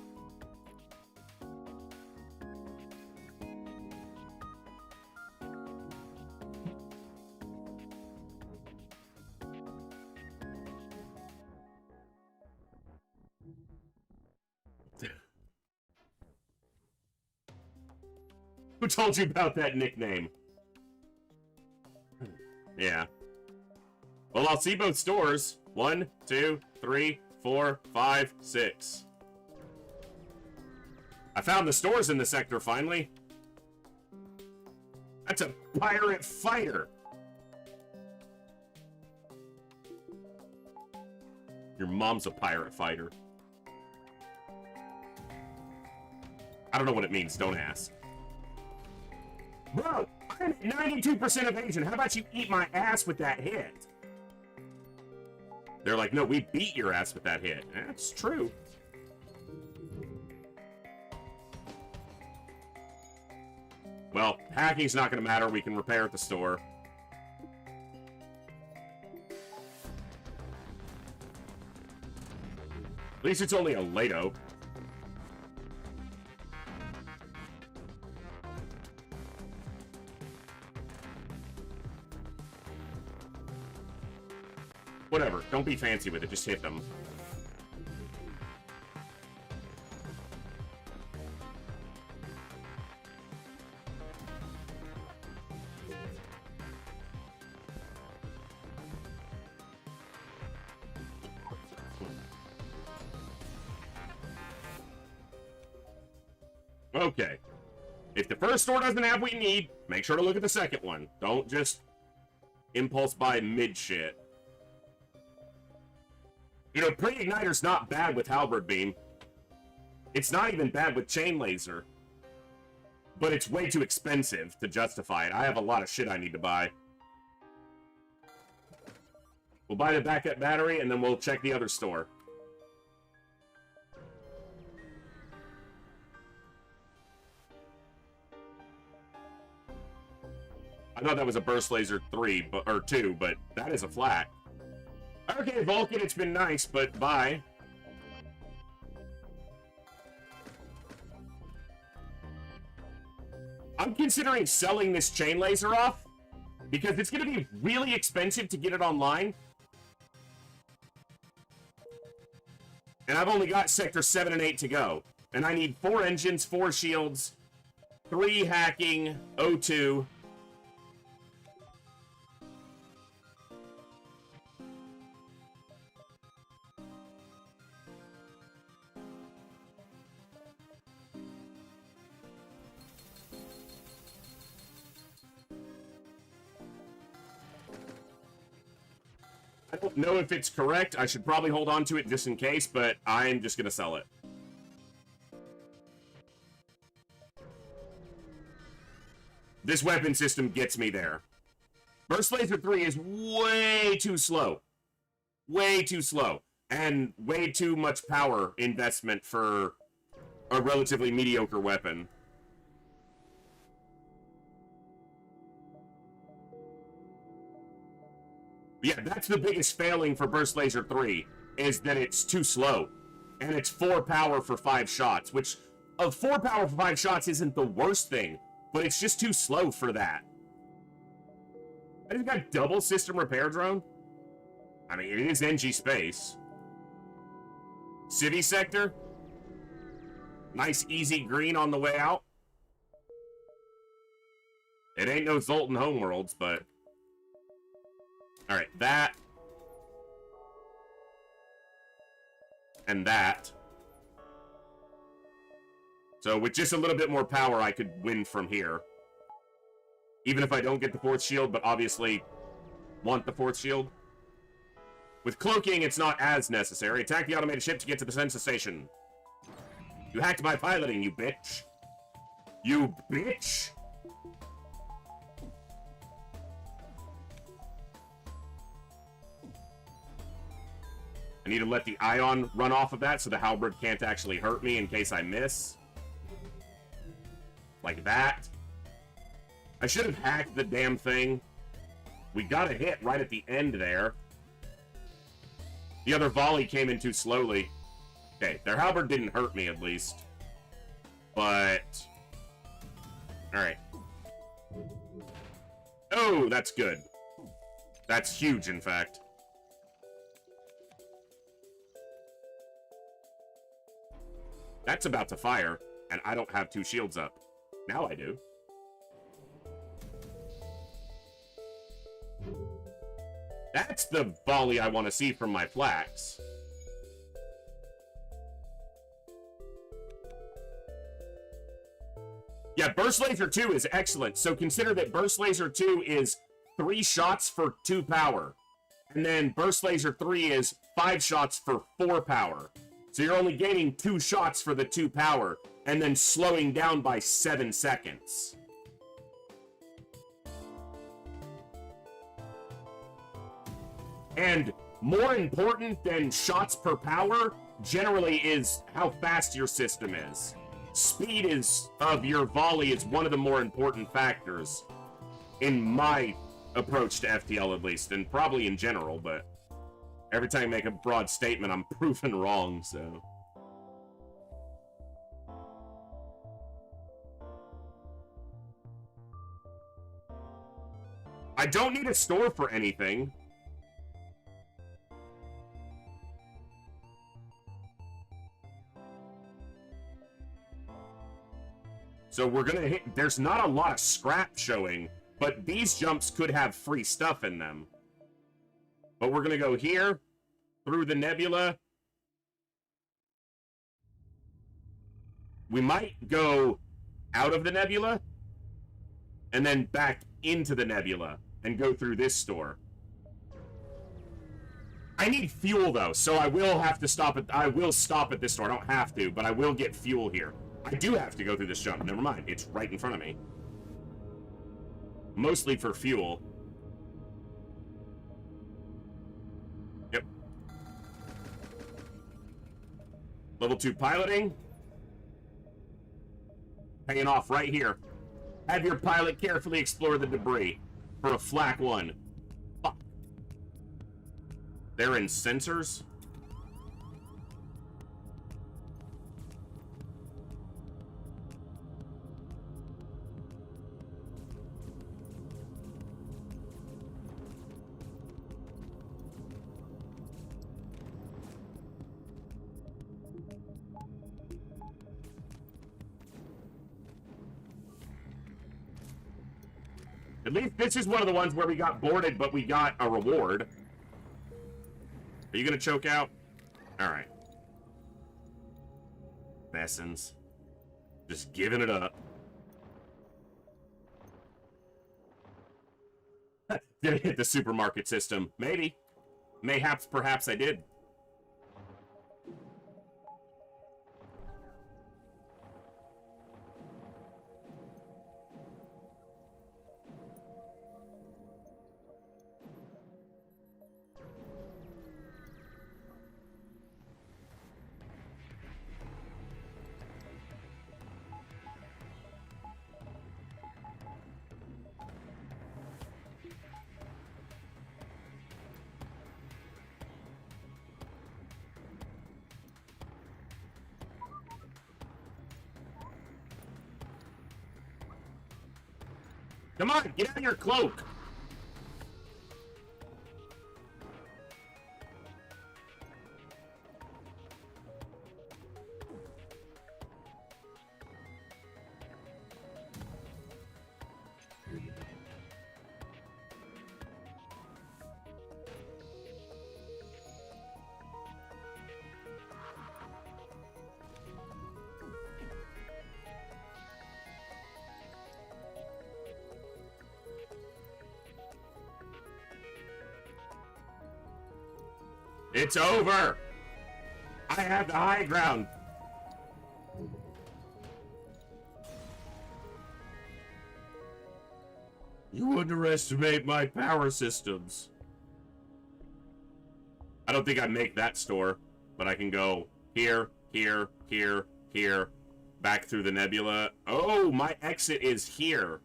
Speaker 1: Who told you about that nickname? Yeah. Well, I'll see both stores. 1, 2, 3, 4, 5, 6. I found the stores in the sector, finally. That's a pirate fighter. Your mom's a pirate fighter. I don't know what it means, don't ask. Bro, I'm at 92% evasion. How about you eat my ass with that hit? They're like, no, we beat your ass with that hit. That's true. Well, hacking's not going to matter. We can repair at the store. At least it's only a Lato. Don't be fancy with it, just hit them. Okay. If the first store doesn't have what you need, make sure to look at the second one. Don't just impulse buy mid-shit. You know, Pre-Igniter's not bad with Halberd Beam. It's not even bad with Chain Laser. But it's way too expensive to justify it. I have a lot of shit I need to buy. We'll buy the backup battery, and then we'll check the other store. I thought that was a Burst Laser 3, or 2, but that is a flat. Okay, Vulcan, it's been nice, but bye. I'm considering selling this Chain Laser off, because it's going to be really expensive to get it online. And I've only got Sector 7 and 8 to go. And I need 4 engines, 4 shields, 3 hacking, O2. I don't know if it's correct. I should probably hold on to it just in case, but I'm just going to sell it. This weapon system gets me there. Burst Laser 3 is way too slow. Way too slow. And way too much power investment for a relatively mediocre weapon. Yeah, that's the biggest failing for Burst Laser 3, is that it's too slow. And it's 4 power for 5 shots, which, 4 power for 5 shots isn't the worst thing, but it's just too slow for that. I just got double system repair drone? I mean, it is NG space. City sector? Nice easy green on the way out. It ain't no Zoltan Homeworlds, but... Alright, that. And that. So with just a little bit more power, I could win from here. Even if I don't get the 4th shield, but obviously want the 4th shield. With cloaking, it's not as necessary. Attack the automated ship to get to the census station. You hacked my piloting, you bitch. You bitch! I need to let the ion run off of that so the halberd can't actually hurt me in case I miss. Like that. I should have hacked the damn thing. We got a hit right at the end there. The other volley came in too slowly. Okay, their halberd didn't hurt me at least. But... Alright. Oh, that's good. That's huge, in fact. That's about to fire, and I don't have 2 shields up. Now I do. That's the volley I want to see from my flax. Yeah, Burst Laser 2 is excellent. So consider that Burst Laser 2 is 3 shots for 2 power. And then Burst Laser 3 is 5 shots for 4 power. So you're only gaining 2 shots for the 2 power, and then slowing down by 7 seconds. And more important than shots per power, generally, is how fast your system is. Speed of your volley is one of the more important factors, in my approach to FTL at least, and probably in general, but... Every time I make a broad statement, I'm proven wrong, so... I don't need a store for anything. So we're gonna hit... There's not a lot of scrap showing, but these jumps could have free stuff in them. But we're gonna go here, through the nebula. We might go out of the nebula, and then back into the nebula, and go through this store. I need fuel, though, so I will have to stop at... I will stop at this store. I don't have to, but I will get fuel here. I do have to go through this jump. Never mind. It's right in front of me. Mostly for fuel. Yep. Level 2 piloting. Paying off right here. Have your pilot carefully explore the debris for a flak 1. Fuck. They're in sensors. At least this is one of the ones where we got boarded, but we got a reward. Are you gonna choke out? Alright. Bessons. Just giving it up. Did I hit the supermarket system? Maybe. Mayhaps, perhaps I did. Come on, get out of your cloak. It's over! I have the high ground. You underestimate my power systems. I don't think I make that store, but I can go here, here, here, here, back through the nebula. Oh, my exit is here.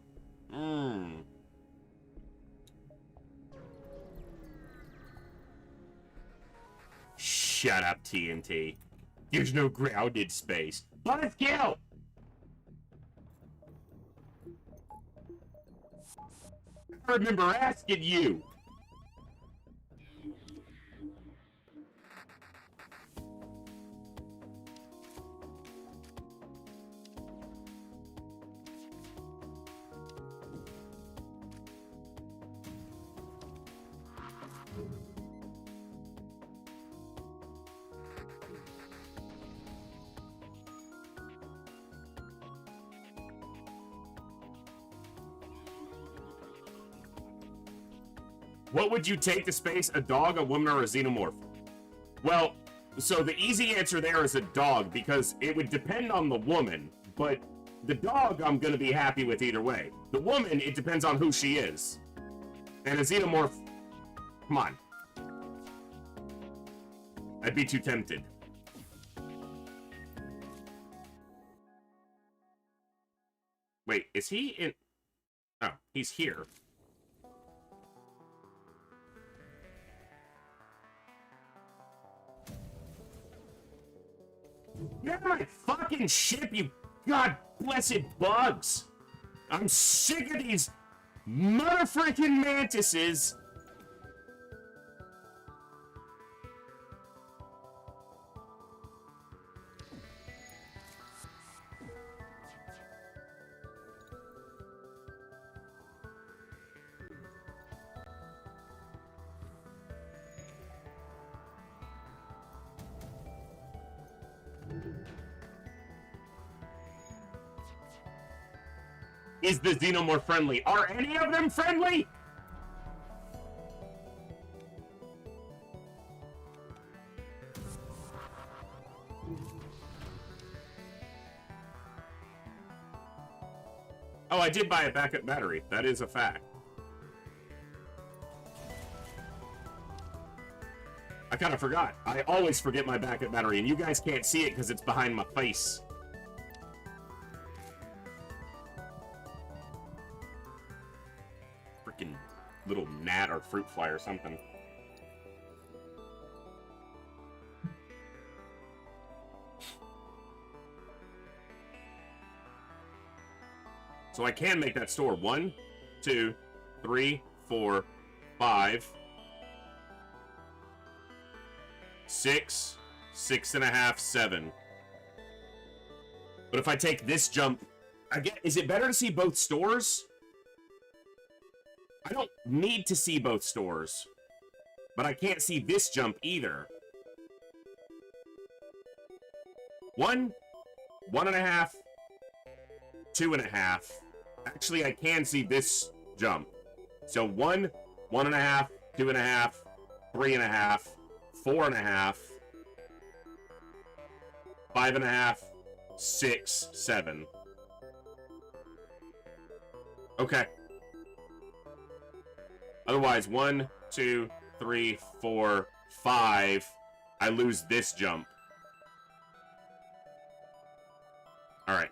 Speaker 1: Shut up, TNT. There's no grounded space. Buzzkill! I remember asking you. What would you take to space? A dog, a woman, or a xenomorph? Well, so the easy answer there is a dog, because it would depend on the woman, but the dog I'm gonna be happy with either way. The woman, it depends on who she is. And a xenomorph, come on. I'd be too tempted. Wait, is he in... Oh, he's here. Get out of my fucking ship, you god blessed bugs! I'm sick of these motherfucking mantises! Is the Xenomorph friendly? Are any of them friendly? Oh, I did buy a backup battery. That is a fact. I kind of forgot. I always forget my backup battery, and you guys can't see it because it's behind my face. Freaking little gnat or fruit fly or something. So I can make that store. 1, 2, 3, 4, 5, 6, 6.5, 7. But if I take this jump, is it better to see both stores? I don't need to see both stores, but I can't see this jump either. 1, 1.5, 2.5. Actually, I can see this jump. So 1, 1.5, 2.5, 3.5, 4.5, 5.5, 6, 7. Okay. Otherwise, 1, 2, 3, 4, 5. I lose this jump. All right.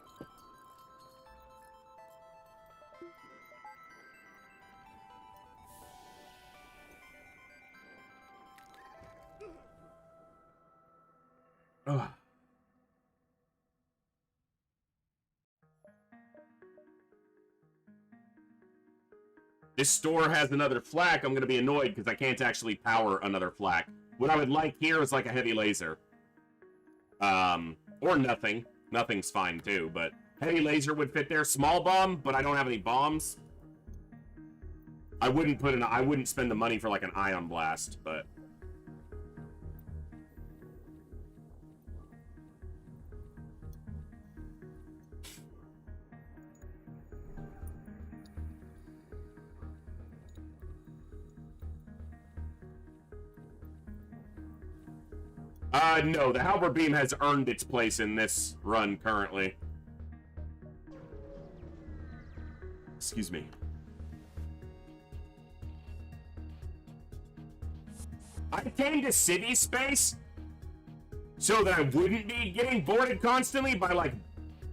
Speaker 1: Ugh. This store has another flak. I'm going to be annoyed because I can't actually power another flak. What I would like here is like a heavy laser. Or nothing. Nothing's fine too, but heavy laser would fit there. Small bomb, but I don't have any bombs. I wouldn't spend the money for like an ion blast, but... No, the Halberd Beam has earned its place in this run currently. Excuse me. I came to City Space so that I wouldn't be getting boarded constantly by, like,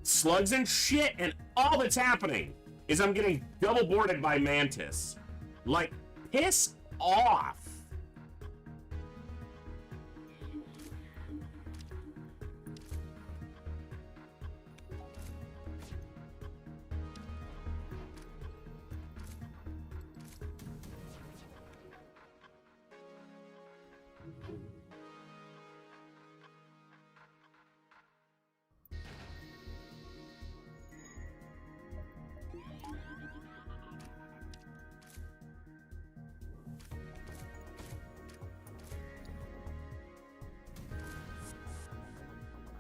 Speaker 1: slugs and shit, and all that's happening is I'm getting double boarded by Mantis. Like, piss off.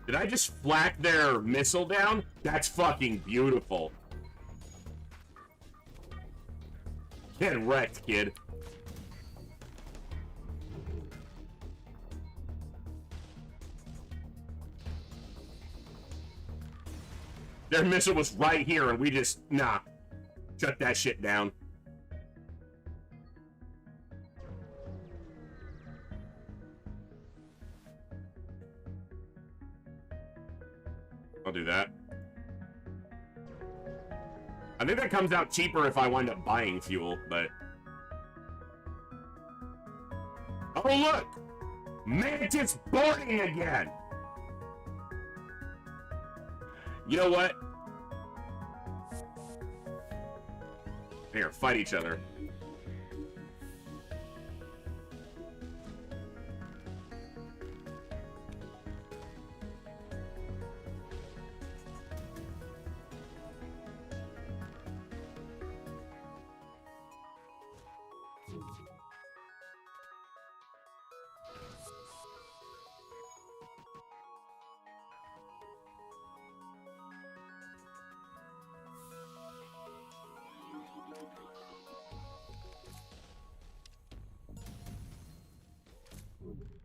Speaker 1: Did I just flak their missile down? That's fucking beautiful. Get wrecked, kid. Their missile was right here and we just, nah. Shut that shit down. I'll do that. I think that comes out cheaper if I wind up buying fuel, but... Oh, look! Mantis boarding again! You know what? Here, fight each other.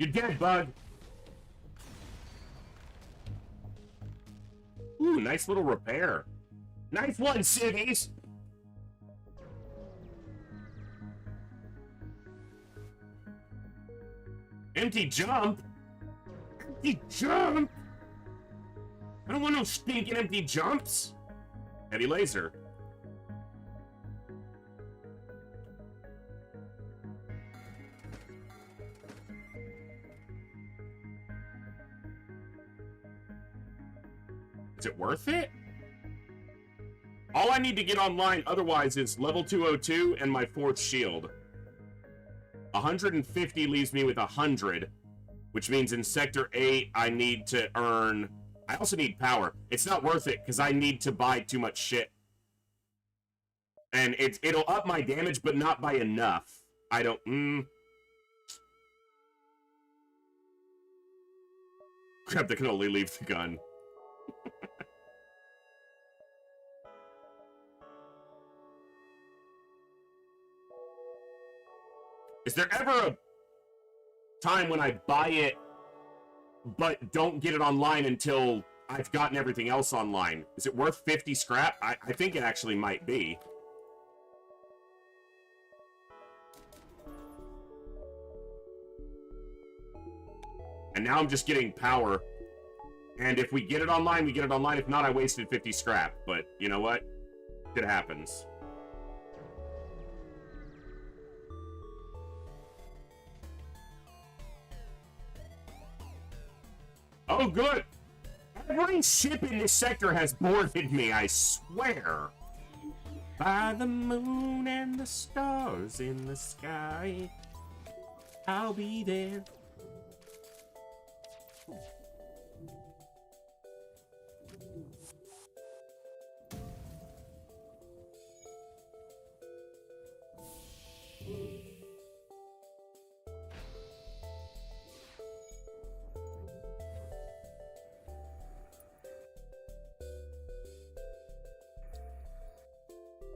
Speaker 1: You're dead, bug. Ooh, nice little repair. Nice one, civvies. Empty jump? Empty jump? I don't want no stinking empty jumps. Heavy laser. Is it worth it? All I need to get online otherwise is level 202 and my 4th shield. 150 leaves me with 100, which means in Sector 8 I need to earn... I also need power. It's not worth it because I need to buy too much shit. And it'll up my damage, but not by enough. I don't... Crap, they can only leave the gun. Is there ever a time when I buy it, but don't get it online until I've gotten everything else online? Is it worth 50 scrap? I think it actually might be. And now I'm just getting power. And if we get it online, we get it online. If not, I wasted 50 scrap. But you know what? It happens. Oh, good. Every ship in this sector has boarded me, I swear. By the moon and the stars in the sky, I'll be there.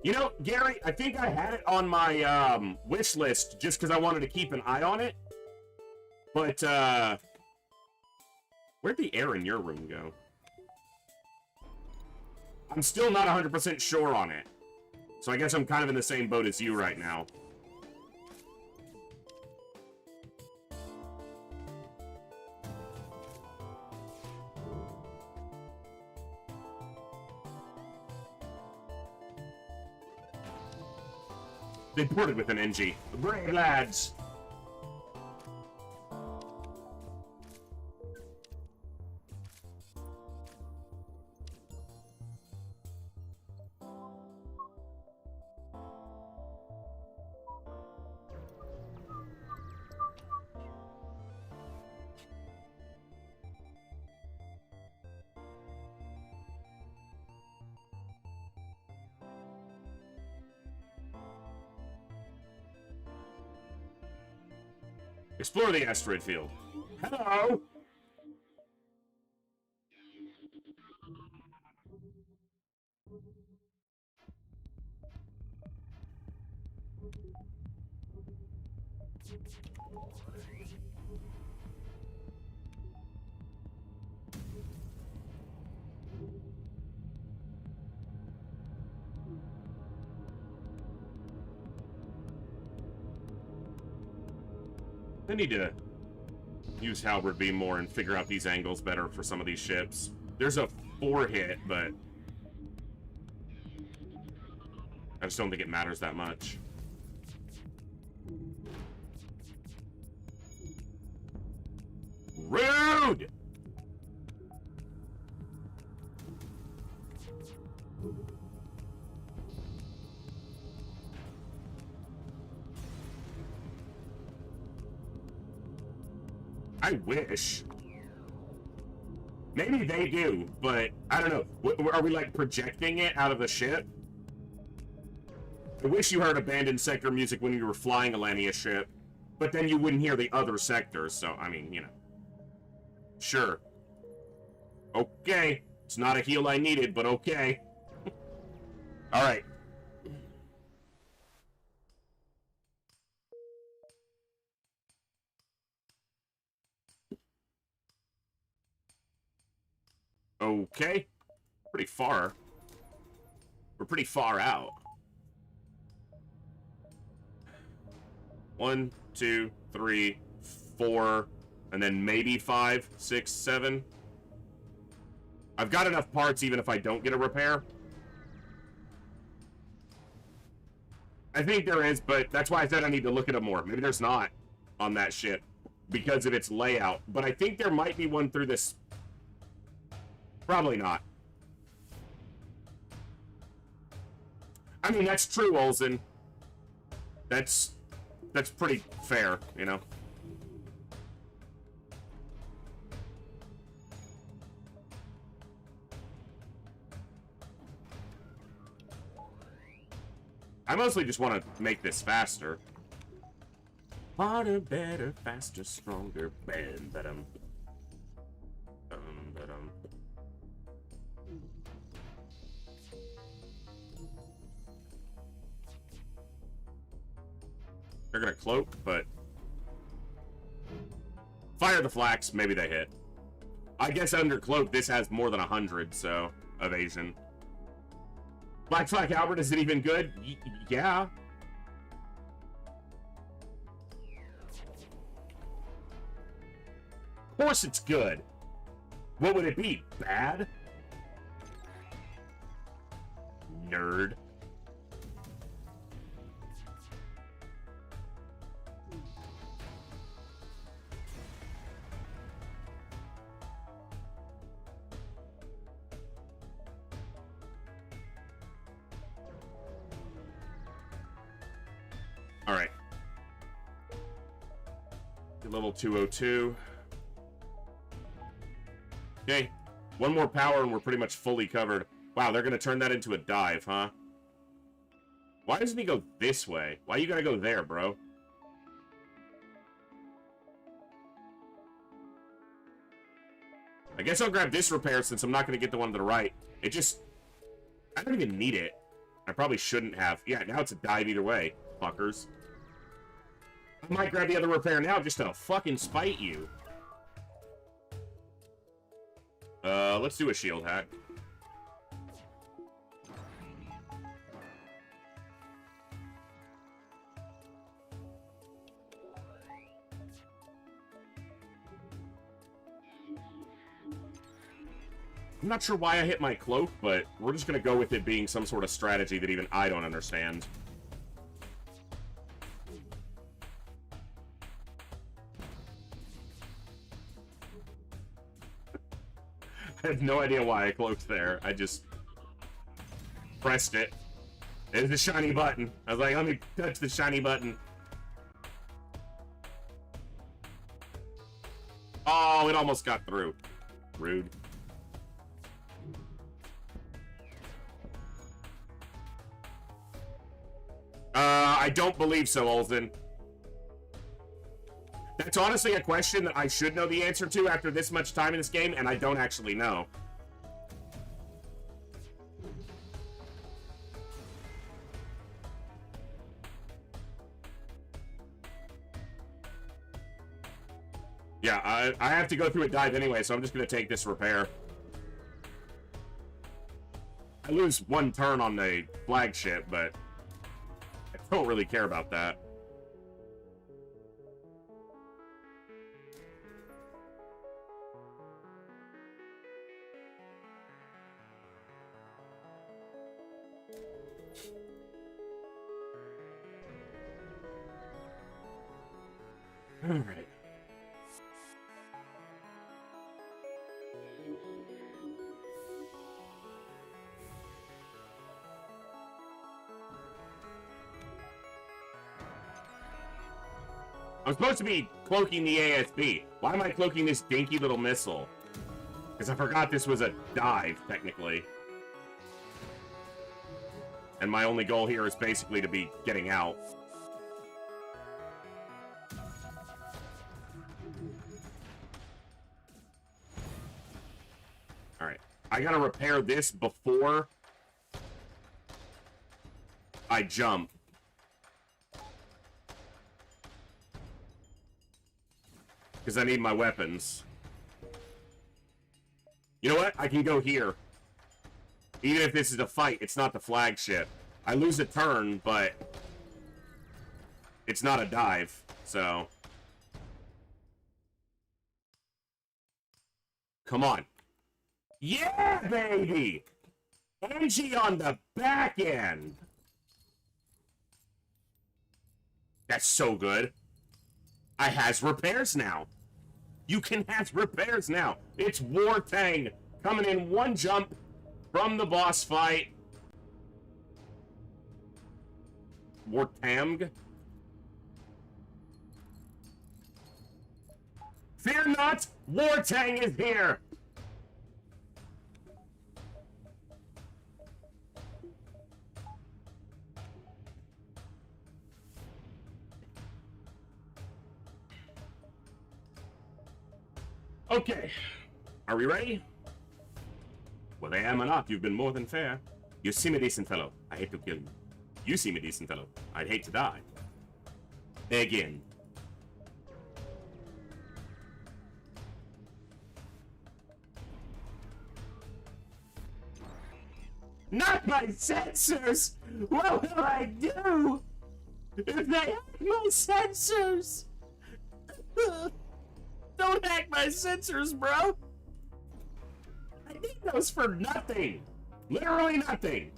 Speaker 1: You know, Gary, I think I had it on my wish list just because I wanted to keep an eye on it. But, where'd the air in your room go? I'm still not 100% sure on it. So I guess I'm kind of in the same boat as you right now. They boarded with an NG. Brave lads! Explore the asteroid field. Hello! I need to use halberd beam more and figure out these angles better for some of these ships. There's a 4 hit, but I just don't think it matters that much. Rude! I wish. Maybe they do, but I don't know. Are we like projecting it out of the ship? I wish you heard abandoned sector music when you were flying a Lania ship, but then you wouldn't hear the other sectors, so, I mean, you know. Sure. Okay. It's not a heal I needed, but okay. Alright. Okay. Pretty far. We're pretty far out. 1, 2, 3, 4, and then maybe 5, 6, 7. I've got enough parts even if I don't get a repair. I think there is, but that's why I said I need to look at it more. Maybe there's not on that shit because of its layout. But I think there might be one through this. Probably not. I mean, that's true, Olsen. That's pretty fair, you know? I mostly just want to make this faster. Harder, better, faster, stronger, bam, ba-dum. Ba-dum. They're gonna cloak, but... Fire the flax, maybe they hit. I guess under cloak, this has more than 100, so... Evasion. Black Flag Albert, is it even good? Yeah. Of course it's good. What would it be? Bad? Nerd. Alright. Level 202. Okay. One more power and we're pretty much fully covered. Wow, they're gonna turn that into a dive, huh? Why doesn't he go this way? Why you gotta go there, bro? I guess I'll grab this repair since I'm not gonna get the one to the right. It just... I don't even need it. I probably shouldn't have. Yeah, now it's a dive either way, fuckers. I might grab the other repair now just to fucking spite you. Let's do a shield hack. I'm not sure why I hit my cloak, but we're just gonna go with it being some sort of strategy that even I don't understand. I have no idea why I cloaked there. I just pressed it. There's the shiny button. I was like, let me touch the shiny button. Oh, it almost got through. Rude. I don't believe so, Olsen. That's honestly a question that I should know the answer to after this much time in this game, and I don't actually know. Yeah, I have to go through a dive anyway, so I'm just going to take this repair. I lose one turn on the flagship, but I don't really care about that. All right. I'm supposed to be cloaking the ASB. Why am I cloaking this dinky little missile? Because I forgot this was a dive, technically. And my only goal here is basically to be getting out. Alright. I gotta repair this before I jump. Because I need my weapons. You know what? I can go here. Even if this is a fight, it's not the flagship. I lose a turn, but it's not a dive, so. Come on. Yeah, baby! Angie on the back end! That's so good. I has repairs now. You can has repairs now. It's War Tang coming in one jump from the boss fight. War Tang. Fear not, War Tang is here. Okay, are we ready? Well, I am or not, you've been more than fair. You seem a decent fellow. I hate to kill you. You seem a decent fellow. I'd hate to die. Again. Not my sensors! What will I do if they hack my sensors? Don't hack my sensors, bro! I need those for nothing! Literally nothing!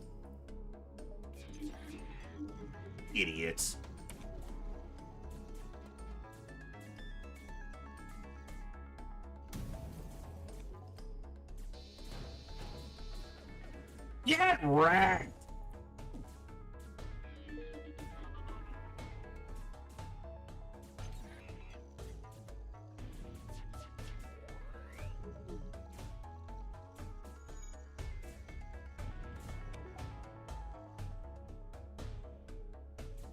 Speaker 1: Idiots. Get wrecked!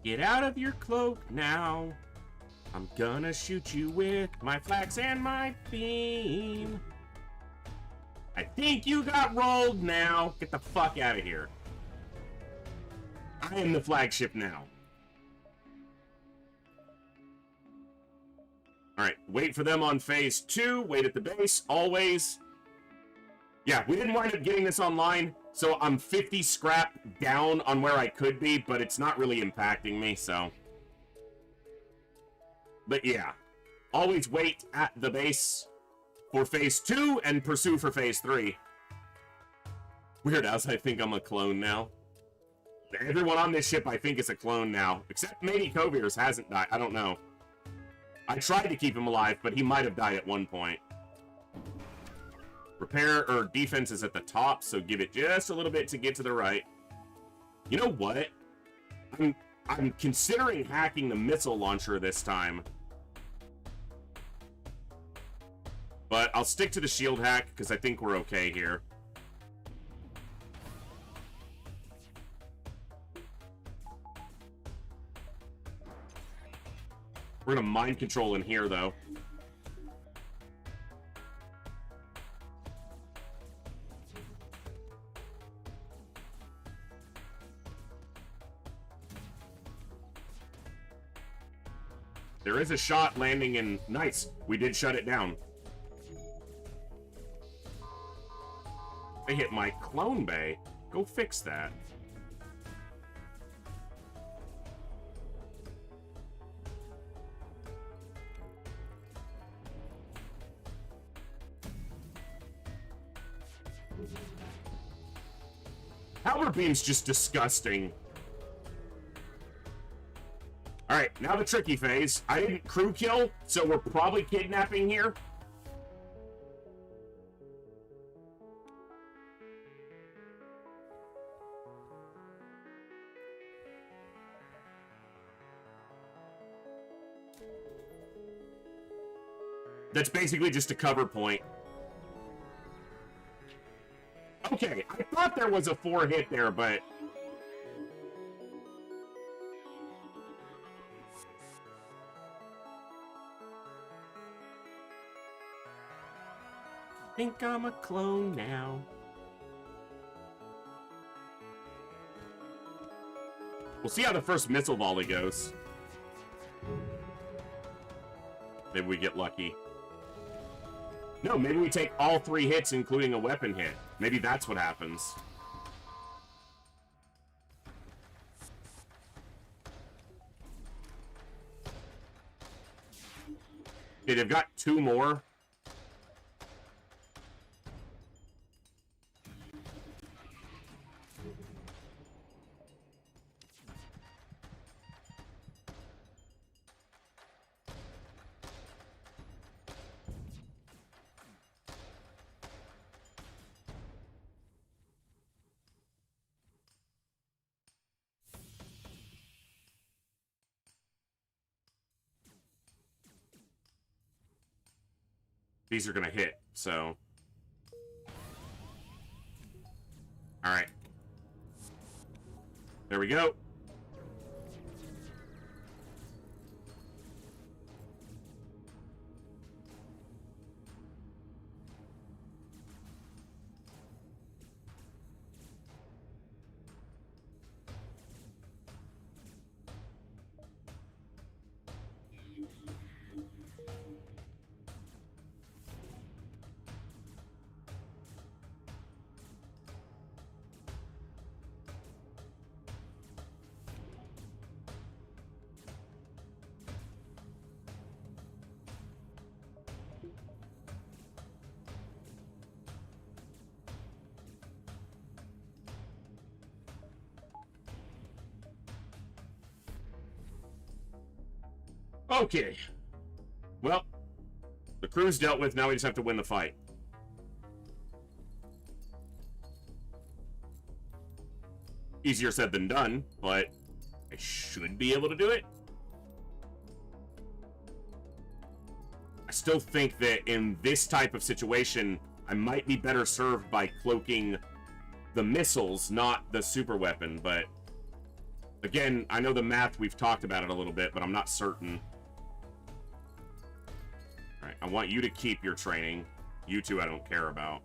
Speaker 1: Get out of your cloak now. I'm gonna shoot you with my flax and my beam. I think you got rolled now. Get the fuck out of here. I am the flagship now. Alright, wait for them on phase 2. Wait at the base, always. Yeah, we didn't wind up getting this online, so I'm 50 scrap down on where I could be, but it's not really impacting me, so. But yeah, always wait at the base for phase 2 and pursue for phase 3. Weird as I think I'm a clone now. Everyone on this ship I think is a clone now, except maybe Kovir's hasn't died. I don't know. I tried to keep him alive, but he might have died at one point. Repair or defense is at the top, so give it just a little bit to get to the right. You know what? I'm considering hacking the missile launcher this time. But I'll stick to the shield hack, because I think we're okay here. We're gonna mind control in here, though. There is a shot landing in... Nice. We did shut it down. I hit my clone bay. Go fix that. Halberd Beam's just disgusting. Alright, now the tricky phase. I didn't crew kill, so we're probably kidnapping here. That's basically just a cover point. Okay, I thought there was a 4-hit there, but... I think I'm a clone now. We'll see how the first missile volley goes. Maybe we get lucky. No, maybe we take all 3 hits, including a weapon hit. Maybe that's what happens. Okay, they've got 2 more. These are gonna hit, so... Alright. There we go. Okay. Well, the crew's dealt with, now we just have to win the fight. Easier said than done, but I should be able to do it. I still think that in this type of situation, I might be better served by cloaking the missiles, not the super weapon, but again, I know the math, we've talked about it a little bit, but I'm not certain. Alright, I want you to keep your training. You two I don't care about.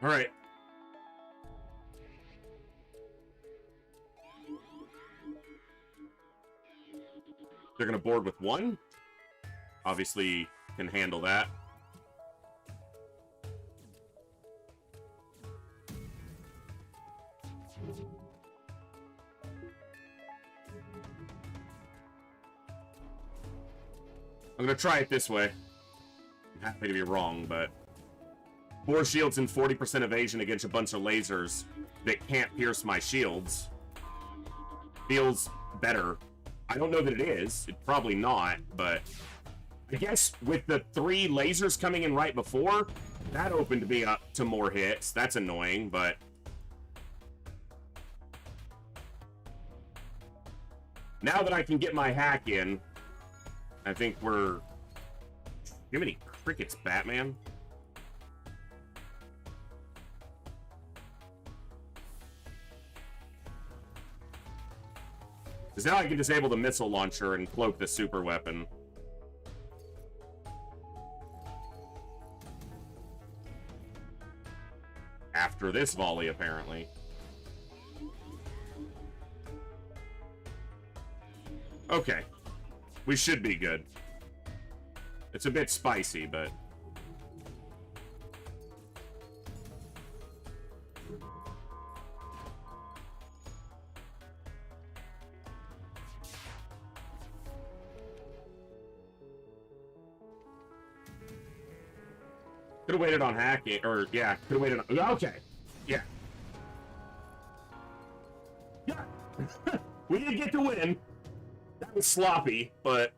Speaker 1: All right. They're going to board with 1. Obviously, can handle that. I'm going to try it this way. I'm happy to be wrong, but... 4 shields and 40% evasion against a bunch of lasers that can't pierce my shields. Feels better. I don't know that it is. It's probably not, but... I guess with the 3 lasers coming in right before, that opened me up to more hits. That's annoying, but... Now that I can get my hack in, I think we're... Too many crickets, Batman. Because now I can disable the missile launcher and cloak the super weapon. After this volley, apparently. Okay. We should be good. It's a bit spicy, but... Could have waited on hacking, or, yeah, could have waited on... Okay. Yeah. Yeah. We did get to win. That was sloppy, but...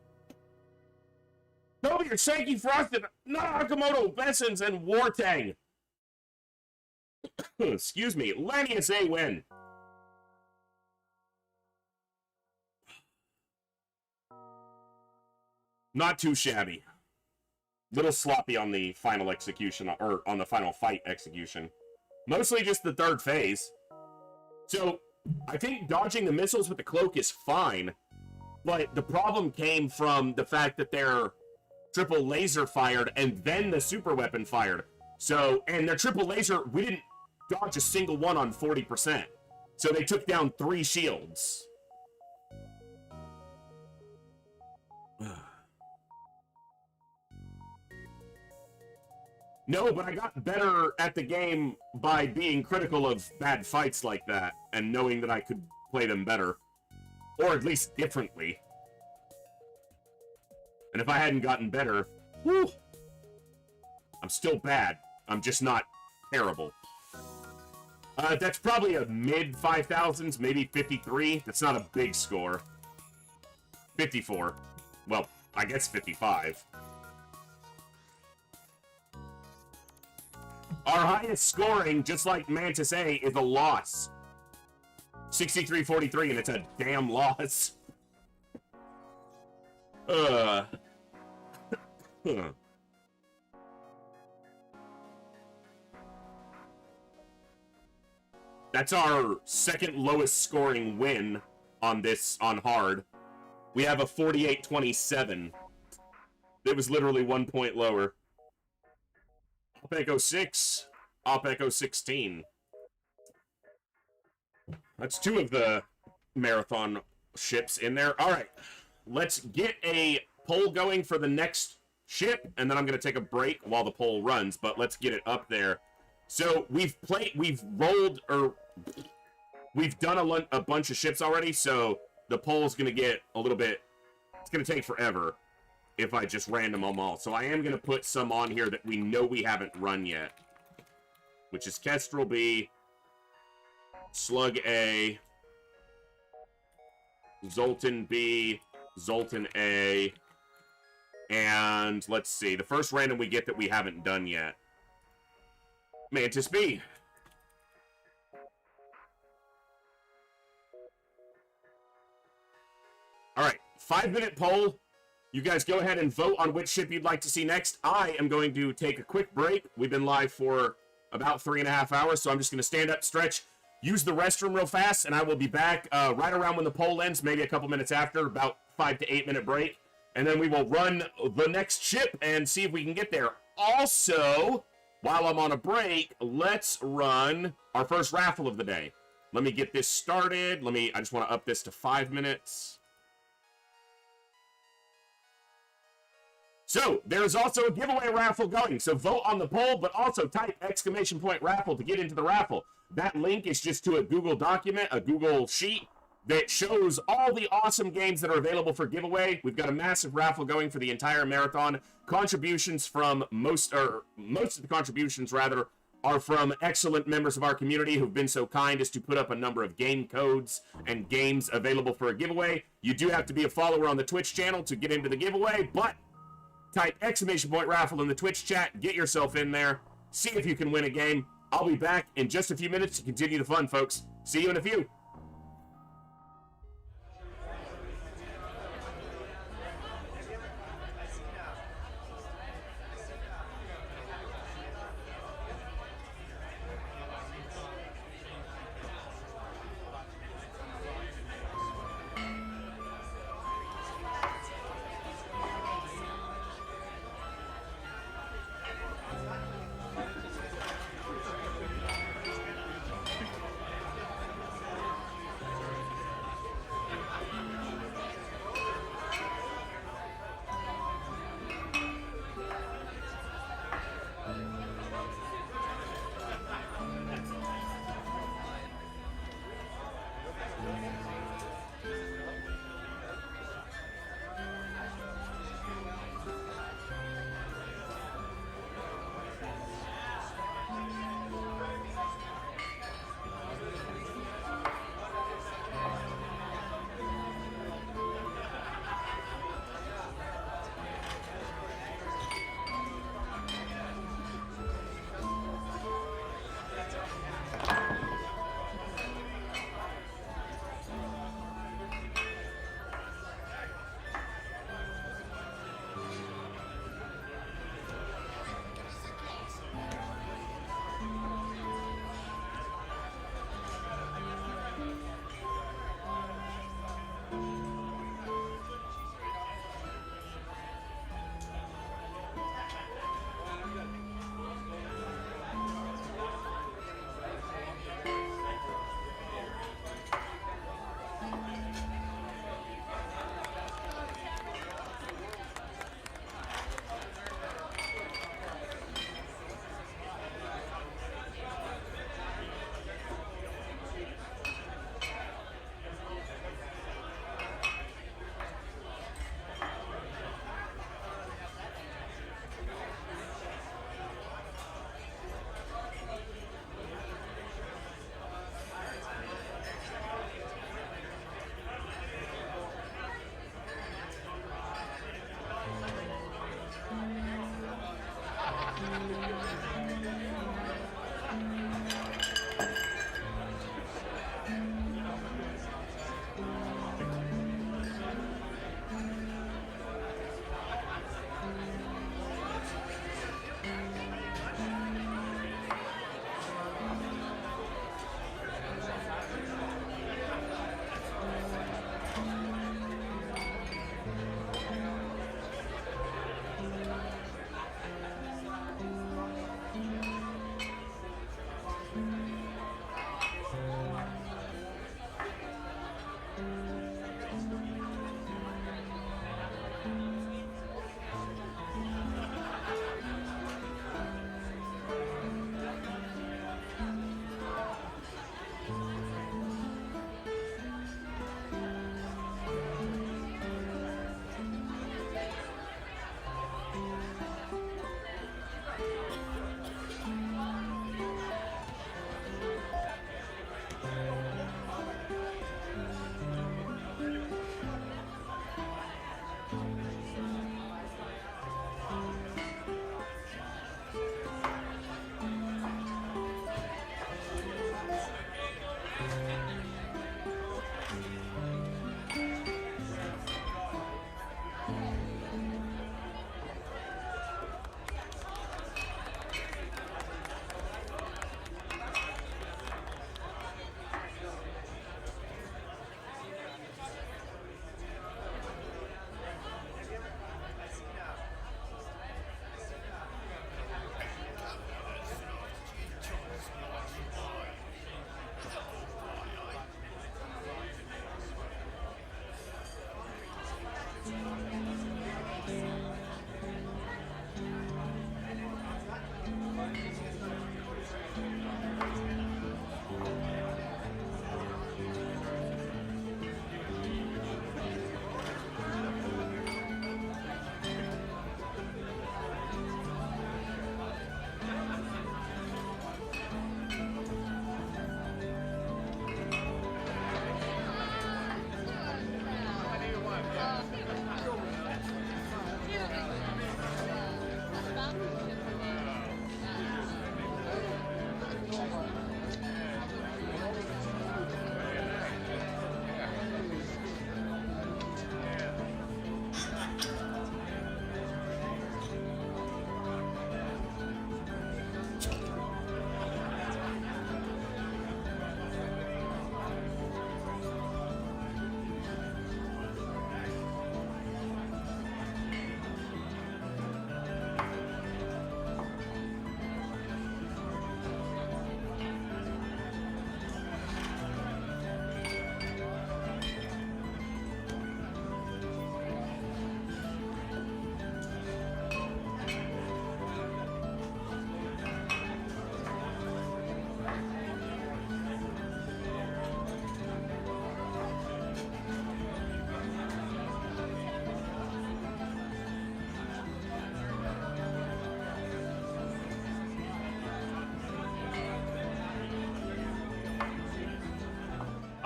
Speaker 1: Toby, you're shaky frosted. Nakamoto, Bessons, and Wartang. Excuse me. Lanius A win. Not too shabby. Little sloppy on the final execution, or on the final fight execution. Mostly just the third phase. So, I think dodging the missiles with the cloak is fine, but the problem came from the fact that they're triple laser fired and then the super weapon fired. So, and their triple laser, we didn't dodge a single one on 40%. So they took down 3 shields. No, but I got better at the game by being critical of bad fights like that and knowing that I could play them better. Or at least differently. And if I hadn't gotten better, whew, I'm still bad. I'm just not terrible. That's probably a mid 5,000s, maybe 53. That's not a big score. 54. Well, I guess 55. Our highest scoring, just like Mantis A, is a loss. 63-43, and it's a damn loss. That's our second lowest scoring win on this, on hard. We have a 48-27. It was literally 1 point lower. Op Echo 6, Op Echo 16. That's 2 of the marathon ships in there. All right, let's get a poll going for the next ship, and then I'm going to take a break while the poll runs, but let's get it up there. So we've done a bunch of ships already, so the poll's going to get a little bit, it's going to take forever if I just random them all. So I am going to put some on here that we know we haven't run yet, which is Kestrel B, Slug A, Zoltan B, Zoltan A, and let's see, the first random we get that we haven't done yet, Mantis B. Alright, 5-minute poll. You guys go ahead and vote on which ship you'd like to see next. I am going to take a quick break. We've been live for about 3.5 hours, so I'm just going to stand up, stretch, use the restroom real fast, and I will be back right around when the poll ends, maybe a couple minutes after, about 5 to 8 minute break. And then we will run the next ship and see if we can get there. Also, while I'm on a break, let's run our first raffle of the day. Let me get this started. I just want to up this to 5 minutes. So, there's also a giveaway raffle going. So vote on the poll, but also type !raffle to get into the raffle. That link is just to a Google document, a Google sheet, that shows all the awesome games that are available for giveaway. We've got a massive raffle going for the entire marathon. Contributions from most of the contributions, rather, are from excellent members of our community who've been so kind as to put up a number of game codes and games available for a giveaway. You do have to be a follower on the Twitch channel to get into the giveaway, but type !raffle in the Twitch chat, get yourself in there, see if you can win a game. I'll be back in just a few minutes to continue the fun, folks. See you in a few.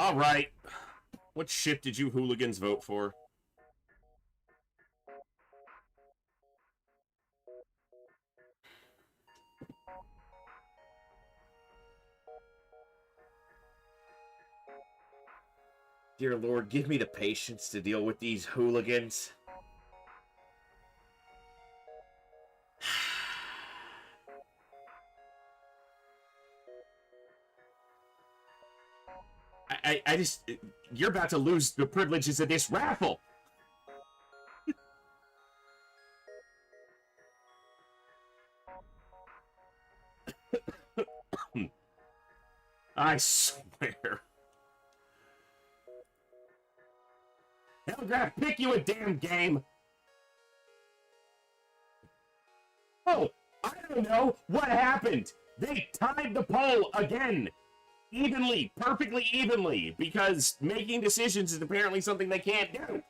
Speaker 1: All right. What ship did you hooligans vote for? Dear Lord, give me the patience to deal with these hooligans. I just... You're about to lose the privileges of this raffle! I swear. Hellgraph, pick you a damn game! Oh, I don't know! What happened? They tied the poll again! Evenly, perfectly evenly, because making decisions is apparently something they can't do.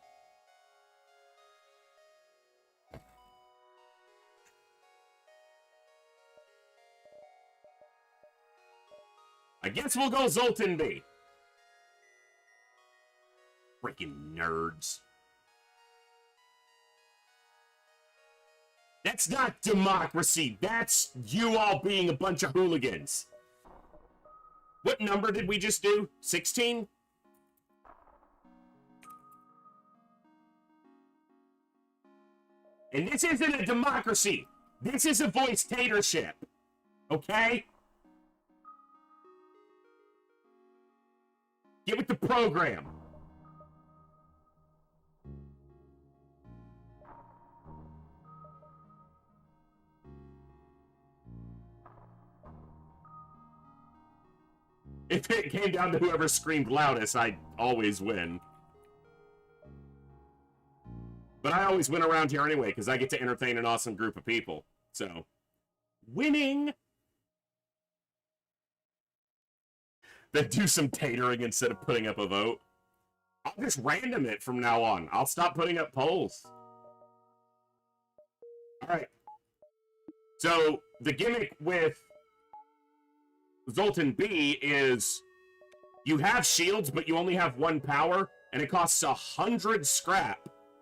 Speaker 1: I guess we'll go Zoltan B. Freaking nerds. That's not democracy. That's you all being a bunch of hooligans. What number did we just do? 16? And this isn't a democracy. This is a voice-tatorship. Okay? Get with the program. If it came down to whoever screamed loudest, I'd always win. But I always win around here anyway, because I get to entertain an awesome group of people. So, winning! Then do some tatering instead of putting up a vote. I'll just random it from now on. I'll stop putting up polls. Alright. So, the gimmick with Zoltan B is you have shields, but you only have 1 power, and it costs 100 scrap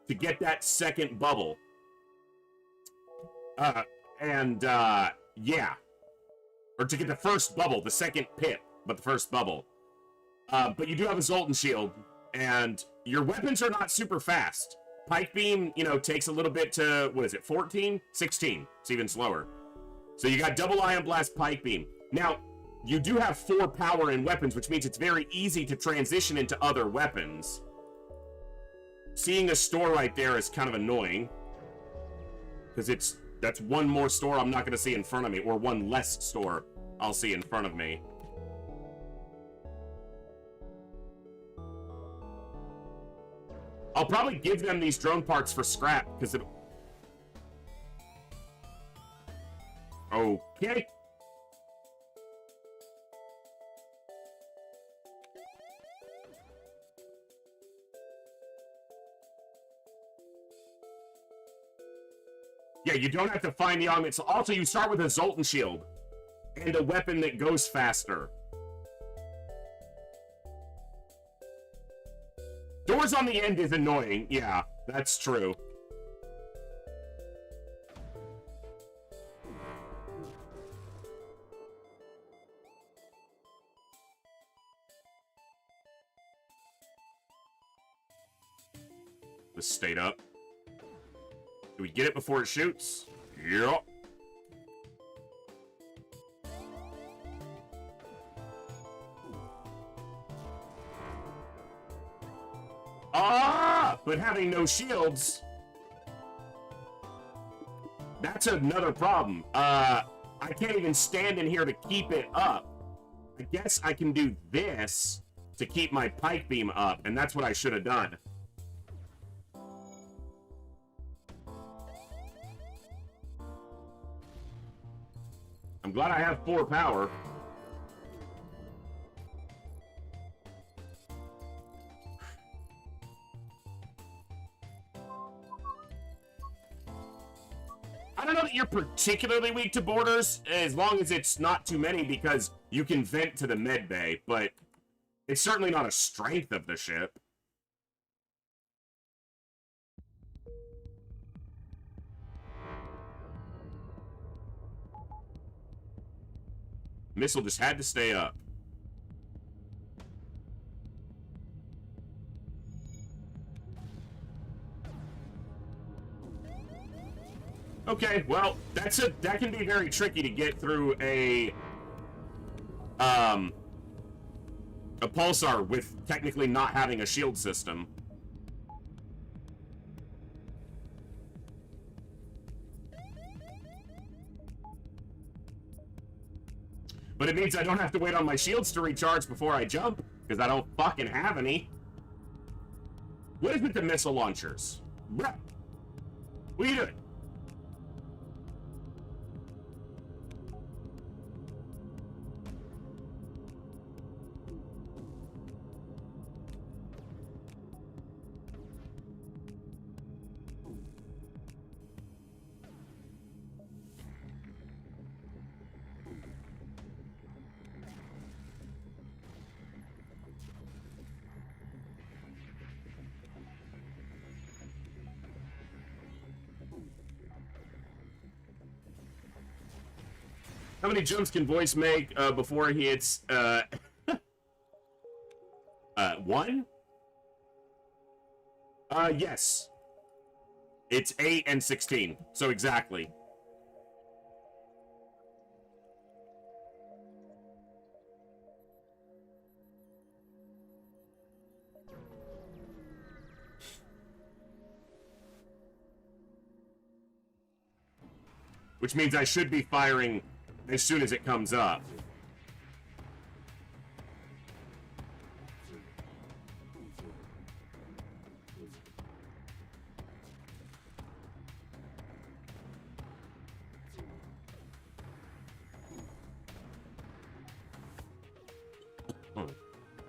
Speaker 1: to get that second bubble. Yeah. Or to get the first bubble, the second pip, but the first bubble. But you do have a Zoltan shield, and your weapons are not super fast. Pike beam, you know, takes a little bit to, what is it, 14? 16. It's even slower. So you got double ion blast, pike beam. Now, you do have 4 power in weapons, which means it's very easy to transition into other weapons. Seeing a store right there is kind of annoying. Because that's 1 more store I'm not going to see in front of me, or 1 less store I'll see in front of me. I'll probably give them these drone parts for scrap, because it'll... Okay. Yeah, you don't have to find the augments. Also, you start with a Zoltan shield and a weapon that goes faster. Doors on the end is annoying. Yeah, that's true. Let's stayed up. Do we get it before it shoots? Yep. Ah! But having no shields... That's another problem. I can't even stand in here to keep it up. I guess I can do this to keep my pike beam up, and that's what I should have done. I'm glad I have 4 power. I don't know that you're particularly weak to borders, as long as it's not too many, because you can vent to the med bay, but It's certainly not a strength of the ship. Missile just had to stay up. Okay, well, that can be very tricky to get through a pulsar with technically not having a shield system. But it means I don't have to wait on my shields to recharge before I jump, because I don't fucking have any. What is with the missile launchers? What are you doing? How many jumps can Voice make before he hits one? Yes. It's 8 and 16, so exactly. Which means I should be firing as soon as it comes up.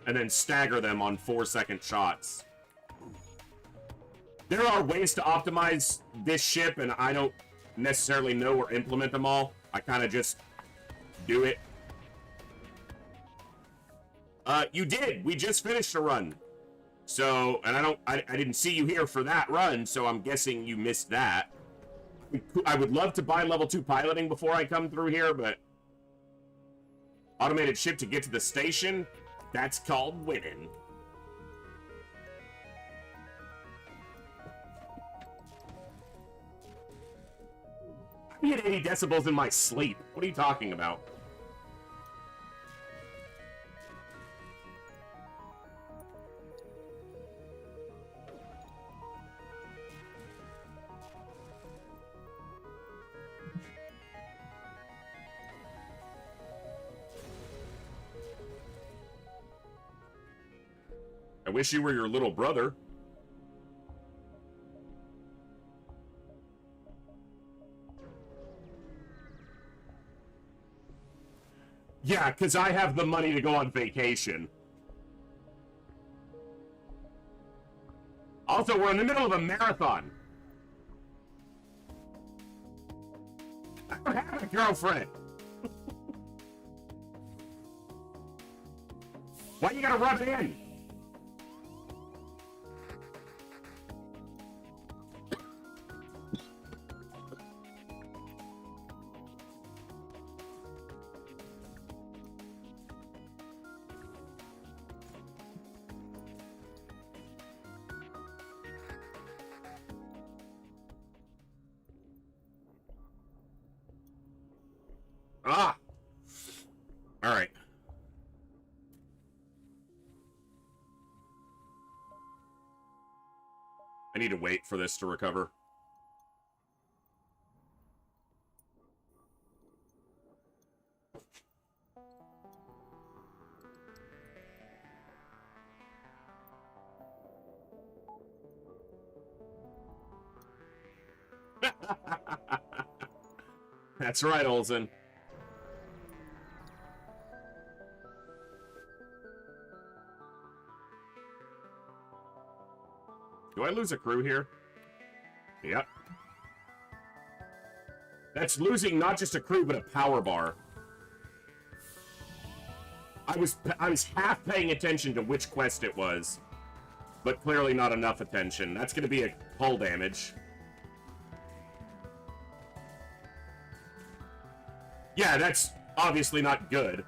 Speaker 1: And then stagger them on 4-second shots. There are ways to optimize this ship, and I don't necessarily know or implement them all. I kind of just do it. You did. We just finished a run. So, and I didn't see you here for that run, so I'm guessing you missed that. I would love to buy level 2 piloting before I come through here, but automated ship to get to the station, that's called winning. I hit 80 decibels in my sleep. What are you talking about? I wish you were your little brother. Yeah, because I have the money to go on vacation. Also, we're in the middle of a marathon. I don't have a girlfriend. Why you gotta rub it in? Ah! Alright. I need to wait for this to recover. That's right, Olsen. Do I lose a crew here? Yep. That's losing not just a crew, but a power bar. I was half paying attention to which quest it was, but clearly not enough attention. That's going to be a hull damage. Yeah, that's obviously not good.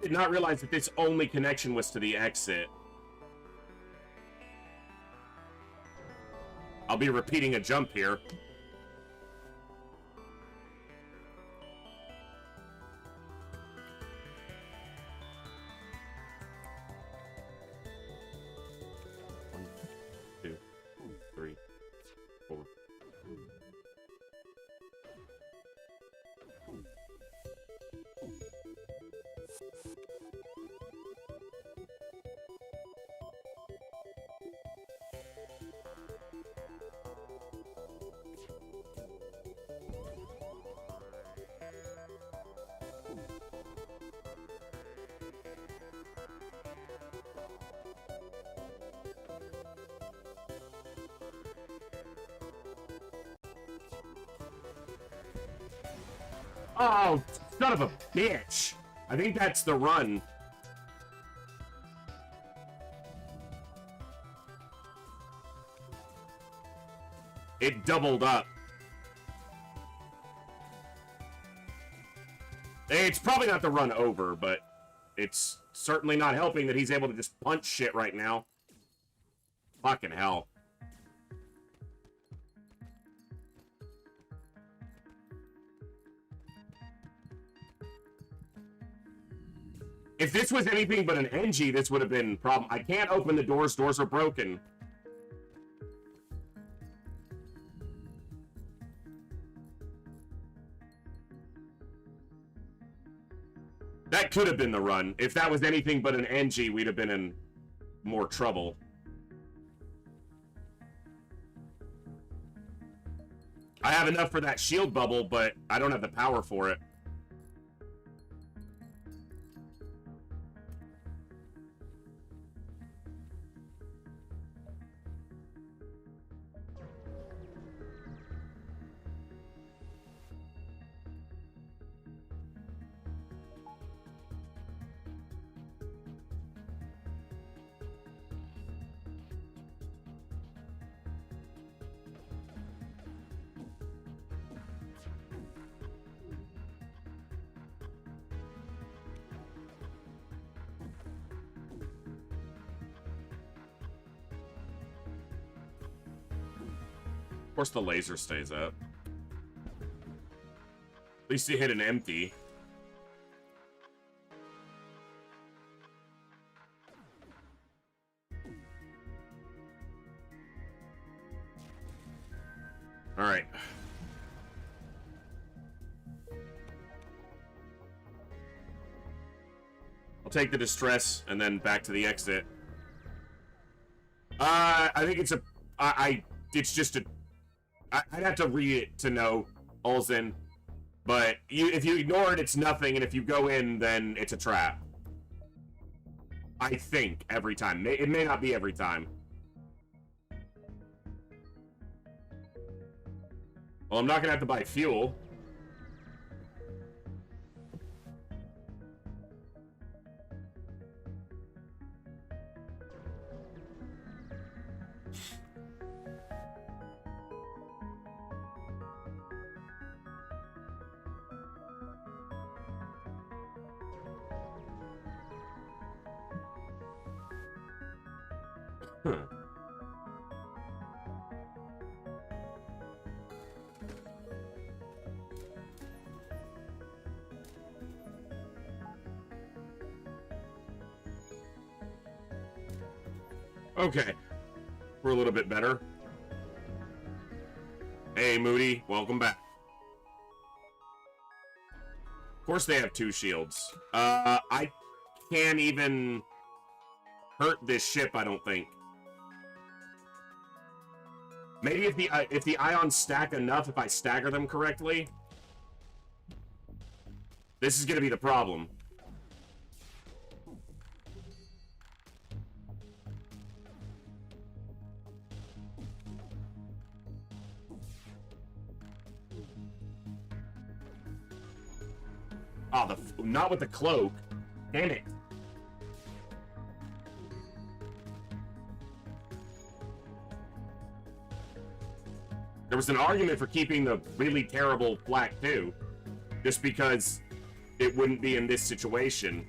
Speaker 1: Did not realize that this only connection was to the exit. I'll be repeating a jump here. One, two, three, four. Oh, son of a bitch. I think that's the run. It doubled up. It's probably not the run over, but it's certainly not helping that he's able to just punch shit right now. Fucking hell. If this was anything but an NG, this would have been a problem. I can't open the doors. Doors are broken. That could have been the run. If that was anything but an NG, we'd have been in more trouble. I have enough for that shield bubble, but I don't have the power for it. Of course the laser stays up. At least you hit an empty. Alright. I'll take the distress and then back to the exit. I think it's a... it's just a... I'd have to read it to know, Olsen. But if you ignore it, it's nothing, and if you go in, then it's a trap. I think, every time. It may not be every time. Well, I'm not gonna have to buy fuel. Huh. Okay. We're a little bit better. Hey, Moody. Welcome back. Of course they have 2 shields. I can't even hurt this ship, I don't think. Maybe if the ions stack enough, if I stagger them correctly. This is gonna be the problem. Oh, not with the cloak. Damn it. There was an argument for keeping the really terrible flak too, just because it wouldn't be in this situation.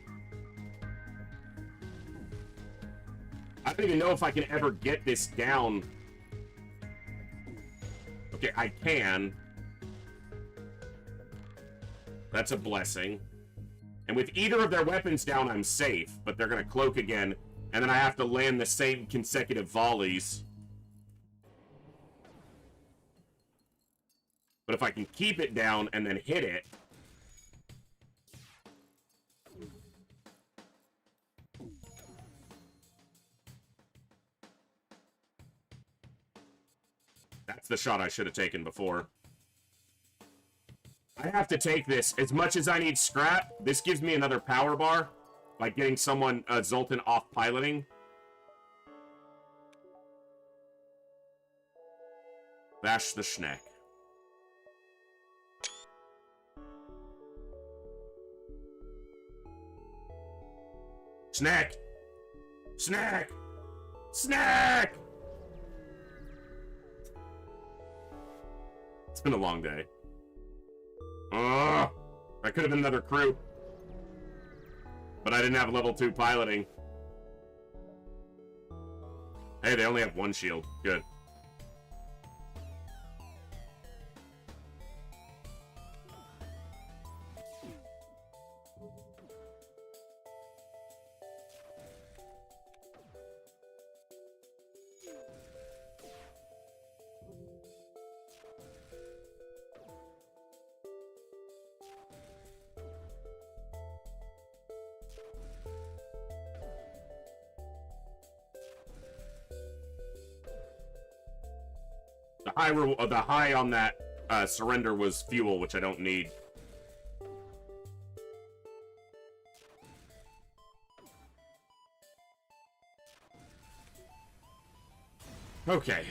Speaker 1: I don't even know if I can ever get this down. Okay, I can. That's a blessing. And with either of their weapons down, I'm safe, but they're gonna cloak again, and then I have to land the same consecutive volleys. But if I can keep it down and then hit it... That's the shot I should have taken before. I have to take this. As much as I need scrap, this gives me another power bar by getting someone, Zoltan, off piloting. Bash the schneck. Snack! Snack! Snack! It's been a long day. That could have been another crew. But I didn't have level 2 piloting. Hey, they only have 1 shield. Good. The high on that surrender was fuel, which I don't need. Okay.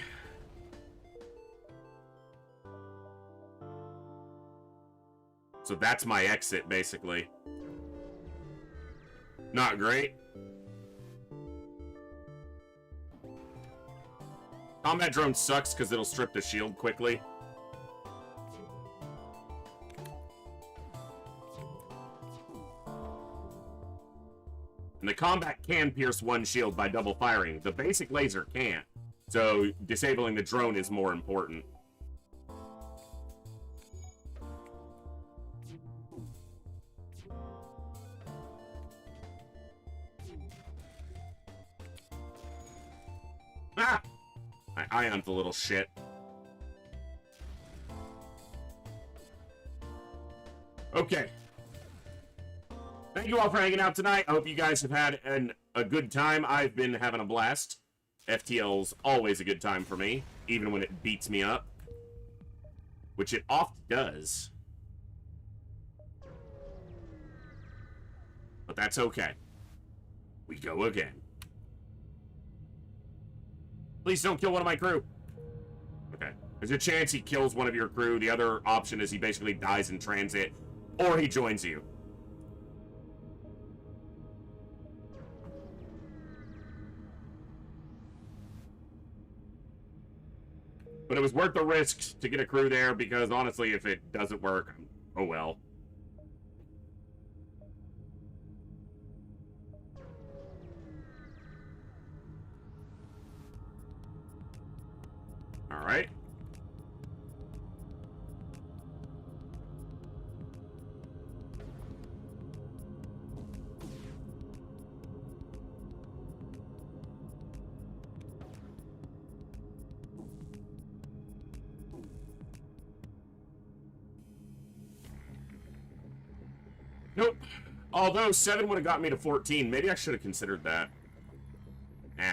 Speaker 1: So that's my exit, basically. Not great. Combat drone sucks because it'll strip the shield quickly. And the combat can pierce 1 shield by double firing. The basic laser can't. So disabling the drone is more important. Ah! I ioned the little shit. Okay. Thank you all for hanging out tonight. I hope you guys have had a good time. I've been having a blast. FTL's always a good time for me, even when it beats me up. Which it oft does. But that's okay. We go again. Please don't kill one of my crew. Okay. There's a chance he kills one of your crew. The other option is he basically dies in transit, or he joins you. But it was worth the risk to get a crew there, because honestly, if it doesn't work, oh well. All right. Nope. Although 7 would have got me to 14. Maybe I should have considered that. Eh.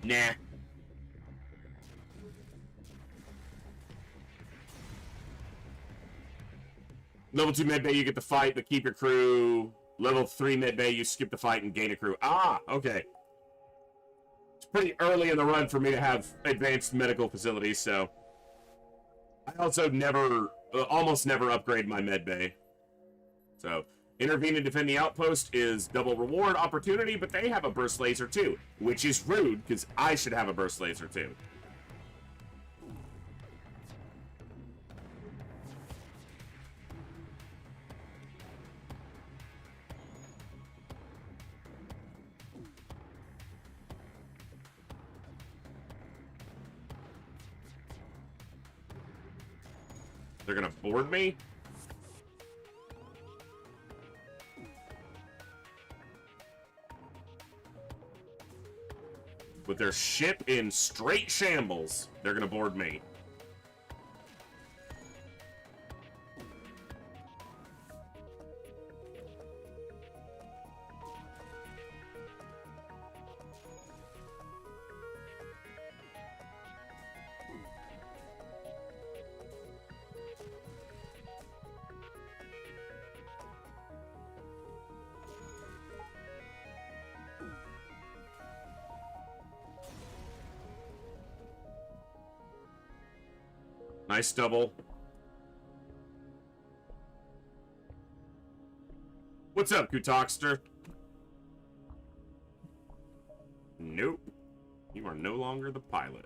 Speaker 1: Nah. Level 2 medbay, you get the fight, but keep your crew. Level 3 medbay, you skip the fight and gain a crew. Ah, okay. It's pretty early in the run for me to have advanced medical facilities, so... I also never, almost never upgrade my medbay. So, intervene and defend the outpost is double reward opportunity, but they have a burst laser too, which is rude, because I should have a burst laser too. They're gonna board me? With their ship in straight shambles, they're gonna board me. Nice double. What's up, Kutalkster? Nope. You are no longer the pilot.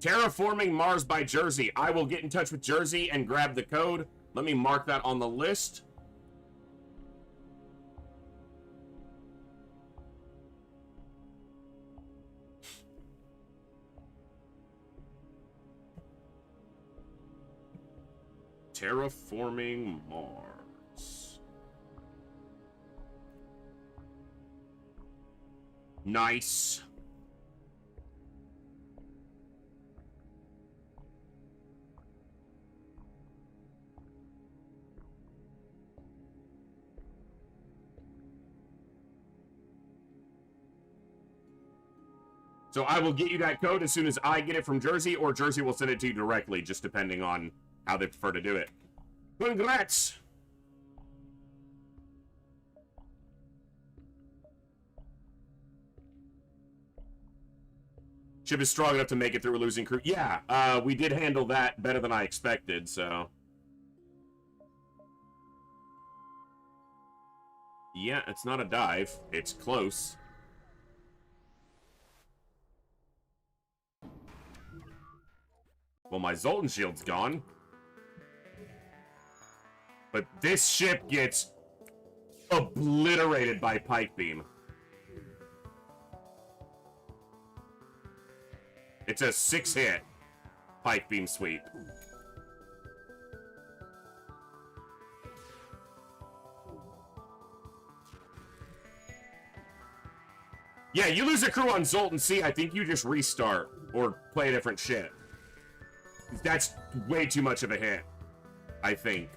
Speaker 1: Terraforming Mars by Jersey. I will get in touch with Jersey and grab the code. Let me mark that on the list. Terraforming Mars. Nice. So I will get you that code as soon as I get it from Jersey, or Jersey will send it to you directly, just depending on how they prefer to do it. Congrats! Ship is strong enough to make it through a losing crew. Yeah, we did handle that better than I expected, so... Yeah, it's not a dive. It's close. Well, my Zoltan shield's gone. But this ship gets obliterated by Pike Beam. It's a 6-hit Pike Beam sweep. Yeah, you lose a crew on Zoltan C, I think you just restart or play a different ship. That's way too much of a hit, I think.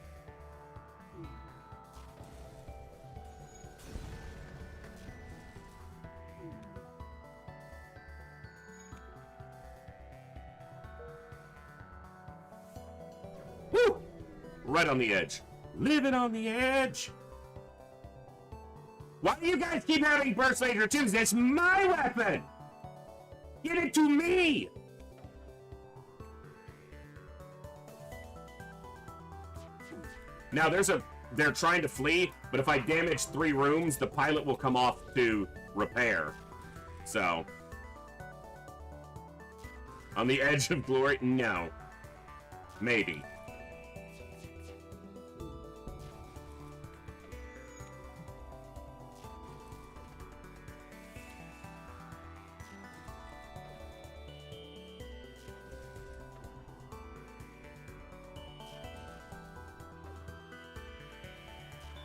Speaker 1: Woo! Right on the edge. Living on the edge. Why do you guys keep having burst laser 2s? That's my weapon! Get it to me! Now, they're trying to flee, but if I damage 3 rooms, the pilot will come off to repair. So. On the edge of glory? No. Maybe.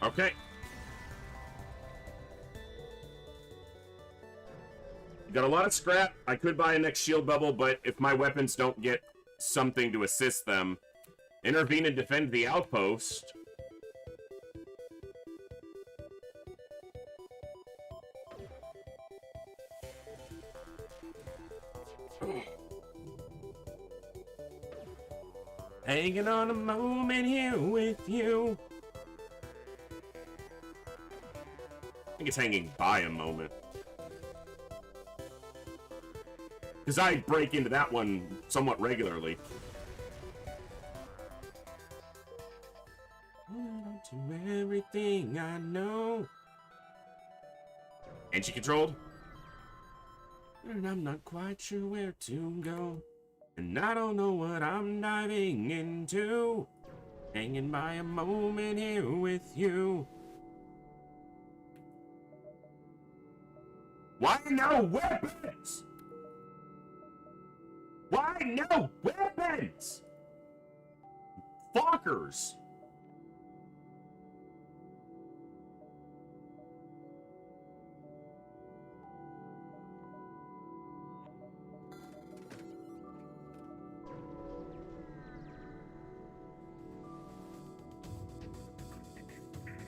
Speaker 1: Okay. Got a lot of scrap. I could buy a next shield bubble, but if my weapons don't get something to assist them, intervene and defend the outpost. Hanging on a moment here with you. I think it's hanging by a moment. Because I break into that one somewhat regularly. To everything I know. And she controlled. And I'm not quite sure where to go. And I don't know what I'm diving into. Hanging by a moment here with you. Why no weapons? Why no weapons? Fuckers.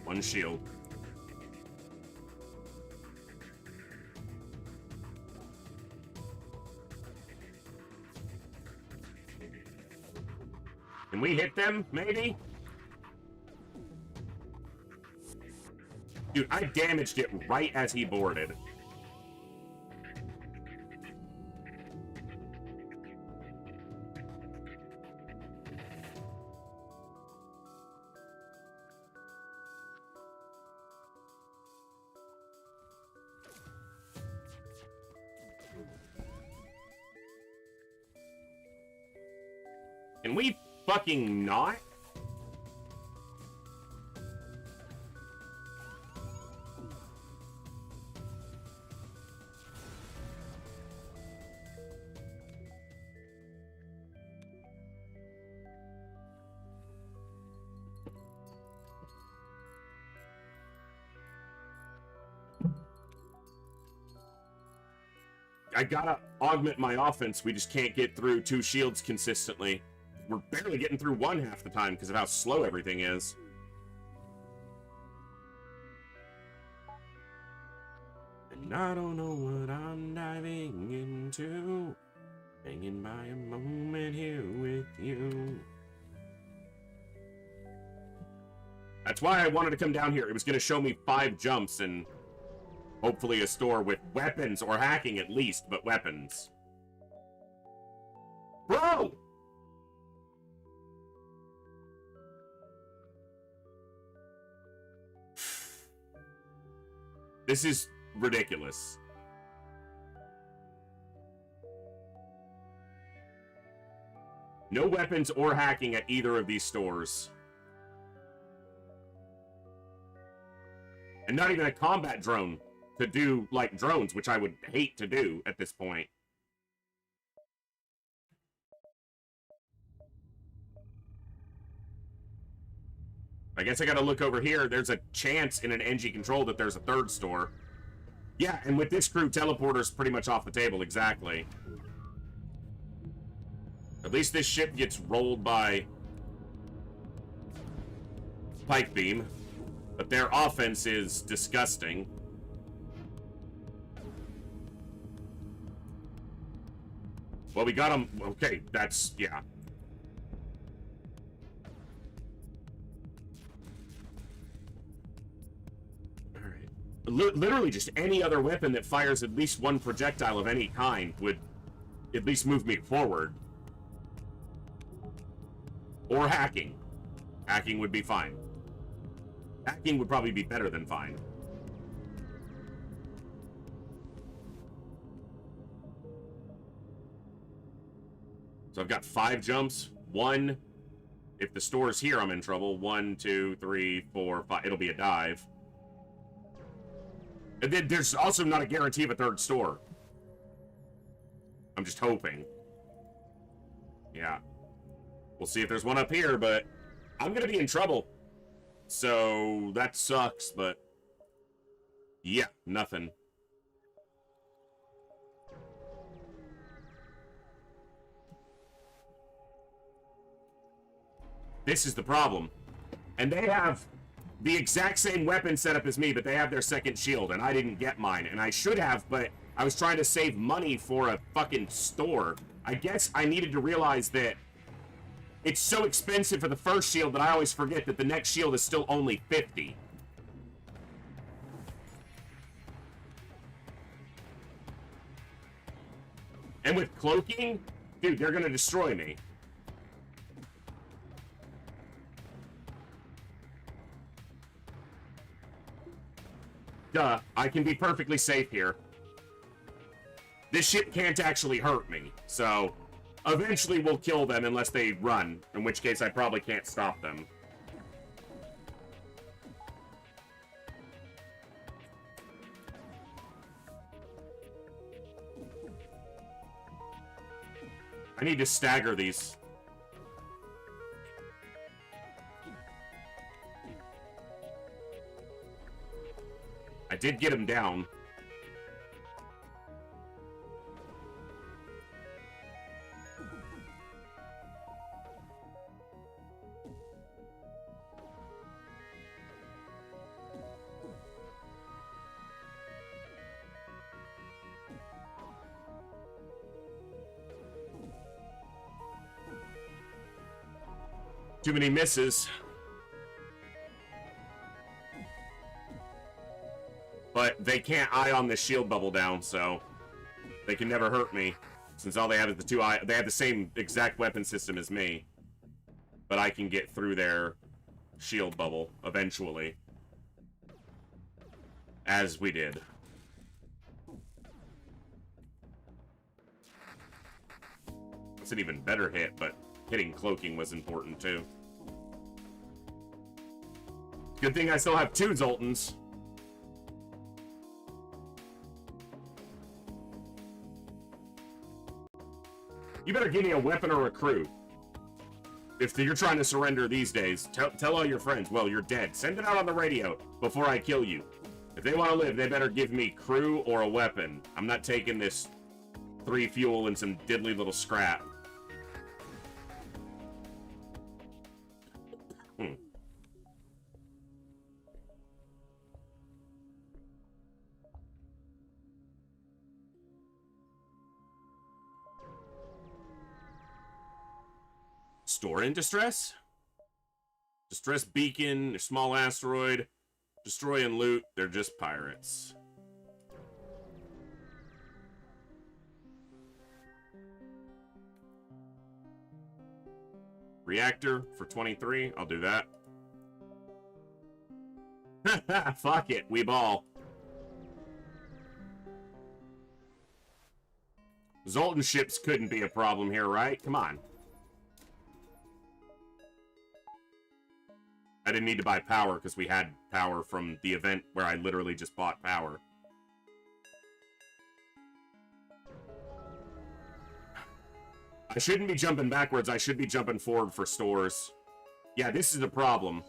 Speaker 1: One shield. Can we hit them, maybe? Dude, I damaged it right as he boarded. Can we fucking not? I gotta augment my offense. We just can't get through 2 shields consistently. We're barely getting through 1 half the time because of how slow everything is. And I don't know what I'm diving into. Hanging by a moment here with you. That's why I wanted to come down here. It was going to show me 5 jumps and hopefully a store with weapons or hacking at least, but weapons. Bro! This is ridiculous. No weapons or hacking at either of these stores. And not even a combat drone to do, like, drones, which I would hate to do at this point. I guess I gotta look over here. There's a chance in an NG control that there's a 3rd store. Yeah, and with this crew, teleporter's pretty much off the table, exactly. At least this ship gets rolled by Pike Beam. But their offense is disgusting. Well, we got them. Okay, that's, yeah. Literally just any other weapon that fires at least 1 projectile of any kind would at least move me forward. Or hacking. Hacking would be fine. Hacking would probably be better than fine. So I've got 5 jumps. 1, if the store's here, I'm in trouble. 1, 2, 3, 4, 5. It'll be a dive. And then there's also not a guarantee of a 3rd store. I'm just hoping. Yeah. We'll see if there's one up here, but I'm gonna be in trouble. So that sucks, but yeah, nothing. This is the problem. And they have the exact same weapon setup as me, but they have their second shield, and I didn't get mine. And I should have, but I was trying to save money for a fucking store. I guess I needed to realize that it's so expensive for the first shield that I always forget that the next shield is still only 50. And with cloaking, dude, they're gonna destroy me. Duh, I can be perfectly safe here. This shit can't actually hurt me, so eventually we'll kill them unless they run, in which case I probably can't stop them. I need to stagger these. I did get him down. Too many misses. But they can't eye on the shield bubble down, so they can never hurt me. Since all they have is the two eye, they have the same exact weapon system as me. But I can get through their shield bubble eventually. As we did. It's an even better hit, but hitting cloaking was important too. Good thing I still have 2 Zoltans. You better give me a weapon or a crew. If you're trying to surrender these days, tell all your friends, well, you're dead. Send it out on the radio before I kill you. If they want to live, they better give me crew or a weapon. I'm not taking this 3 fuel and some diddly little scrap. Store in distress? Distress beacon, a small asteroid, destroy and loot, they're just pirates. Reactor for 23, I'll do that. Fuck it, we ball. Zoltan ships couldn't be a problem here, right? Come on. I didn't need to buy power because we had power from the event where I literally just bought power. I shouldn't be jumping backwards. I should be jumping forward for stores. Yeah, this is the problem.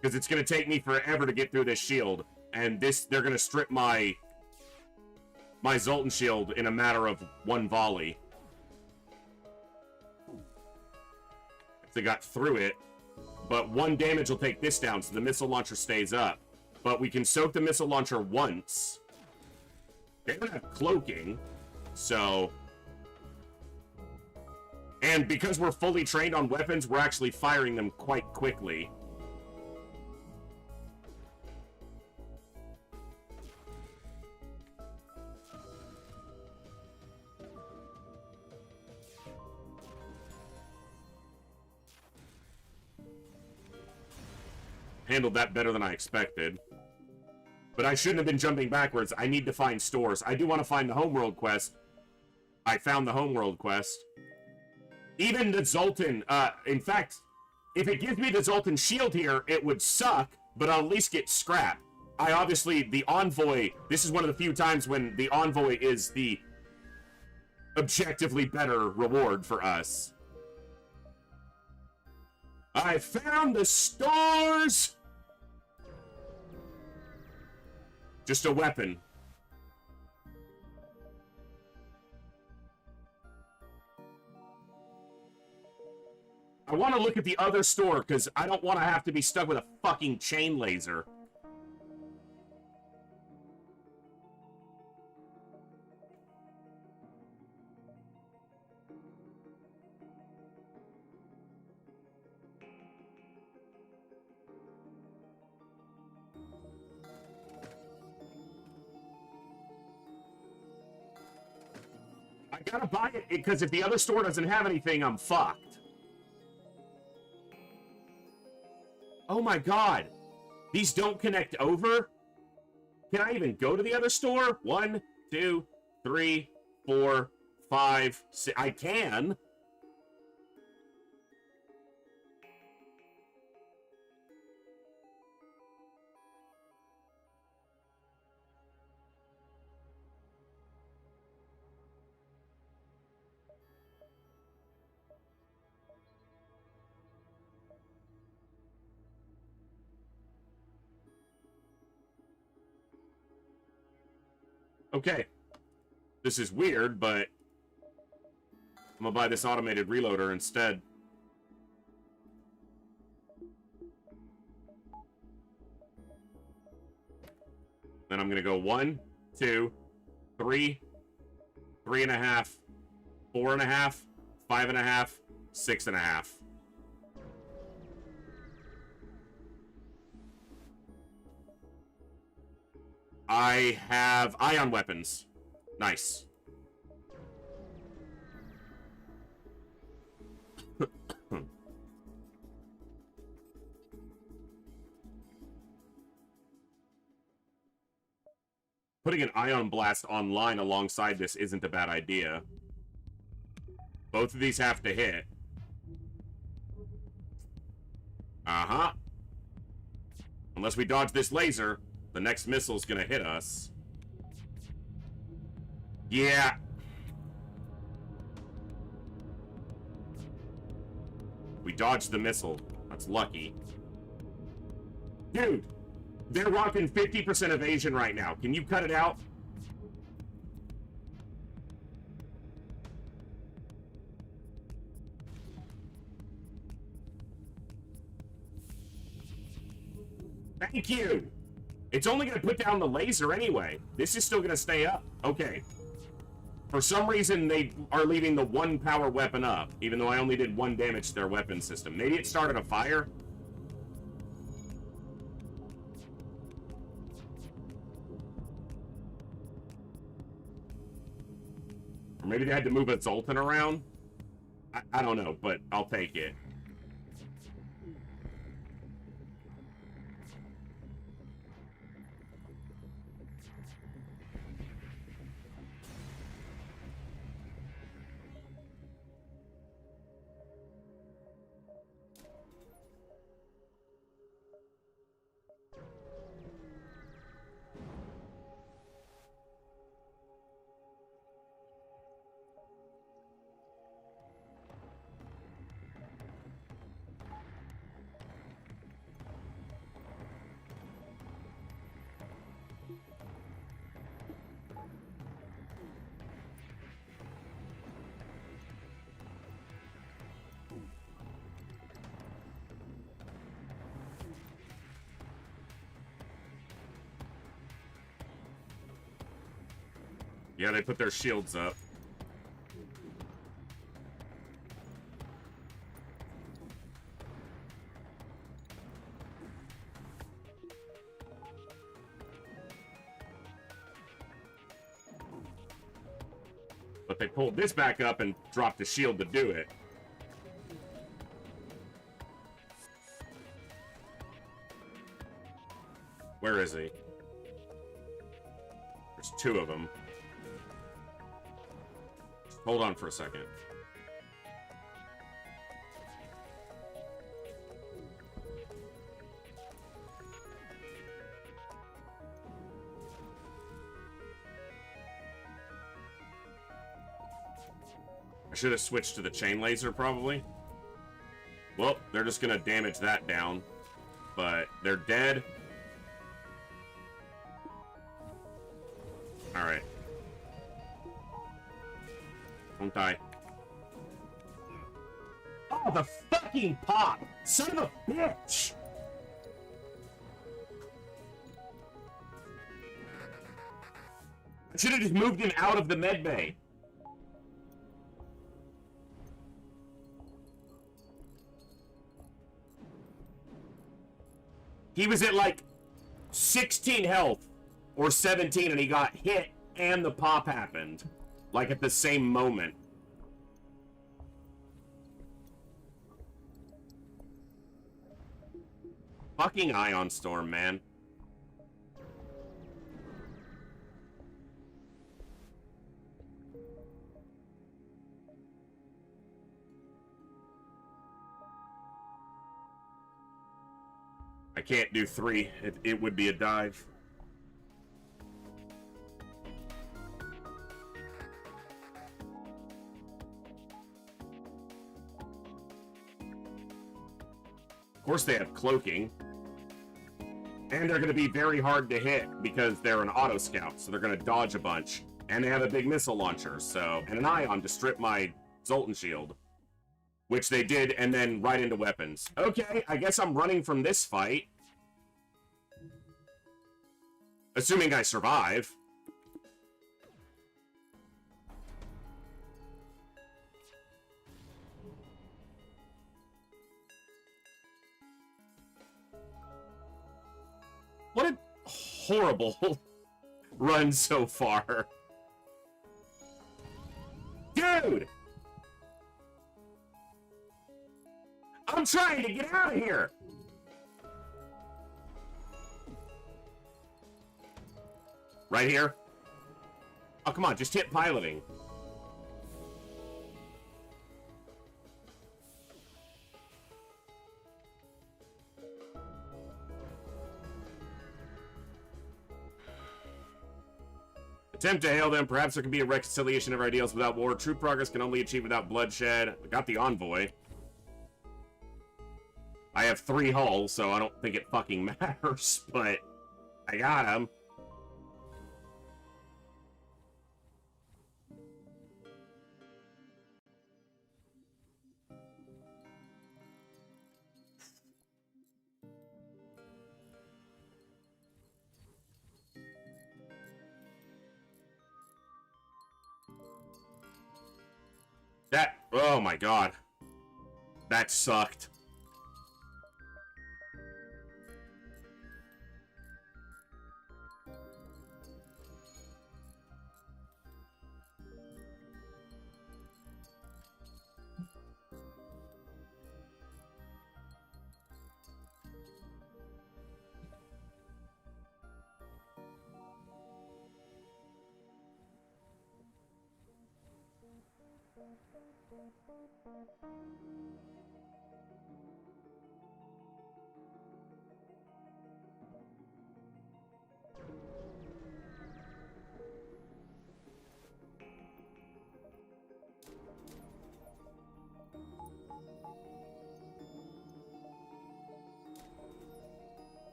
Speaker 1: Because it's going to take me forever to get through this shield. And they're going to strip my Zoltan shield in a matter of 1 volley. If they got through it. But 1 damage will take this down, so the missile launcher stays up. But we can soak the missile launcher once. They don't have cloaking, so... And because we're fully trained on weapons, we're actually firing them quite quickly. Handled that better than I expected. But I shouldn't have been jumping backwards. I need to find stores. I do want to find the homeworld quest. I found the homeworld quest. Even the Zoltan, in fact, if it gives me the Zoltan shield here, it would suck, but I'll at least get scrap. I obviously, the Envoy, this is one of the few times when the Envoy is the objectively better reward for us. I found the stores! Just a weapon. I want to look at the other store, because I don't want to have to be stuck with a fucking chain laser. I gotta buy it, because if the other store doesn't have anything, I'm fucked. Oh my god. These don't connect over? Can I even go to the other store? 1, 2, 3, 4, 5, 6. I can. Okay. This is weird, but I'm gonna buy this automated reloader instead. Then I'm gonna go 1, 2, 3, 3.5, 4.5, 5.5, 6.5. I have ion weapons. Nice. Putting an ion blast online alongside this isn't a bad idea. Both of these have to hit. Uh-huh. Unless we dodge this laser, the next missile's gonna hit us. Yeah. We dodged the missile. That's lucky. Dude, they're rocking 50% evasion right now. Can you cut it out? Thank you. It's only going to put down the laser anyway. This is still going to stay up. Okay. For some reason, they are leaving the 1 power weapon up, even though I only did 1 damage to their weapon system. Maybe it started a fire? Or maybe they had to move a Zoltan around? I don't know, but I'll take it. Yeah, they put their shields up. But they pulled this back up and dropped the shield to do it. Where is he? There's 2 of them. Hold on for a second. I should have switched to the chain laser, probably. Well, they're just gonna damage that down. But they're dead. Alright. Don't die. Oh, the fucking pop! Son of a bitch! I should have just moved him out of the med bay. He was at like 16 health or 17 and he got hit and the pop happened. Like at the same moment. Fucking Ion Storm, man. I can't do 3. It would be a dive. Of course they have cloaking. And they're going to be very hard to hit because they're an auto scout, so they're going to dodge a bunch. And they have a big missile launcher, so... And an ion to strip my Zoltan shield. Which they did, and then right into weapons. Okay, I guess I'm running from this fight. Assuming I survive. What a horrible run so far. Dude! I'm trying to get out of here! Right here? Oh, come on, just hit piloting. Attempt to hail them. Perhaps there can be a reconciliation of our ideals without war. True progress can only achieve without bloodshed. I got the envoy. I have 3 hulls, so I don't think it fucking matters, but I got him. That, oh my god. That sucked.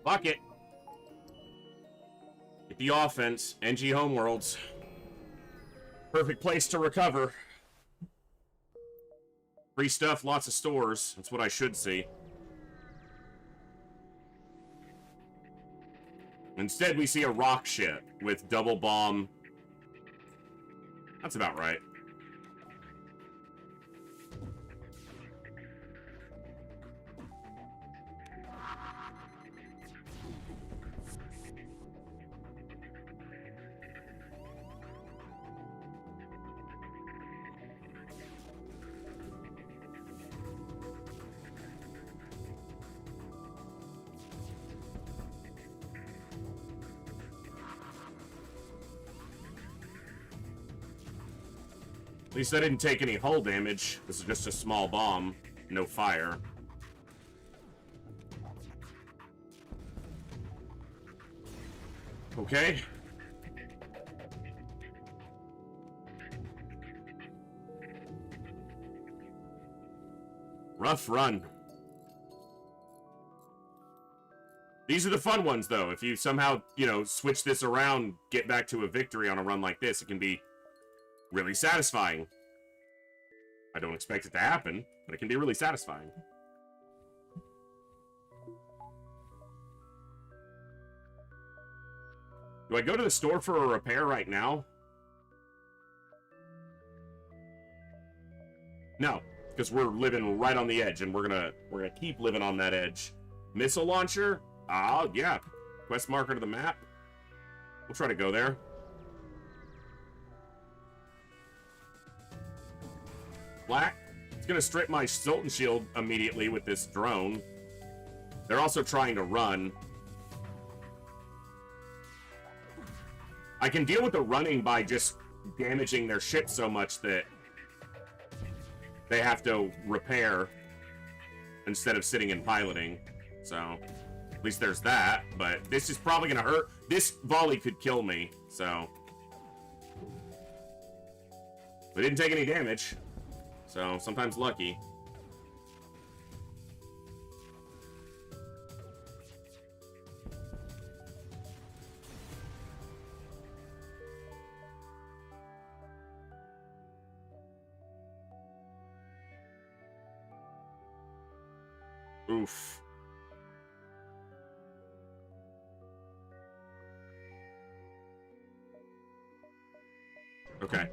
Speaker 1: Fuck it. Get the offense. NG Homeworlds. Perfect place to recover. Free stuff, lots of stores. That's what I should see. Instead, we see a rock ship with double bomb. That's about right. At least I didn't take any hull damage. This is just a small bomb. No fire. Okay. Rough run. These are the fun ones, though. If you somehow, you know, switch this around, get back to a victory on a run like this, it can be really satisfying. I don't expect it to happen, but it can be really satisfying. Do I go to the store for a repair right now? No, because we're living right on the edge, and we're gonna keep living on that edge. Missile launcher? Oh, yeah. Quest marker to the map. We'll try to go there. Black. It's gonna strip my Sultan shield immediately with this drone. They're also trying to run. I can deal with the running by just damaging their ship so much that they have to repair instead of sitting and piloting. So, at least there's that. But this is probably gonna hurt. This volley could kill me, so. We didn't take any damage. So, sometimes lucky. Oof. Okay.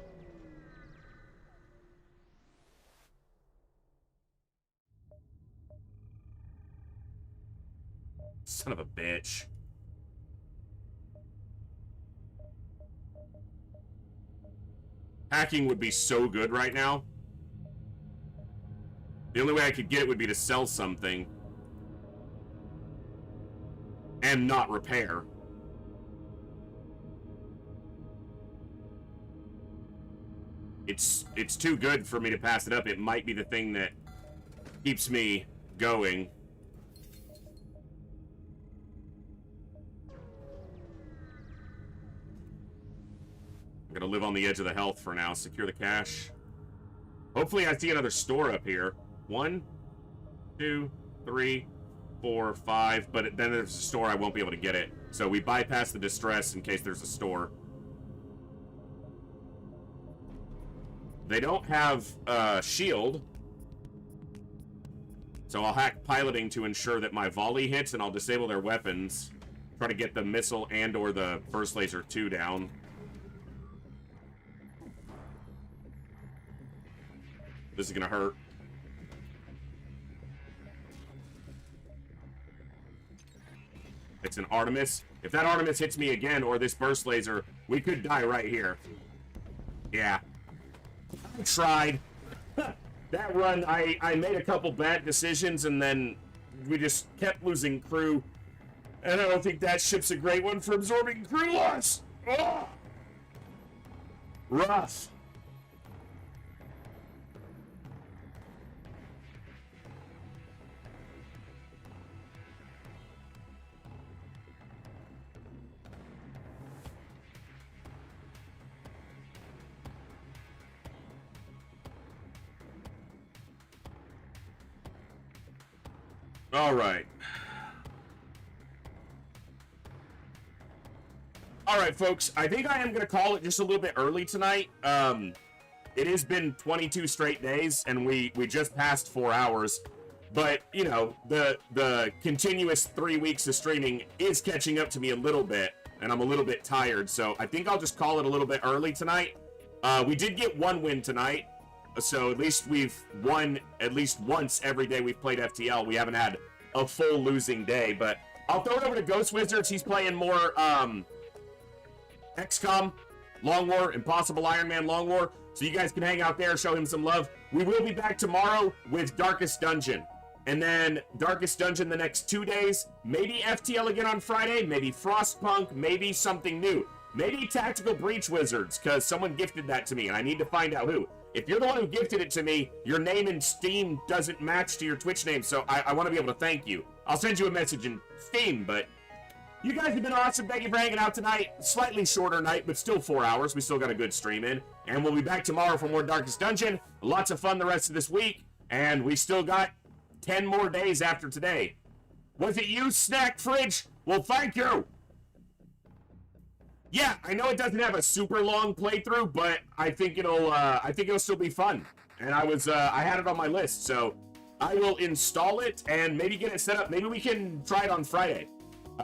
Speaker 1: Son of a bitch. Hacking would be so good right now. The only way I could get it would be to sell something and not repair. It's too good for me to pass it up. It might be the thing that keeps me going. I'm gonna live on the edge of the health for now. Secure the cache. Hopefully I see another store up here. 1, 2, 3, 4, 5. But then there's a store, I won't be able to get it. So we bypass the distress in case there's a store. They don't have a shield. So I'll hack piloting to ensure that my volley hits, and I'll disable their weapons. Try to get the missile and or the burst laser 2 down. This is gonna hurt. It's an Artemis. If that Artemis hits me again, or this burst laser, we could die right here. Yeah. I tried. That run, I made a couple bad decisions, and then we just kept losing crew. And I don't think that ship's a great one for absorbing crew loss. Oh! Rough. All right. All right, folks. I think I am going to call it just a little bit early tonight. It has been 22 straight days, and we just passed 4 hours. But, you know, the continuous 3 weeks of streaming is catching up to me a little bit, and I'm a little bit tired. So I think I'll just call it a little bit early tonight. We did get one win tonight. So at least we've won at least once every day we've played FTL. We haven't had a full losing day, but I'll throw it over to Ghost Wizards. He's playing more XCOM, Long War, Impossible Iron Man Long War. So you guys can hang out there, show him some love. We will be back tomorrow with Darkest Dungeon. And then Darkest Dungeon the next 2 days. Maybe FTL again on Friday. Maybe Frostpunk. Maybe something new. Maybe Tactical Breach Wizards, because someone gifted that to me, and I need to find out who. If you're the one who gifted it to me, your name in Steam doesn't match to your Twitch name, so I want to be able to thank you. I'll send you a message in Steam, but you guys have been awesome. Thank you for hanging out tonight. Slightly shorter night, but still 4 hours. We still got a good stream in. And we'll be back tomorrow for more Darkest Dungeon. Lots of fun the rest of this week. And we still got 10 more days after today. Was it you, Snack Fridge? Well, thank you. Yeah, I know it doesn't have a super long playthrough, but I think it'll still be fun. and I had it on my list, so I will install it and maybe get it set up. Maybe we can try it on Friday.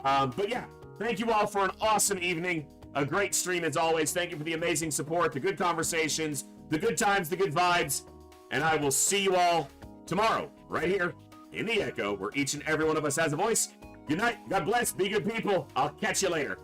Speaker 1: But yeah, thank you all for an awesome evening. A great stream as always. Thank you for the amazing support, the good conversations, the good times, the good vibes. And I will see you all tomorrow, right here in the Echo, where each and every one of us has a voice. Good night. God bless. Be good people. I'll catch you later.